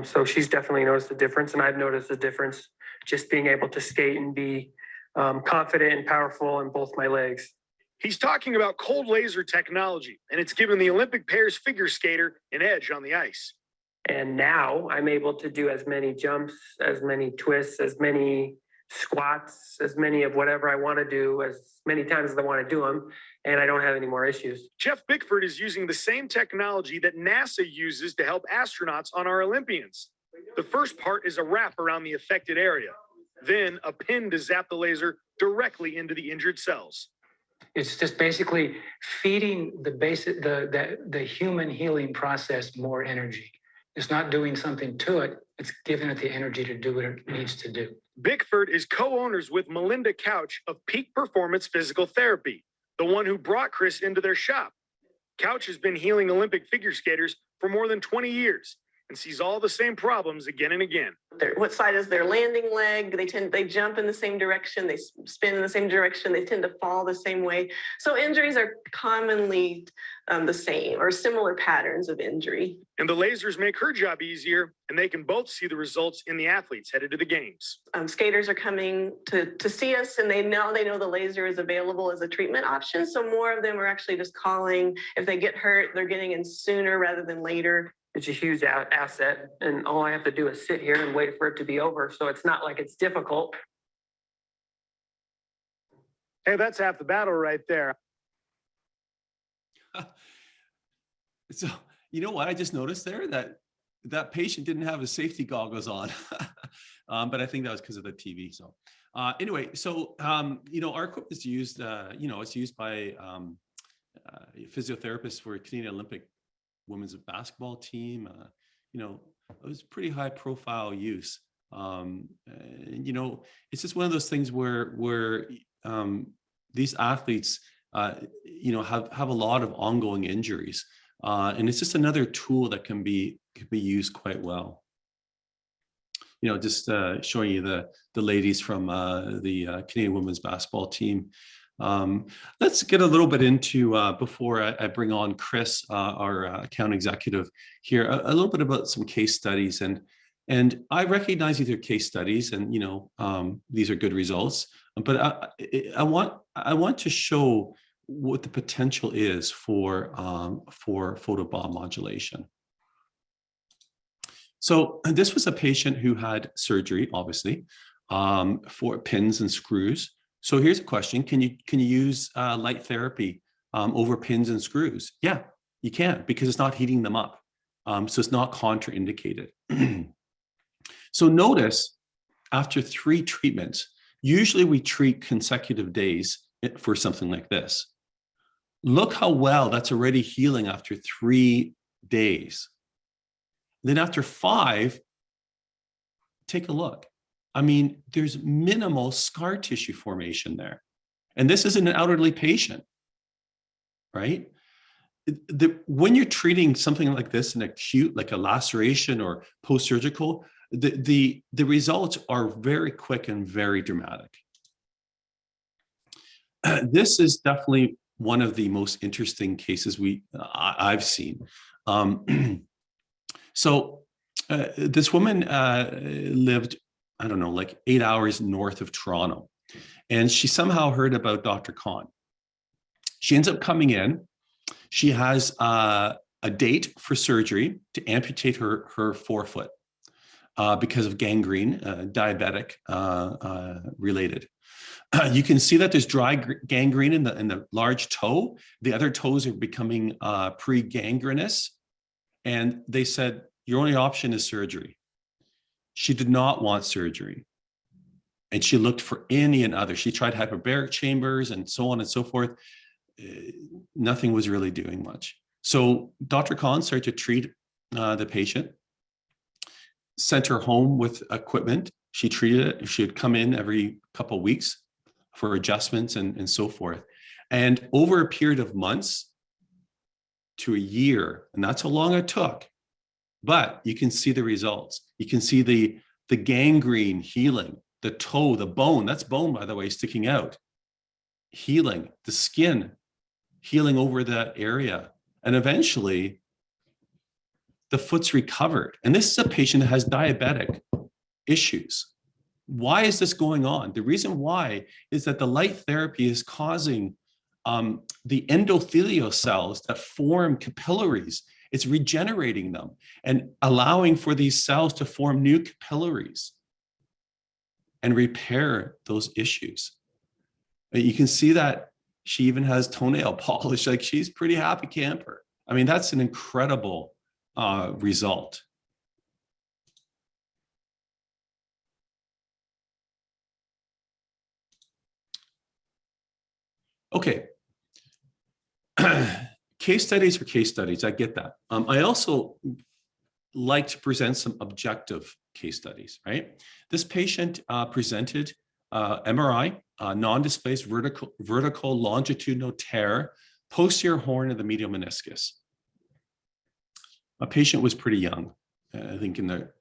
S3: So she's definitely noticed a difference, and I've noticed a difference just being able to skate and be confident and powerful in both my legs.
S2: He's talking about cold laser technology, and it's given the Olympic pairs figure skater an edge on the ice.
S3: And now I'm able to do as many jumps, as many twists, as many squats, as many of whatever I want to do, as many times as I want to do them, and I don't have any more issues.
S2: Jeff Bickford is using the same technology that NASA uses to help astronauts on our Olympians. The first part is a wrap around the affected area, then a pin to zap the laser directly into the injured cells.
S4: It's just basically feeding the human healing process more energy. It's not doing something to it. It's giving it the energy to do what it needs to do.
S2: Bickford is co-owners with Melinda Couch of Peak Performance Physical Therapy, the one who brought Chris into their shop. Couch has been healing Olympic figure skaters for more than 20 years and sees all the same problems again and again.
S5: What side is their landing leg? They jump in the same direction, they spin in the same direction, they tend to fall the same way. So injuries are commonly the same or similar patterns of injury.
S2: And the lasers make her job easier, and they can both see the results in the athletes headed to the games.
S5: Skaters are coming to see us, and they know the laser is available as a treatment option. So more of them are actually just calling. If they get hurt, they're getting in sooner rather than later.
S3: It's a huge asset, and all I have to do is sit here and wait for it to be over. So it's not like it's difficult.
S2: Hey, that's half the battle right there.
S1: So, you know what I just noticed there? That patient didn't have his safety goggles on, but I think that was because of the TV. So anyway, so, our equipment is used, it's used by physiotherapists for Canadian Olympic women's basketball team. It was pretty high profile use. It's just one of those things where these athletes, have a lot of ongoing injuries. And it's just another tool that can be used quite well. Just showing you the ladies from the Canadian women's basketball team. Let's get a little bit into, before I bring on Chris, our account executive here, a little bit about some case studies. And I recognize these are case studies, and these are good results. But I want to show what the potential is for photobiomodulation. So this was a patient who had surgery, obviously, for pins and screws. So here's a question: Can you use light therapy over pins and screws? Yeah, you can, because it's not heating them up. So it's not contraindicated. So notice, after 3 treatments, usually we treat consecutive days for something like this. Look how well that's already healing after 3 days. Then after 5, take a look. I mean, there's minimal scar tissue formation there. And this isn't an elderly patient, right? When you're treating something like this, an acute, like a laceration or post-surgical, the results are very quick and very dramatic. This is definitely one of the most interesting cases I've seen. So this woman lived, I don't know, like 8 hours north of Toronto, and she somehow heard about Dr. Khan. She ends up coming in. She has a date for surgery to amputate her forefoot because of gangrene, diabetic related. You can see that there's dry gangrene in the large toe. The other toes are becoming pre-gangrenous. And they said, your only option is surgery. She did not want surgery. And she looked for any and other. She tried hyperbaric chambers and so on and so forth. Nothing was really doing much. So Dr. Khan started to treat the patient, sent her home with equipment. She treated it. She would come in every couple of weeks for adjustments and so forth. And over a period of months to a year, and that's how long it took, but you can see the results. You can see the gangrene healing, the toe, the bone, that's bone, by the way, sticking out, healing, the skin healing over that area. And eventually the foot's recovered. And this is a patient that has diabetic issues. Why is this going on? The reason why is that the light therapy is causing the endothelial cells that form capillaries. It's regenerating them and allowing for these cells to form new capillaries and repair those issues. You can see that she even has toenail polish, like she's pretty happy camper. I mean, that's an incredible result. Okay. Case studies are case studies. I get that. I also like to present some objective case studies, right? This patient presented MRI, non-displaced vertical longitudinal tear, posterior horn of the medial meniscus. A patient was pretty young, I think in the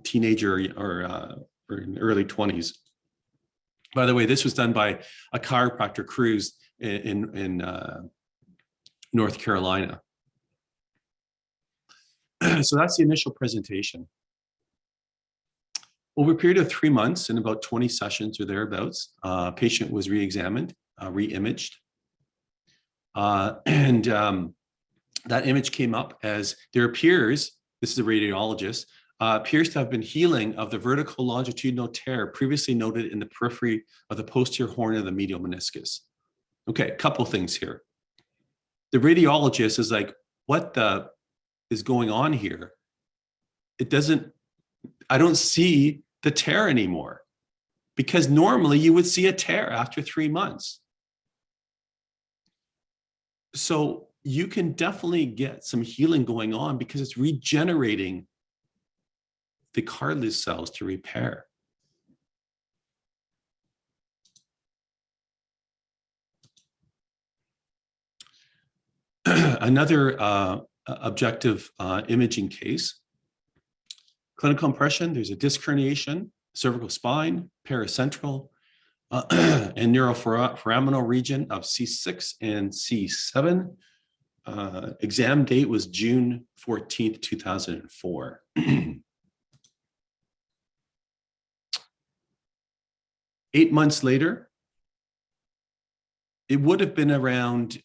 S1: teenager or in early 20s. By the way, this was done by a chiropractor Cruz in North Carolina. So that's the initial presentation. Over a period of 3 months and about 20 sessions or thereabouts, patient was re-examined, re-imaged. That image came up as there appears, this is a radiologist, appears to have been healing of the vertical longitudinal tear previously noted in the periphery of the posterior horn of the medial meniscus. Okay, a couple things here. The radiologist is like, what the is going on here? It doesn't, I don't see the tear anymore, because normally you would see a tear after 3 months. So you can definitely get some healing going on because it's regenerating the cartilage cells to repair. Another objective imaging case. Clinical impression, there's a disc herniation, cervical spine, paracentral, and neuroforaminal region of C6 and C7. Exam date was June 14th, 2004. 8 months later, it would have been around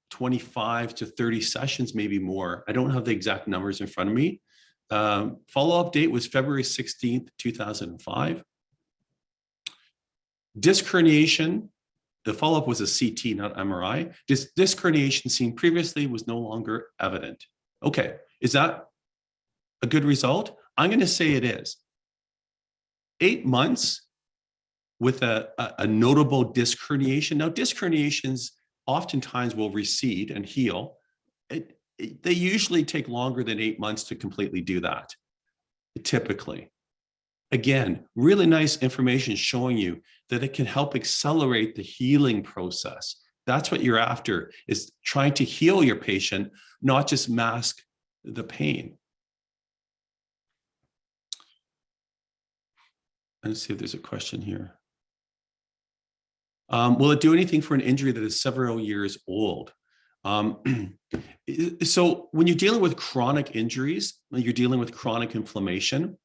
S1: 25 to 30 sessions, maybe more. I don't have the exact numbers in front of me. Follow-up date was February 16th, 2005. Disc herniation, the follow-up was a CT, not MRI. Disc herniation seen previously was no longer evident. Okay, is that a good result? I'm going to say it is. 8 months with a notable disc herniation. Now, disc herniations oftentimes will recede and heal. They usually take longer than 8 months to completely do that, typically. Again, really nice information showing you that it can help accelerate the healing process. That's what you're after, is trying to heal your patient, not just mask the pain. Let's see if there's a question here. Will it do anything for an injury that is several years old? So when you're dealing with chronic injuries, when you're dealing with chronic inflammation,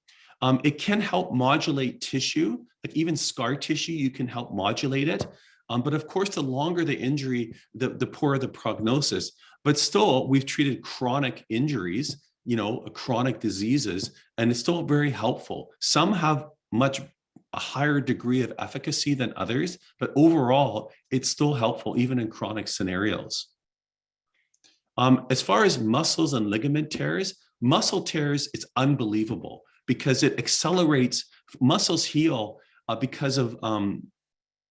S1: it can help modulate tissue, like even scar tissue, you can help modulate it. But of course, the longer the injury, the poorer the prognosis. But still, we've treated chronic injuries, chronic diseases, and it's still very helpful. Some have a higher degree of efficacy than others, but overall, it's still helpful even in chronic scenarios. As far as muscles and ligament tears, muscle tears, it's unbelievable because it accelerates. Muscles heal because of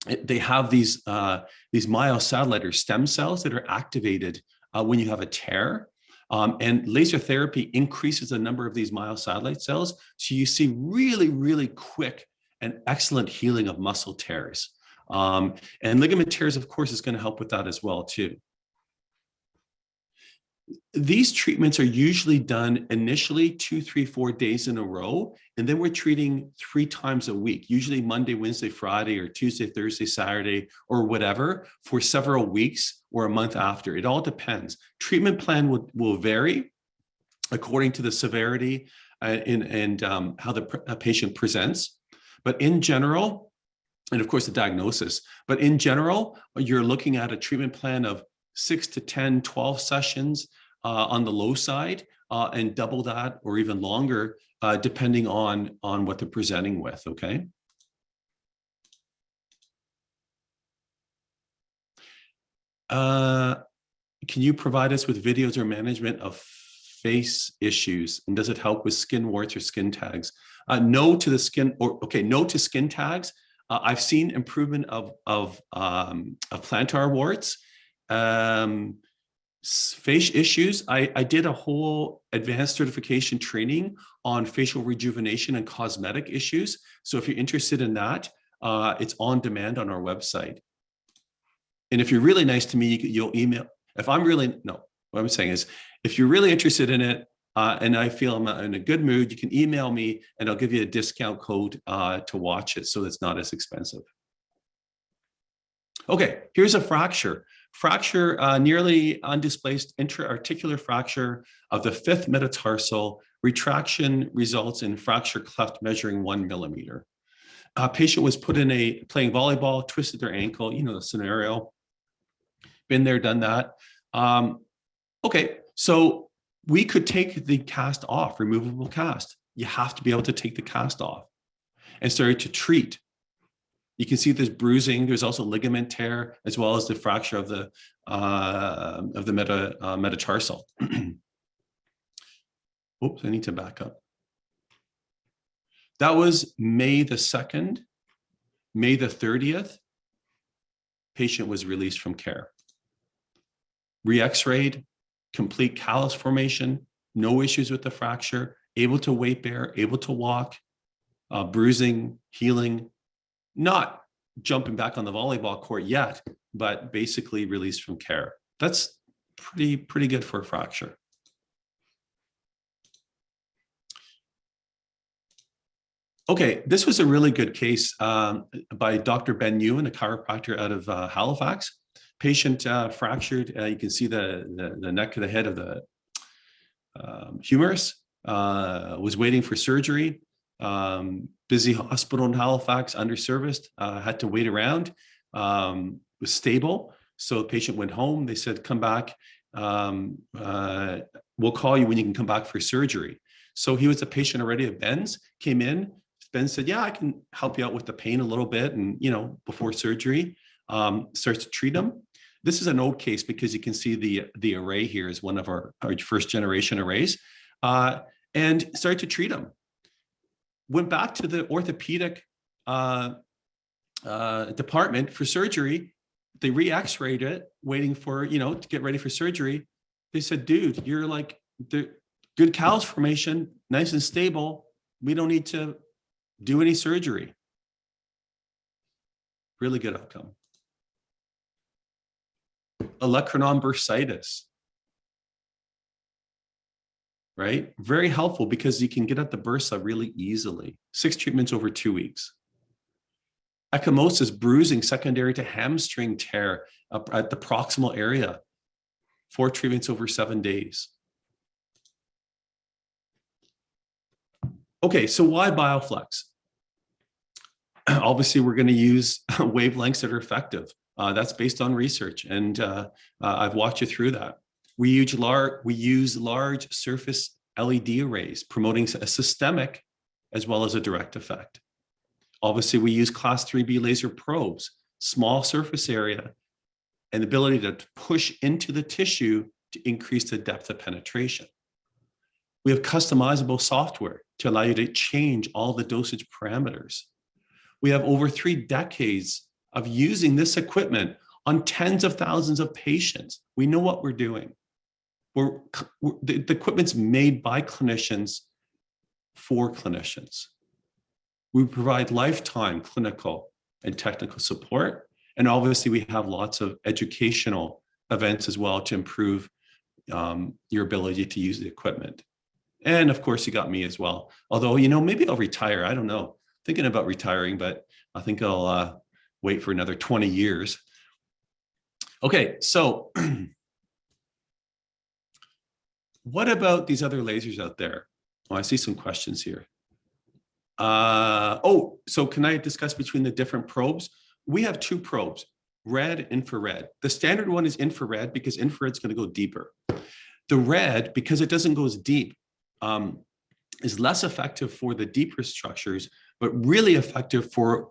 S1: they have these myosatellite or stem cells that are activated when you have a tear. And laser therapy increases the number of these myosatellite cells. So you see really, really quick and excellent healing of muscle tears. And ligament tears, of course, is going to help with that as well, too. These treatments are usually done initially 2, 3, 4 days in a row, and then we're treating 3 times a week, usually Monday, Wednesday, Friday, or Tuesday, Thursday, Saturday, or whatever, for several weeks or a month after. It all depends. Treatment plan will vary according to the severity and how the patient presents. But in general, and of course the diagnosis, but in general, you're looking at a treatment plan of 6 to 10, 12 sessions on the low side, and double that or even longer, depending on what they're presenting with, okay? Can you provide us with videos or management of face issues? And does it help with skin warts or skin tags? No to the skin, no to skin tags. I've seen improvement of plantar warts. Face issues, I did a whole advanced certification training on facial rejuvenation and cosmetic issues. So if you're interested in that, it's on demand on our website. And if you're really nice to me, you'll email. If I'm really, no, what I'm saying is, if you're really interested in it, and I feel I'm in a good mood, you can email me and I'll give you a discount code to watch it so it's not as expensive. Okay, here's a fracture. Fracture, nearly undisplaced intra-articular fracture of the 5th metatarsal. Retraction results in fracture cleft measuring 1 millimeter. Patient was put in playing volleyball, twisted their ankle, you know the scenario. Been there, done that. Okay, so we could take the cast off, removable cast. You have to be able to take the cast off and start to treat. You can see there's bruising. There's also ligament tear, as well as the fracture of the metatarsal. Oops, I need to back up. That was May the 2nd. May the 30th, patient was released from care. Re-x-rayed, complete callus formation, no issues with the fracture, able to weight bear, able to walk, bruising, healing, not jumping back on the volleyball court yet, but basically released from care. That's pretty good for a fracture. Okay, this was a really good case by Dr. Ben Ewan, a chiropractor out of Halifax. Patient fractured. You can see the neck of the head of the humerus. Was waiting for surgery. Busy hospital in Halifax, underserviced. Had to wait around. Was stable. So the patient went home. They said, "Come back. We'll call you when you can come back for surgery." So he was a patient already of Ben's. Came in. Ben said, "Yeah, I can help you out with the pain a little bit, and before surgery." Starts to treat him. This is an old case because you can see the array here is one of our first generation arrays, and started to treat him. Went back to the orthopedic department for surgery. They re-x-rayed it, waiting for to get ready for surgery. They said, "Dude, you're like the good callus formation, nice and stable. We don't need to do any surgery." Really good outcome. Olecranon bursitis, right? Very helpful because you can get at the bursa really easily. 6 treatments over 2 weeks. Ecchymosis, bruising secondary to hamstring tear up at the proximal area. 4 treatments over 7 days. Okay, so why BioFlex? Obviously, we're going to use wavelengths that are effective. That's based on research, and I've walked you through that. We use large surface LED arrays, promoting a systemic as well as a direct effect. Obviously, we use class 3B laser probes, small surface area, and the ability to push into the tissue to increase the depth of penetration. We have customizable software to allow you to change all the dosage parameters. We have over 3 decades of using this equipment on tens of thousands of patients. We know what we're doing. The equipment's made by clinicians for clinicians. We provide lifetime clinical and technical support. And obviously we have lots of educational events as well to improve your ability to use the equipment. And of course you got me as well. Although, maybe I'll retire. I don't know. Thinking about retiring, but I think I'll wait for another 20 years. Okay, so what about these other lasers out there? Oh, I see some questions here. So can I discuss between the different probes? We have 2 probes, red, infrared. The standard one is infrared because infrared's going to go deeper. The red, because it doesn't go as deep, is less effective for the deeper structures, but really effective for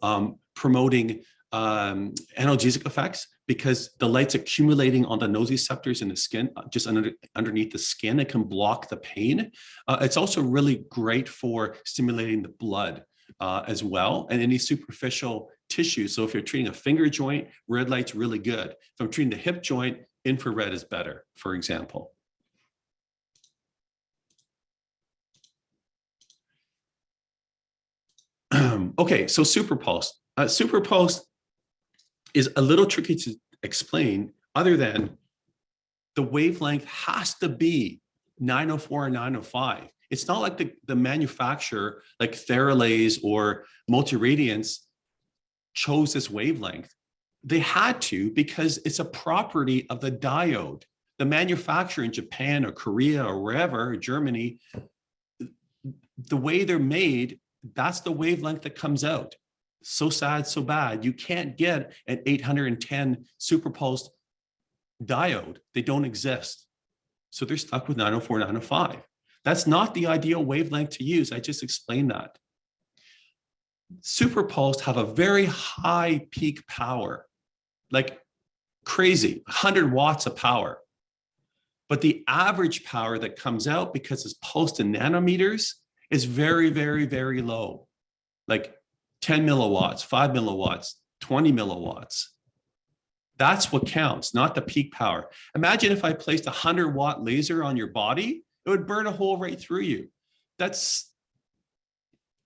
S1: promoting analgesic effects because the light's accumulating on the nociceptors in the skin, just underneath the skin. It can block the pain. It's also really great for stimulating the blood as well, and any superficial tissue. So if you're treating a finger joint, red light's really good. If I'm treating the hip joint, infrared is better, for example. Okay, so superpulse. Superpulse is a little tricky to explain other than the wavelength has to be 904 and 905. It's not like the manufacturer, like Theralays or Multiradiance, chose this wavelength. They had to because it's a property of the diode. The manufacturer in Japan or Korea or wherever, Germany, the way they're made, that's the wavelength that comes out. So sad, so bad. You can't get an 810 superpulsed diode. They don't exist. So they're stuck with 904, 905. That's not the ideal wavelength to use. I just explained that. Superpulsed have a very high peak power, like crazy, 100 watts of power. But the average power that comes out, because it's pulsed in nanometers, is very, very, very low, like 10 milliwatts, 5 milliwatts, 20 milliwatts. That's what counts, not the peak power. Imagine if I placed a 100-watt laser on your body, it would burn a hole right through you. That's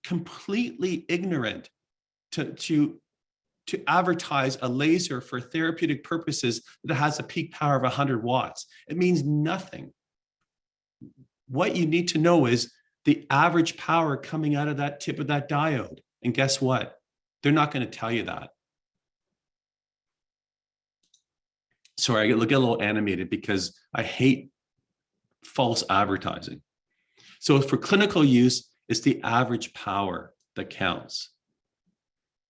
S1: completely ignorant to advertise a laser for therapeutic purposes that has a peak power of 100 watts. It means nothing. What you need to know is the average power coming out of that tip of that diode. And guess what? They're not going to tell you that. Sorry, I get a little animated because I hate false advertising. So for clinical use, it's the average power that counts,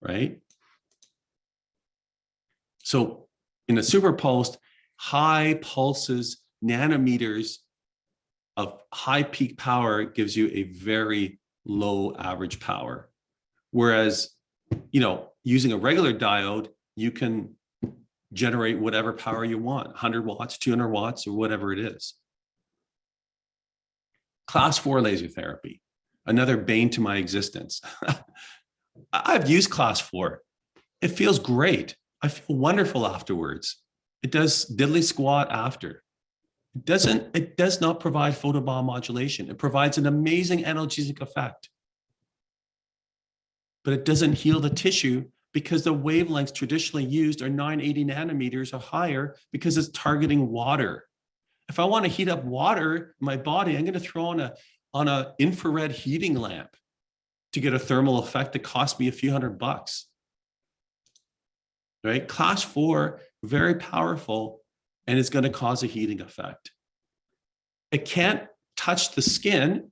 S1: right? So in a superpulsed, high pulses, nanometers of high peak power gives you a very low average power. Whereas, using a regular diode, you can generate whatever power you want, 100 watts, 200 watts, or whatever it is. Class 4 laser therapy, another bane to my existence. I've used class 4. It feels great. I feel wonderful afterwards. It does diddly squat after. It does not provide photobiomodulation. It provides an amazing analgesic effect. But it doesn't heal the tissue because the wavelengths traditionally used are 980 nanometers or higher because it's targeting water. If I want to heat up water in my body, I'm going to throw on a infrared heating lamp to get a thermal effect that costs me a few $100. Right? Class 4, very powerful, and it's going to cause a heating effect. It can't touch the skin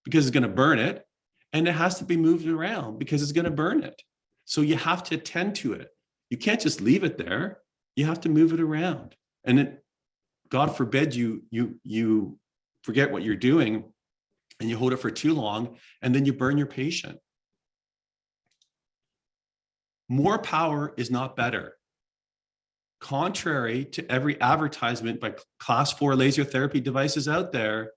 S1: because it's going to burn it, and it has to be moved around because it's going to burn it. So you have to attend to it. You can't just leave it there. You have to move it around. And it, God forbid you forget what you're doing and you hold it for too long, and then you burn your patient. More power is not better. Contrary to every advertisement by class 4 laser therapy devices out there,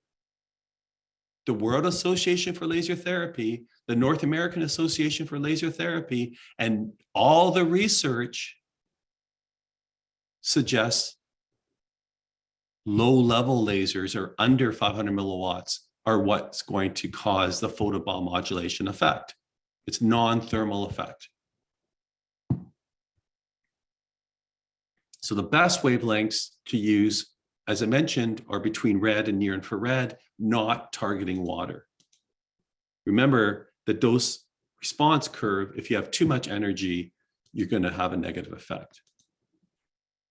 S1: the World Association for Laser Therapy, the North American Association for Laser Therapy, and all the research suggests low-level lasers or under 500 milliwatts are what's going to cause the photobiomodulation effect. It's non-thermal effect. So the best wavelengths to use, as I mentioned, are between red and near infrared, not targeting water. Remember the dose response curve. If you have too much energy, you're going to have a negative effect.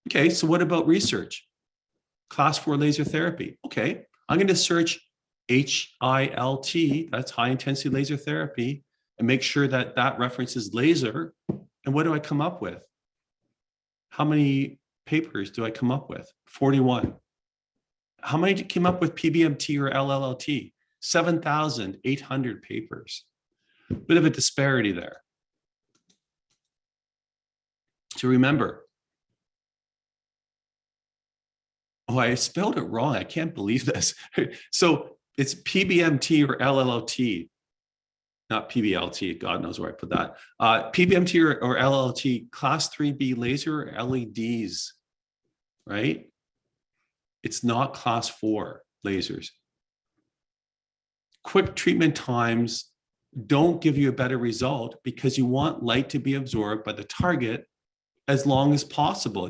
S1: Okay, so what about research? Class 4 laser therapy. Okay, I'm going to search HILT, that's high intensity laser therapy, and make sure that that references laser. And what do I come up with? How many papers do I come up with? 41. How many came up with PBMT or LLT? 7,800 papers. Bit of a disparity there. So remember, oh, I spelled it wrong. I can't believe this. So it's PBMT or LLT, not PBLT. God knows where I put that. PBMT or LLT, class 3B laser or LEDs. right? It's not class 4 lasers. Quick treatment times don't give you a better result because you want light to be absorbed by the target as long as possible.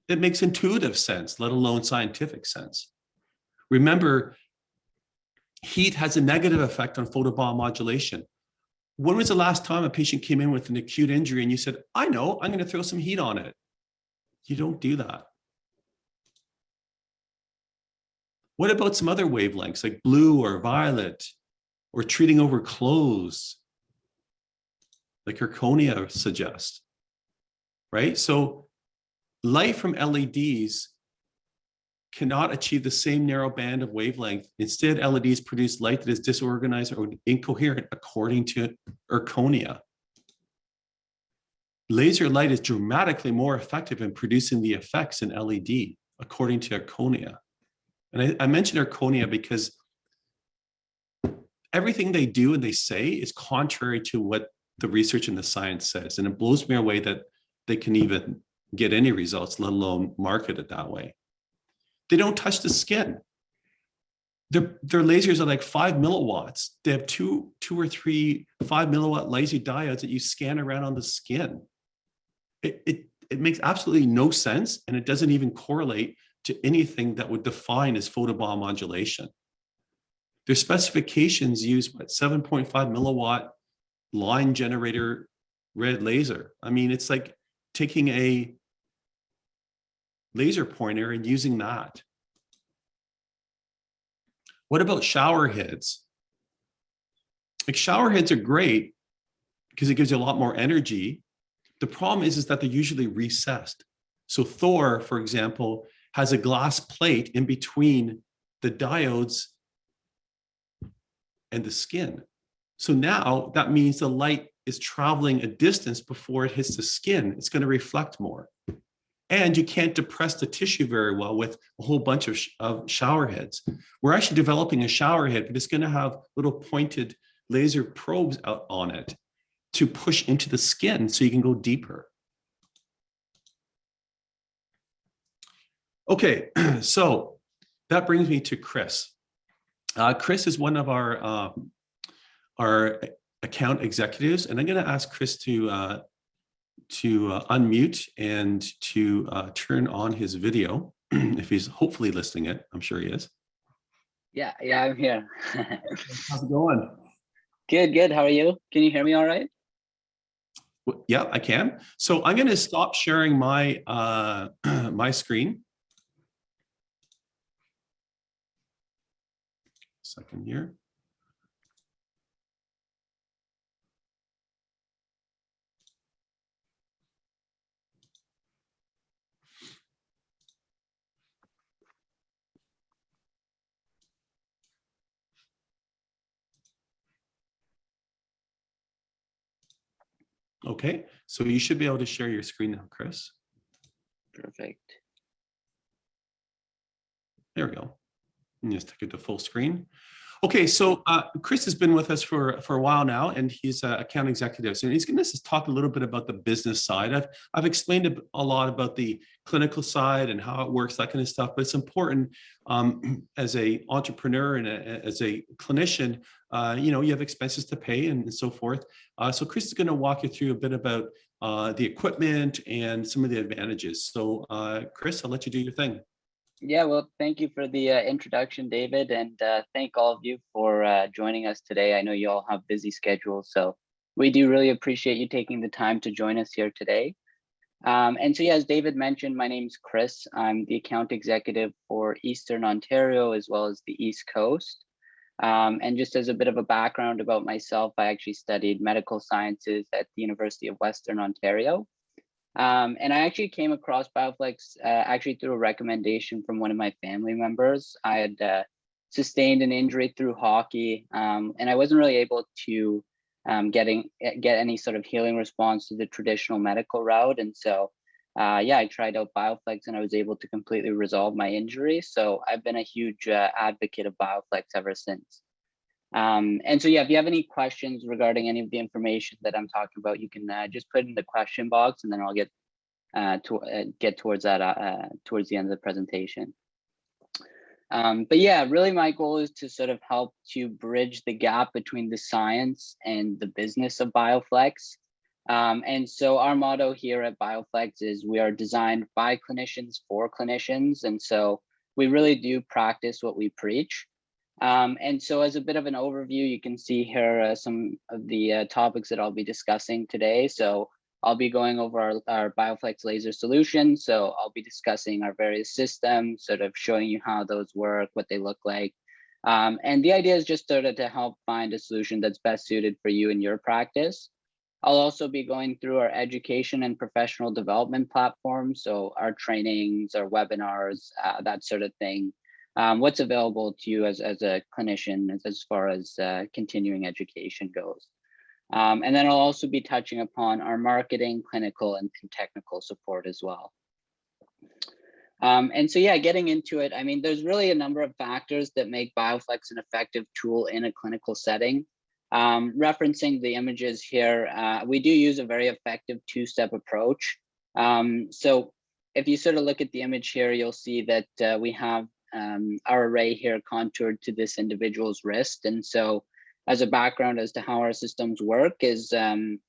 S1: It makes intuitive sense, let alone scientific sense. Remember, heat has a negative effect on photobiomodulation. When was the last time a patient came in with an acute injury and you said, I know, I'm going to throw some heat on it? You don't do that. What about some other wavelengths like blue or violet, or treating over clothes, like zirconia suggests, right? So light from LEDs cannot achieve the same narrow band of wavelength. Instead, LEDs produce light that is disorganized or incoherent according to zirconia. Laser light is dramatically more effective in producing the effects in LED, according to zirconia. And I mentioned zirconia because everything they do and they say is contrary to what the research and the science says. And it blows me away that they can even get any results, let alone market it that way. They don't touch the skin. Their lasers are like 5 milliwatts. They have two or three 5 milliwatt laser diodes that you scan around on the skin. It makes absolutely no sense, and it doesn't even correlate to anything that would define as photobiomodulation. Their specifications use 7.5 milliwatt line generator red laser. I mean, it's like taking a laser pointer and using that. What about shower heads? Like, shower heads are great because it gives you a lot more energy. The problem is that they're usually recessed. So Thor, for example, has a glass plate in between the diodes and the skin. So now that means the light is traveling a distance before it hits the skin. It's going to reflect more. And you can't depress the tissue very well with a whole bunch of shower heads. We're actually developing a shower head, but it's going to have little pointed laser probes out on it to push into the skin so you can go deeper. Okay, so that brings me to Chris. Chris is one of our account executives, and I'm going to ask Chris to unmute and to turn on his video if he's hopefully listening it. I'm sure he is.
S6: Yeah, I'm here.
S1: How's it going?
S6: Good. How are you? Can you hear me all right?
S1: Yeah, I can. So I'm going to stop sharing my my screen. Second here. Okay, so you should be able to share your screen now, Chris.
S6: Perfect.
S1: There we go. And just take it to full screen. Okay, so Chris has been with us for a while now, and he's an account executive. So he's going to just talk a little bit about the business side. I've explained a lot about the clinical side and how it works, that kind of stuff. But it's important as a entrepreneur and as a clinician, you have expenses to pay and so forth. So Chris is going to walk you through a bit about the equipment and some of the advantages. So Chris, I'll let you do your thing.
S6: Yeah, well, thank you for the introduction, David, and thank all of you for joining us today. I know you all have busy schedules, so we do really appreciate you taking the time to join us here today. And so, yeah, as David mentioned, my name's Chris. I'm the account executive for Eastern Ontario as well as the East Coast. And just as a bit of a background about myself, I actually studied medical sciences at the University of Western Ontario. And I actually came across BioFlex actually through a recommendation from one of my family members. I had sustained an injury through hockey, and I wasn't really able to get any sort of healing response to the traditional medical route. And so, I tried out BioFlex and I was able to completely resolve my injury. So I've been a huge advocate of BioFlex ever since. And so, yeah, if you have any questions regarding any of the information that I'm talking about, you can just put in the question box and then I'll get get towards that towards the end of the presentation. But yeah, really my goal is to sort of help to bridge the gap between the science and the business of BioFlex. And so our motto here at BioFlex is we are designed by clinicians for clinicians. And so we really do practice what we preach. And so as a bit of an overview, you can see here some of the topics that I'll be discussing today. So I'll be going over our BioFlex laser solution. So I'll be discussing our various systems, sort of showing you how those work, what they look like. And the idea is just sort of to help find a solution that's best suited for you in your practice. I'll also be going through our education and professional development platform. So our trainings, our webinars, that sort of thing. What's available to you as a clinician as far as continuing education goes. And then I'll also be touching upon our marketing, clinical, and technical support as well. And so, yeah, getting into it, I mean, there's really a number of factors that make BioFlex an effective tool in a clinical setting. Referencing the images here, we do use a very effective two-step approach. So if you sort of look at the image here, you'll see that we have our array here contoured to this individual's wrist. And so as a background as to how our systems work is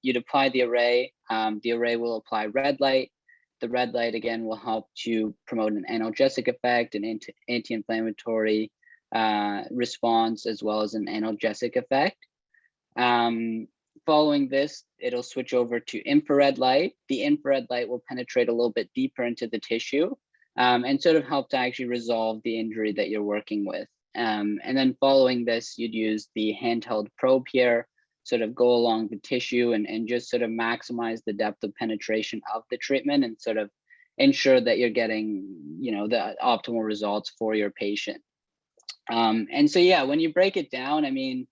S6: you'd apply the array will apply red light. The red light again will help to promote an analgesic effect, an anti-inflammatory response, as well as an analgesic effect. Following this, it'll switch over to infrared light. The infrared light will penetrate a little bit deeper into the tissue and sort of help to actually resolve the injury that you're working with. And then following this, you'd use the handheld probe here, sort of go along the tissue and just sort of maximize the depth of penetration of the treatment and sort of ensure that you're getting, you know, the optimal results for your patient. And so, yeah, when you break it down, I mean,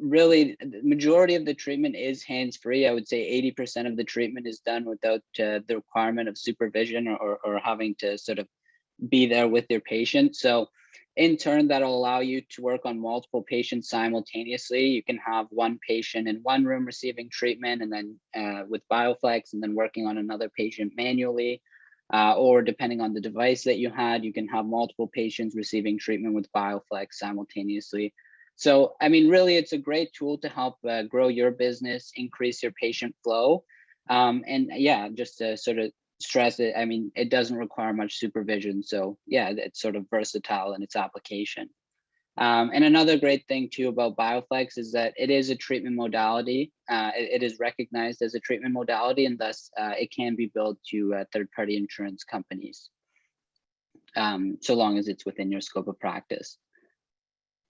S6: really the majority of the treatment is hands-free. I would say 80% of the treatment is done without the requirement of supervision or having to sort of be there with your patient. So in turn, that'll allow you to work on multiple patients simultaneously. You can have one patient in one room receiving treatment and then with BioFlex and then working on another patient manually. Or depending on the device that you had, you can have multiple patients receiving treatment with BioFlex simultaneously. So, I mean, really, it's a great tool to help grow your business, increase your patient flow. And yeah, just to sort of stress it, I mean, it doesn't require much supervision. So yeah, it's sort of versatile in its application. And another great thing too about BioFlex is that it is a treatment modality. It is recognized as a treatment modality, and thus it can be billed to third-party insurance companies, so long as it's within your scope of practice.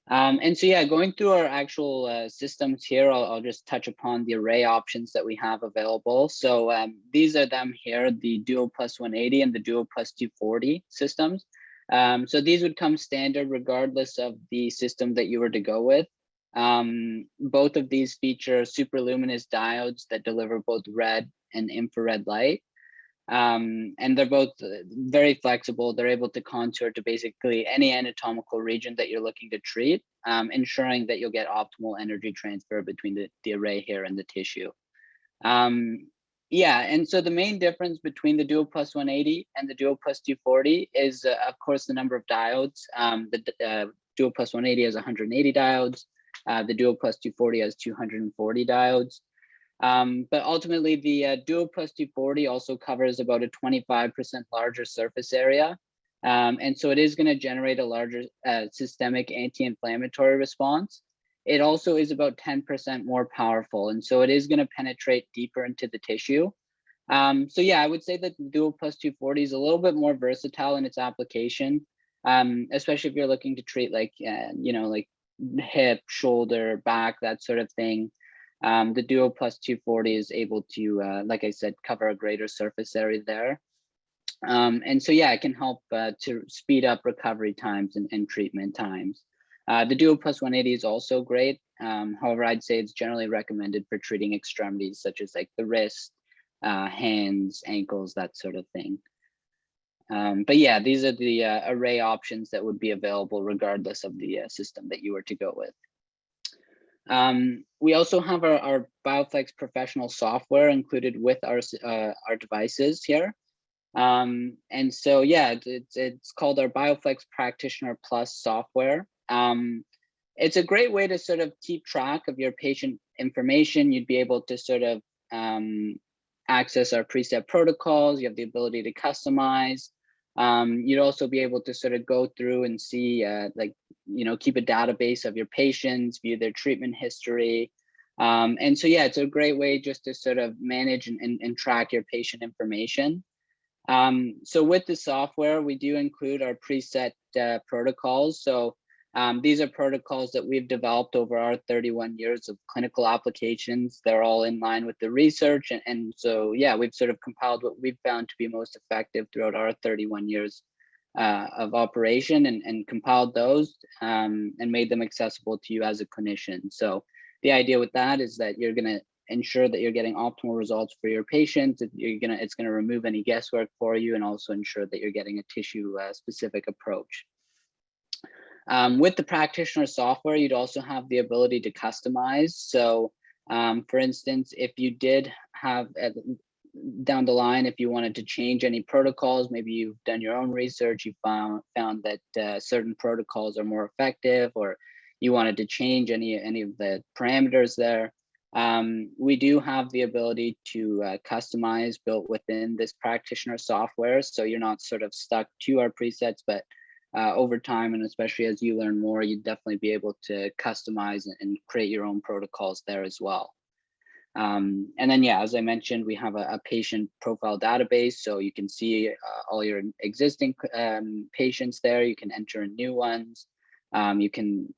S6: And so, yeah, going through our actual systems here, I'll just touch upon the array options that we have available. So these are them here, the Duo Plus 180 and the Duo Plus 240 systems. So these would come standard regardless of the system that you were to go with. Both of these feature superluminous diodes that deliver both red and infrared light. And they're both very flexible. They're able to contour to basically any anatomical region that you're looking to treat, ensuring that you'll get optimal energy transfer between the array here and the tissue. Yeah, and so the main difference between the Duo Plus 180 and the Duo Plus 240 is, of course, the number of diodes. The Duo Plus 180 has 180 diodes. The Duo Plus 240 has 240 diodes. But ultimately, the Duo Plus 240 also covers about a 25% larger surface area. And so it is going to generate a larger systemic anti-inflammatory response. It also is about 10% more powerful. And so it is going to penetrate deeper into the tissue. So yeah, I would say that the Duo Plus 240 is a little bit more versatile in its application, especially if you're looking to treat like, you know, like hip, shoulder, back, that sort of thing. The Duo Plus 240 is able to, like I said, cover a greater surface area there. And so, yeah, it can help to speed up recovery times and treatment times. The Duo Plus 180 is also great. However, I'd say it's generally recommended for treating extremities such as like the wrist, hands, ankles, that sort of thing. But yeah, these are the array options that would be available regardless of the system that you were to go with. We also have our BioFlex professional software included with our devices here. And so, yeah, it's called our BioFlex Practitioner Plus software. It's a great way to sort of keep track of your patient information. You'd be able to sort of access our preset protocols. You have the ability to customize. You'd also be able to sort of go through and see, like, keep a database of your patients, view their treatment history. And so, yeah, it's a great way just to sort of manage and track your patient information. So with the software, we do include our preset protocols. So these are protocols that we've developed over our 31 years of clinical applications. They're all in line with the research. And so, yeah, we've sort of compiled what we've found to be most effective throughout our 31 years of operation and compiled those and made them accessible to you as a clinician. So the idea with that is that you're going to ensure that you're getting optimal results for your patients. It's going to remove any guesswork for you and also ensure that you're getting a tissue specific approach. With the practitioner software, you'd also have the ability to customize. So for instance, if you did have down the line, if you wanted to change any protocols, maybe you've done your own research, you found that certain protocols are more effective, or you wanted to change any of the parameters there, we do have the ability to customize built within this practitioner software. So you're not sort of stuck to our presets, but over time, and especially as you learn more, you'd definitely be able to customize and create your own protocols there as well. And then, yeah, as I mentioned, we have a patient profile database, so you can see all your existing patients there. You can enter new ones. You can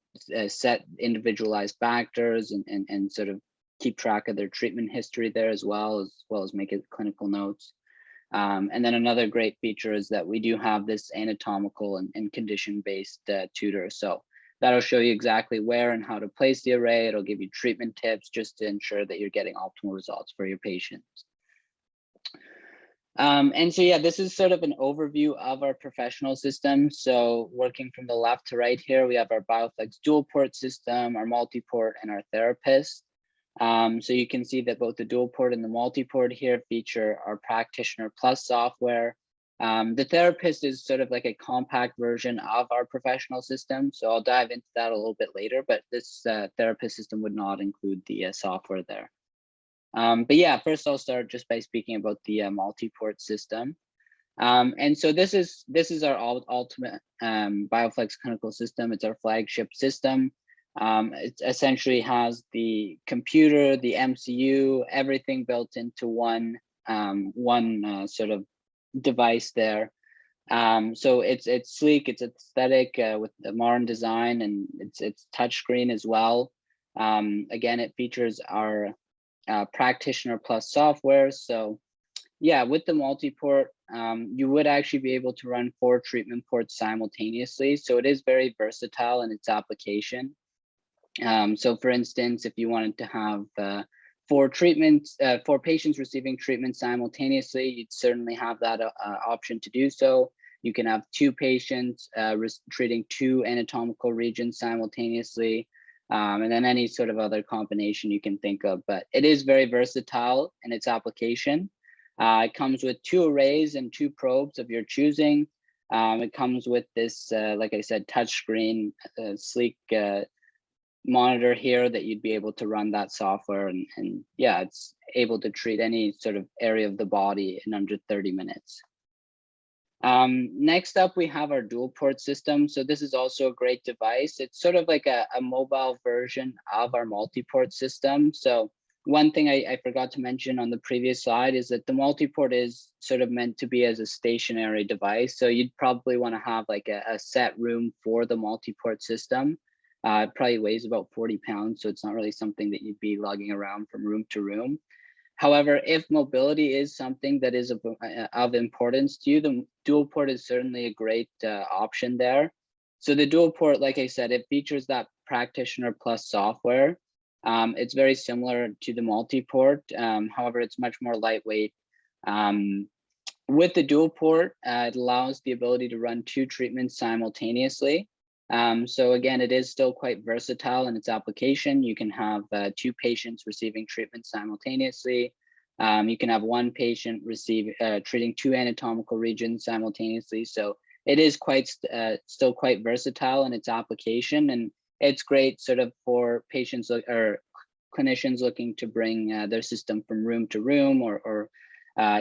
S6: set individualized factors and sort of keep track of their treatment history there as well as make it clinical notes. And then another great feature is that we do have this anatomical and condition-based tutor. So that'll show you exactly where and how to place the array. It'll give you treatment tips just to ensure that you're getting optimal results for your patients. And so, yeah, this is sort of an overview of our professional system. So working from the left to right here, we have our BioFlex dual port system, our multi-port, and our therapist. So you can see that both the dual port and the multi-port here feature our Practitioner Plus software. The therapist is sort of like a compact version of our professional system. So I'll dive into that a little bit later, but this therapist system would not include the software there. But yeah, first I'll start just by speaking about the multi-port system. And so this is our ultimate BioFlex clinical system. It's our flagship system. It essentially has the computer, the MCU, everything built into one sort of device there. So it's sleek, it's aesthetic with the modern design, and it's touchscreen as well. Again, it features our Practitioner Plus software. So yeah, with the multi-port, you would actually be able to run 4 treatment ports simultaneously. So it is very versatile in its application. So for instance, if you wanted to have 4 patients receiving treatment simultaneously, you'd certainly have that option to do so. You can have 2 patients treating 2 anatomical regions simultaneously, and then any sort of other combination you can think of. But it is very versatile in its application. It comes with 2 arrays and 2 probes of your choosing. It comes with this, like I said, touchscreen, sleek monitor here that you'd be able to run that software, and yeah, it's able to treat any sort of area of the body in under 30 minutes. Next up, we have our dual port system. So this is also a great device. It's sort of like a mobile version of our multi-port system. So one thing I forgot to mention on the previous slide is that the multi-port is sort of meant to be as a stationary device. So you'd probably want to have like a set room for the multi-port system. It probably weighs about 40 pounds, so it's not really something that you'd be lugging around from room to room. However, if mobility is something that is of importance to you, the dual port is certainly a great option there. So the dual port, like I said, it features that Practitioner Plus software. It's very similar to the multi-port. However, it's much more lightweight. With the dual port, it allows the ability to run 2 treatments simultaneously. So again, it is still quite versatile in its application. You can have 2 patients receiving treatment simultaneously. You can have 1 patient treating 2 anatomical regions simultaneously. So it is still quite versatile in its application, and it's great sort of for patients or clinicians looking to bring their system from room to room, or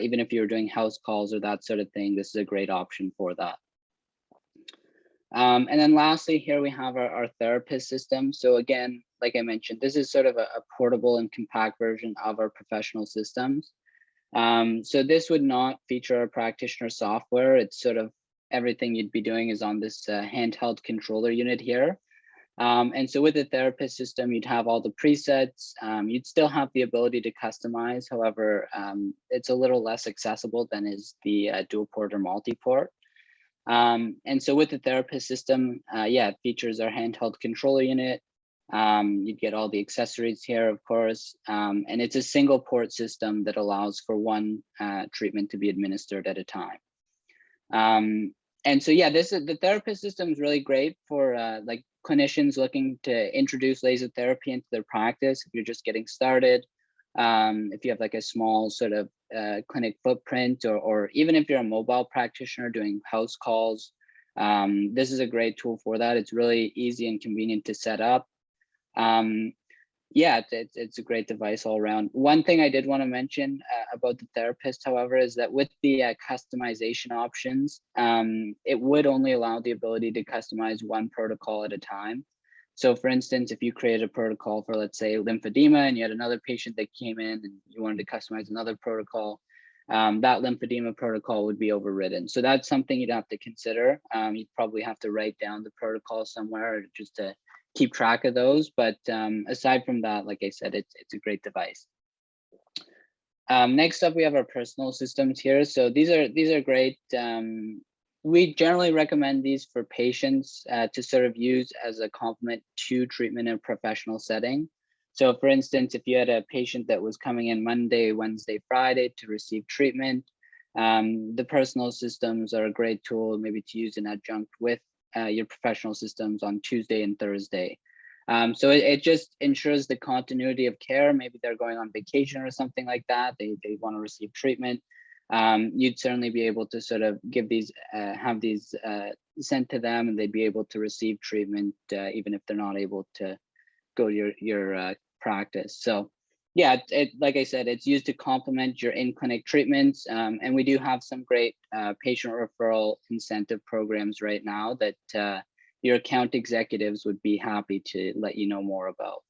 S6: even if you're doing house calls or that sort of thing, this is a great option for that. And then lastly, here we have our therapist system. So again, like I mentioned, this is sort of a portable and compact version of our professional systems. So this would not feature our practitioner software. It's sort of everything you'd be doing is on this handheld controller unit here. And so with the therapist system, you'd have all the presets. You'd still have the ability to customize. However, it's a little less accessible than is the dual port or multi-port. And so with the therapist system, yeah, it features our handheld controller unit. You'd get all the accessories here, of course, and it's a single port system that allows for 1 treatment to be administered at a time. And so, yeah, the therapist system is really great for like clinicians looking to introduce laser therapy into their practice. If you're just getting started, if you have like a small sort of clinic footprint, or even if you're a mobile practitioner doing house calls, this is a great tool for that. It's really easy and convenient to set up. Yeah, it's a great device all around. One thing I did want to mention about the therapist, however, is that with the customization options, it would only allow the ability to customize 1 protocol at a time. So for instance, if you created a protocol for, let's say, lymphedema, and you had another patient that came in and you wanted to customize another protocol, that lymphedema protocol would be overridden. So that's something you'd have to consider. You'd probably have to write down the protocol somewhere just to keep track of those. But aside from that, like I said, it's a great device. Next up, we have our personal systems here. So these are great. We generally recommend these for patients to sort of use as a complement to treatment in a professional setting. So for instance, if you had a patient that was coming in Monday, Wednesday, Friday to receive treatment, the personal systems are a great tool maybe to use in adjunct with your professional systems on Tuesday and Thursday. So it just ensures the continuity of care. Maybe they're going on vacation or something like that. They want to receive treatment. You'd certainly be able to sort of give these, have these sent to them, and they'd be able to receive treatment even if they're not able to go to your practice. So yeah, like I said, it's used to complement your in-clinic treatments. And we do have some great patient referral incentive programs right now that your account executives would be happy to let you know more about.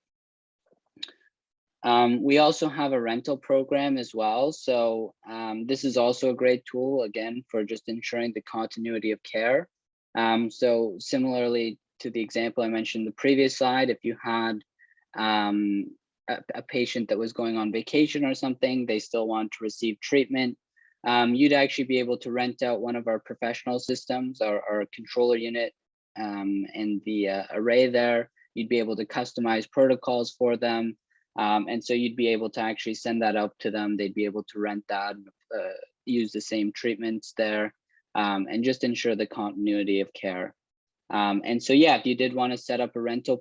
S6: We also have a rental program as well. So this is also a great tool, again, for just ensuring the continuity of care. So similarly to the example I mentioned in the previous slide, if you had a patient that was going on vacation or something, they still want to receive treatment, you'd actually be able to rent out one of our professional systems, our controller unit, and the array there. You'd be able to customize protocols for them. And so you'd be able to actually send that up to them. They'd be able to rent that, use the same treatments there, and just ensure the continuity of care. And so, yeah, if you did want to set up a rental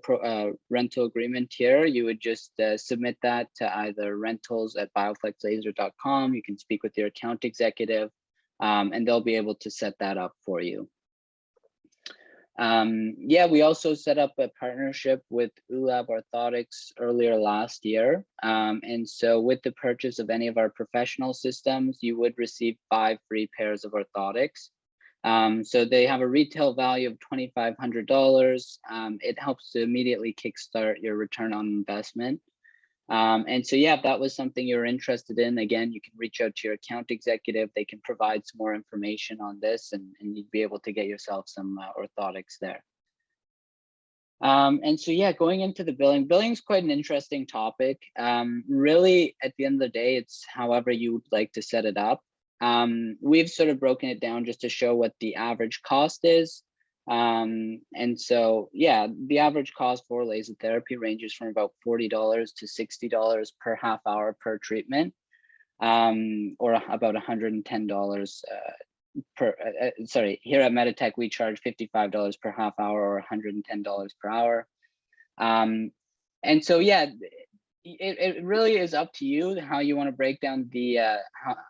S6: agreement here, you would just submit that to either rentals@bioflexlaser.com. You can speak with your account executive, and they'll be able to set that up for you. Yeah, we also set up a partnership with LUYP Orthotics earlier last year. And so with the purchase of any of our professional systems, you would receive 5 free pairs of orthotics. So they have a retail value of $2,500. It helps to immediately kickstart your return on investment. And so, yeah, if that was something you're interested in, again, you can reach out to your account executive. They can provide some more information on this, and you'd be able to get yourself some orthotics there. And so, yeah, going into the billing is quite an interesting topic. Really, at the end of the day, it's however you would like to set it up. We've sort of broken it down just to show what the average cost is. And so, yeah, the average cost for laser therapy ranges from about $40 to $60 per half hour per treatment, or about $110 here at Meditech, we charge $55 per half hour or $110 per hour. And so, yeah, it really is up to you how you want to break down the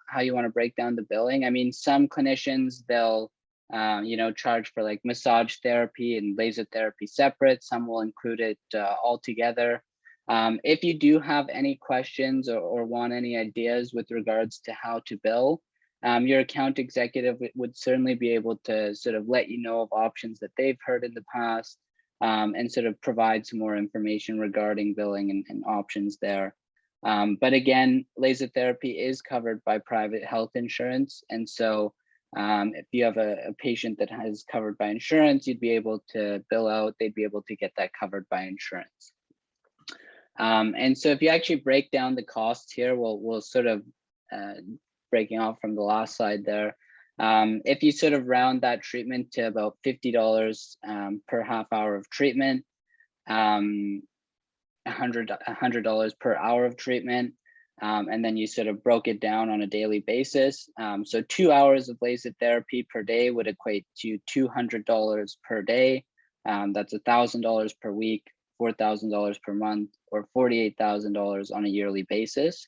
S6: how you want to break down the billing. I mean, some clinicians, they'll charge for like massage therapy and laser therapy separate. Some will include it all together. If you do have any questions or want any ideas with regards to how to bill, your account executive would certainly be able to sort of let you know of options that they've heard in the past, and sort of provide some more information regarding billing and options there. But again, laser therapy is covered by private health insurance. And so if you have a patient that is covered by insurance, you'd be able to bill out, they'd be able to get that covered by insurance. And so if you actually break down the costs here, we'll sort of breaking off from the last slide there. If you sort of round that treatment to about $50 per half hour of treatment, $100 per hour of treatment, and then you sort of broke it down on a daily basis. So 2 hours of laser therapy per day would equate to $200 per day. That's $1,000 per week, $4,000 per month, or $48,000 on a yearly basis.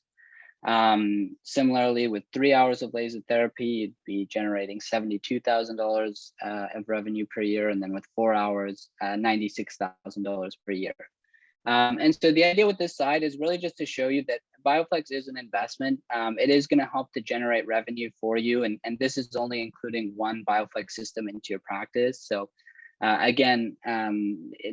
S6: Similarly, with 3 hours of laser therapy, you'd be generating $72,000 of revenue per year, and then with 4 hours, $96,000 per year. And so the idea with this side is really just to show you that BioFlex is an investment. It is going to help to generate revenue for you, and this is only including one BioFlex system into your practice. So again,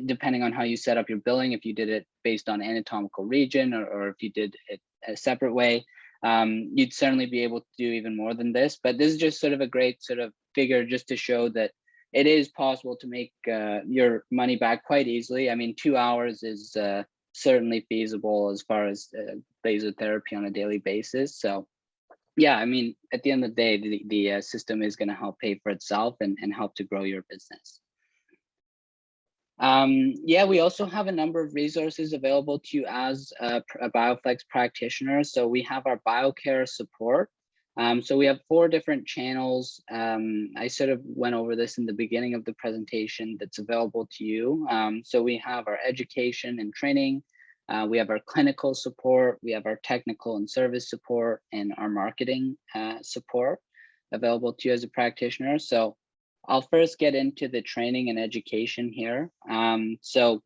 S6: depending on how you set up your billing, if you did it based on anatomical region or if you did it a separate way, you'd certainly be able to do even more than this. But this is just sort of a great sort of figure just to show that it is possible to make your money back quite easily. I mean, 2 hours is certainly feasible as far as laser therapy on a daily basis. So yeah, I mean, at the end of the day, the system is going to help pay for itself and help to grow your business. Yeah, we also have a number of resources available to you as a BioFlex practitioner. So we have our BioCare support. So we have 4 different channels. I sort of went over this in the beginning of the presentation that's available to you. So we have our education and training. We have our clinical support. We have our technical and service support and our marketing support available to you as a practitioner. So I'll first get into the training and education here. So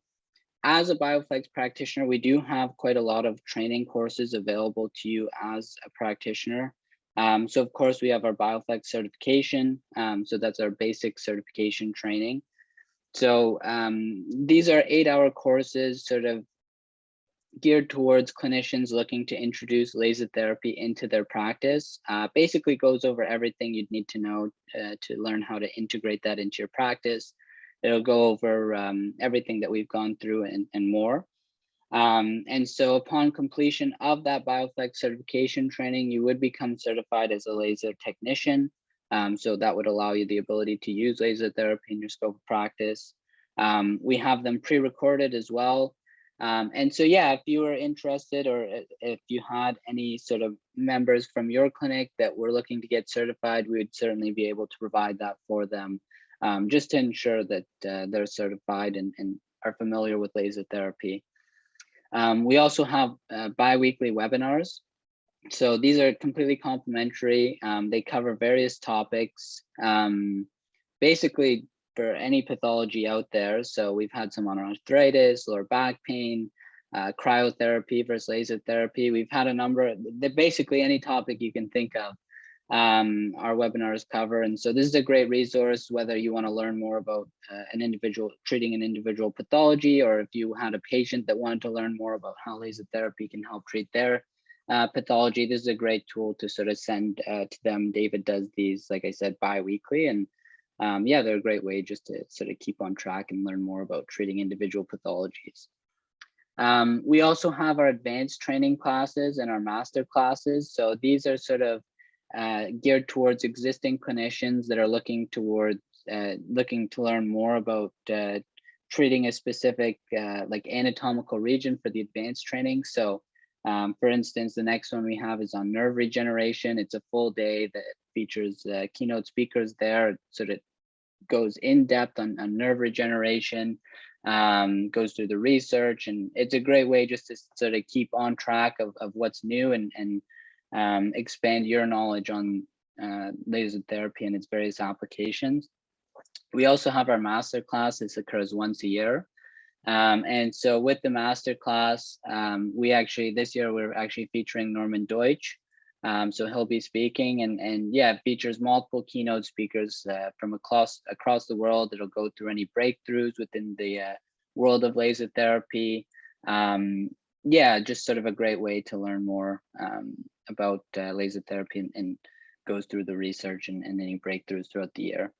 S6: as a BioFlex practitioner, we do have quite a lot of training courses available to you as a practitioner. So of course we have our BioFlex certification. So that's our basic certification training. So these are 8-hour courses sort of geared towards clinicians looking to introduce laser therapy into their practice. Basically goes over everything you'd need to know to learn how to integrate that into your practice. It'll go over everything that we've gone through and more. And so upon completion of that BioFlex certification training, you would become certified as a laser technician. So that would allow you the ability to use laser therapy in your scope of practice. We have them pre-recorded as well. And so, yeah, if you were interested or if you had any sort of members from your clinic that were looking to get certified, we would certainly be able to provide that for them, just to ensure that they're certified and are familiar with laser therapy. We also have bi-weekly webinars. So these are completely complimentary. They cover various topics, basically for any pathology out there. So we've had some on arthritis, lower back pain, cryotherapy versus laser therapy. We've had a number, basically any topic you can think of, our webinars cover. And so this is a great resource, whether you want to learn more about treating an individual pathology, or if you had a patient that wanted to learn more about how laser therapy can help treat their pathology. This is a great tool to sort of send to them. David does these, like I said, bi-weekly, and yeah, they're a great way just to sort of keep on track and learn more about treating individual pathologies. We also have our advanced training classes and our master classes. So these are sort of geared towards existing clinicians that are looking to learn more about treating a specific like anatomical region for the advanced training. So for instance, the next one we have is on nerve regeneration. It's a full day that features keynote speakers there. So that goes in depth on nerve regeneration, goes through the research, and it's a great way just to sort of keep on track of what's new and expand your knowledge on laser therapy and its various applications. We also have our master class. This occurs once a year. And so with the master class, this year we're actually featuring Norman Deutsch. So he'll be speaking and yeah, it features multiple keynote speakers from across the world. It'll go through any breakthroughs within the world of laser therapy. Yeah, just sort of a great way to learn more about laser therapy and goes through the research and any breakthroughs throughout the year.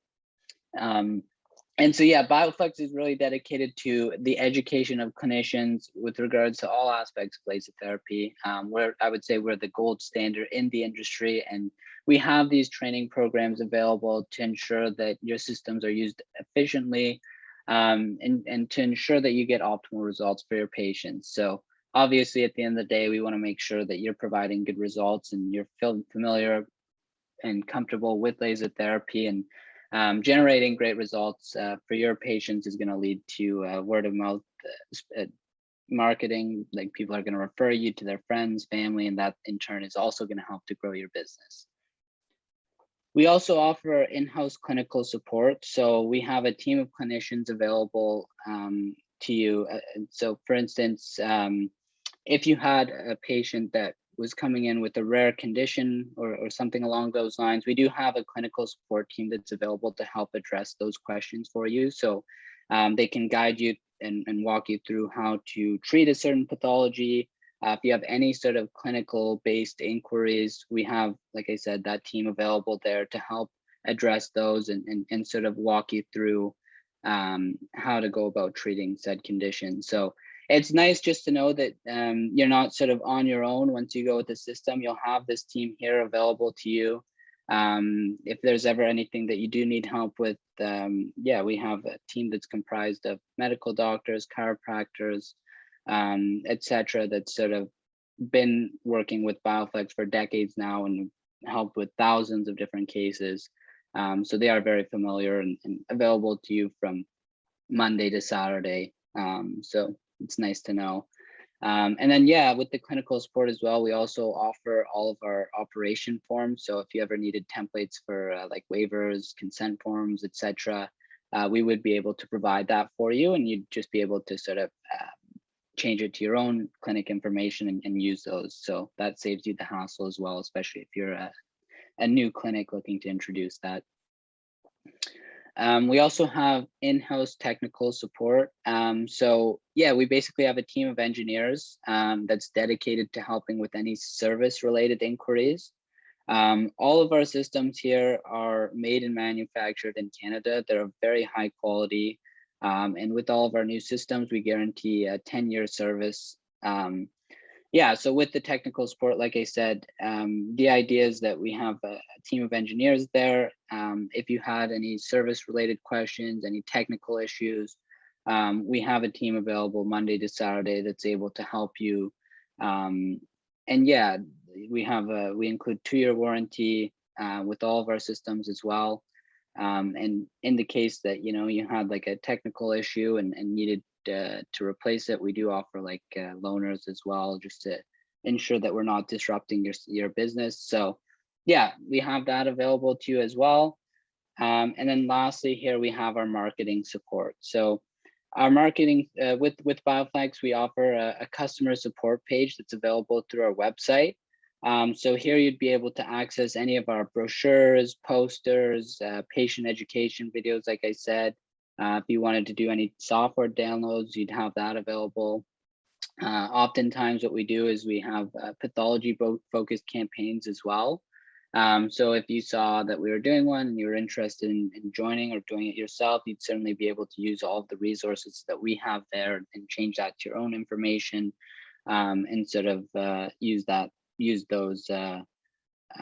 S6: And so, yeah, BioFlex is really dedicated to the education of clinicians with regards to all aspects of laser therapy, where I would say we're the gold standard in the industry. And we have these training programs available to ensure that your systems are used efficiently and to ensure that you get optimal results for your patients. So obviously, at the end of the day, we want to make sure that you're providing good results and you're familiar and comfortable with laser therapy, and generating great results for your patients is going to lead to word of mouth marketing. Like, people are going to refer you to their friends, family, and that in turn is also going to help to grow your business. We also offer in-house clinical support. So we have a team of clinicians available to you. So for instance, if you had a patient that was coming in with a rare condition or something along those lines, we do have a clinical support team that's available to help address those questions for you. So they can guide you and walk you through how to treat a certain pathology. If you have any sort of clinical based inquiries, we have, like I said, that team available there to help address those and sort of walk you through how to go about treating said condition. So it's nice just to know that you're not sort of on your own. Once you go with the system, you'll have this team here available to you. If there's ever anything that you do need help with, yeah, we have a team that's comprised of medical doctors, chiropractors, etc., that's sort of been working with BioFlex for decades now and helped with thousands of different cases. So they are very familiar and available to you from Monday to Saturday. So it's nice to know. And then, yeah, with the clinical support as well, we also offer all of our operation forms. So if you ever needed templates for like waivers, consent forms, etc., we would be able to provide that for you, and you'd just be able to sort of change it to your own clinic information and use those. So that saves you the hassle as well, especially if you're a new clinic looking to introduce that. We also have in-house technical support. So yeah, we basically have a team of engineers that's dedicated to helping with any service-related inquiries. All of our systems here are made and manufactured in Canada. They're of very high quality. And with all of our new systems, we guarantee a 10-year service. Yeah, so with the technical support, like I said, the idea is that we have a team of engineers there. If you had any service-related questions, any technical issues, we have a team available Monday to Saturday that's able to help you. And yeah, we include 2-year warranty with all of our systems as well. And in the case that you had like a technical issue and needed to replace it, we do offer like loaners as well, just to ensure that we're not disrupting your business. So yeah, we have that available to you as well. And then lastly, here we have our marketing support. So our marketing with BioFlex, we offer a customer support page that's available through our website. So here you'd be able to access any of our brochures, posters, patient education videos, like I said. If you wanted to do any software downloads, you'd have that available. Oftentimes what we do is we have pathology focused campaigns as well. So if you saw that we were doing one and you were interested in joining or doing it yourself, you'd certainly be able to use all of the resources that we have there and change that to your own information, and sort of use those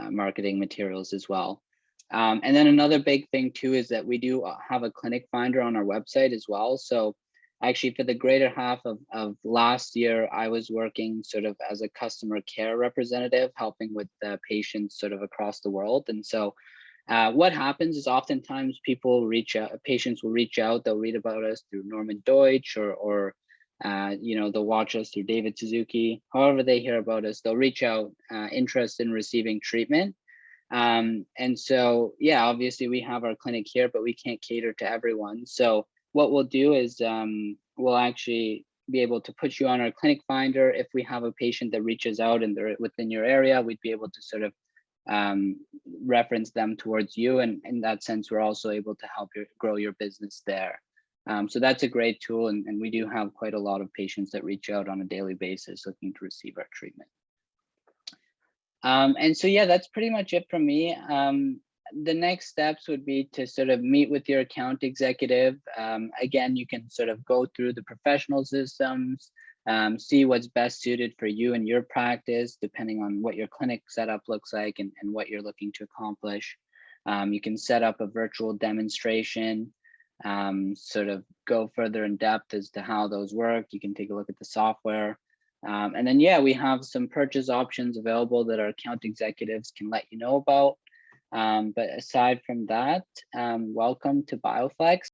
S6: marketing materials as well. And then another big thing too is that we do have a clinic finder on our website as well. So Actually, for the greater half of last year, I was working sort of as a customer care representative, helping with patients sort of across the world. And so what happens is oftentimes patients will reach out, they'll read about us through Norman Deutsch or they'll watch us through David Suzuki. However they hear about us, they'll reach out interested in receiving treatment. And so, yeah, obviously we have our clinic here, but we can't cater to everyone. So what we'll do is we'll actually be able to put you on our clinic finder. If we have a patient that reaches out and they're within your area, we'd be able to sort of reference them towards you. And in that sense, we're also able to help you grow your business there. So that's a great tool. And we do have quite a lot of patients that reach out on a daily basis looking to receive our treatment. And so, yeah, that's pretty much it from me. The next steps would be to sort of meet with your account executive. Again, you can sort of go through the professional systems, see what's best suited for you and your practice, depending on what your clinic setup looks like and what you're looking to accomplish. You can set up a virtual demonstration, sort of go further in depth as to how those work. You can take a look at the software. And then, yeah, we have some purchase options available that our account executives can let you know about. But aside from that, welcome to BioFlex.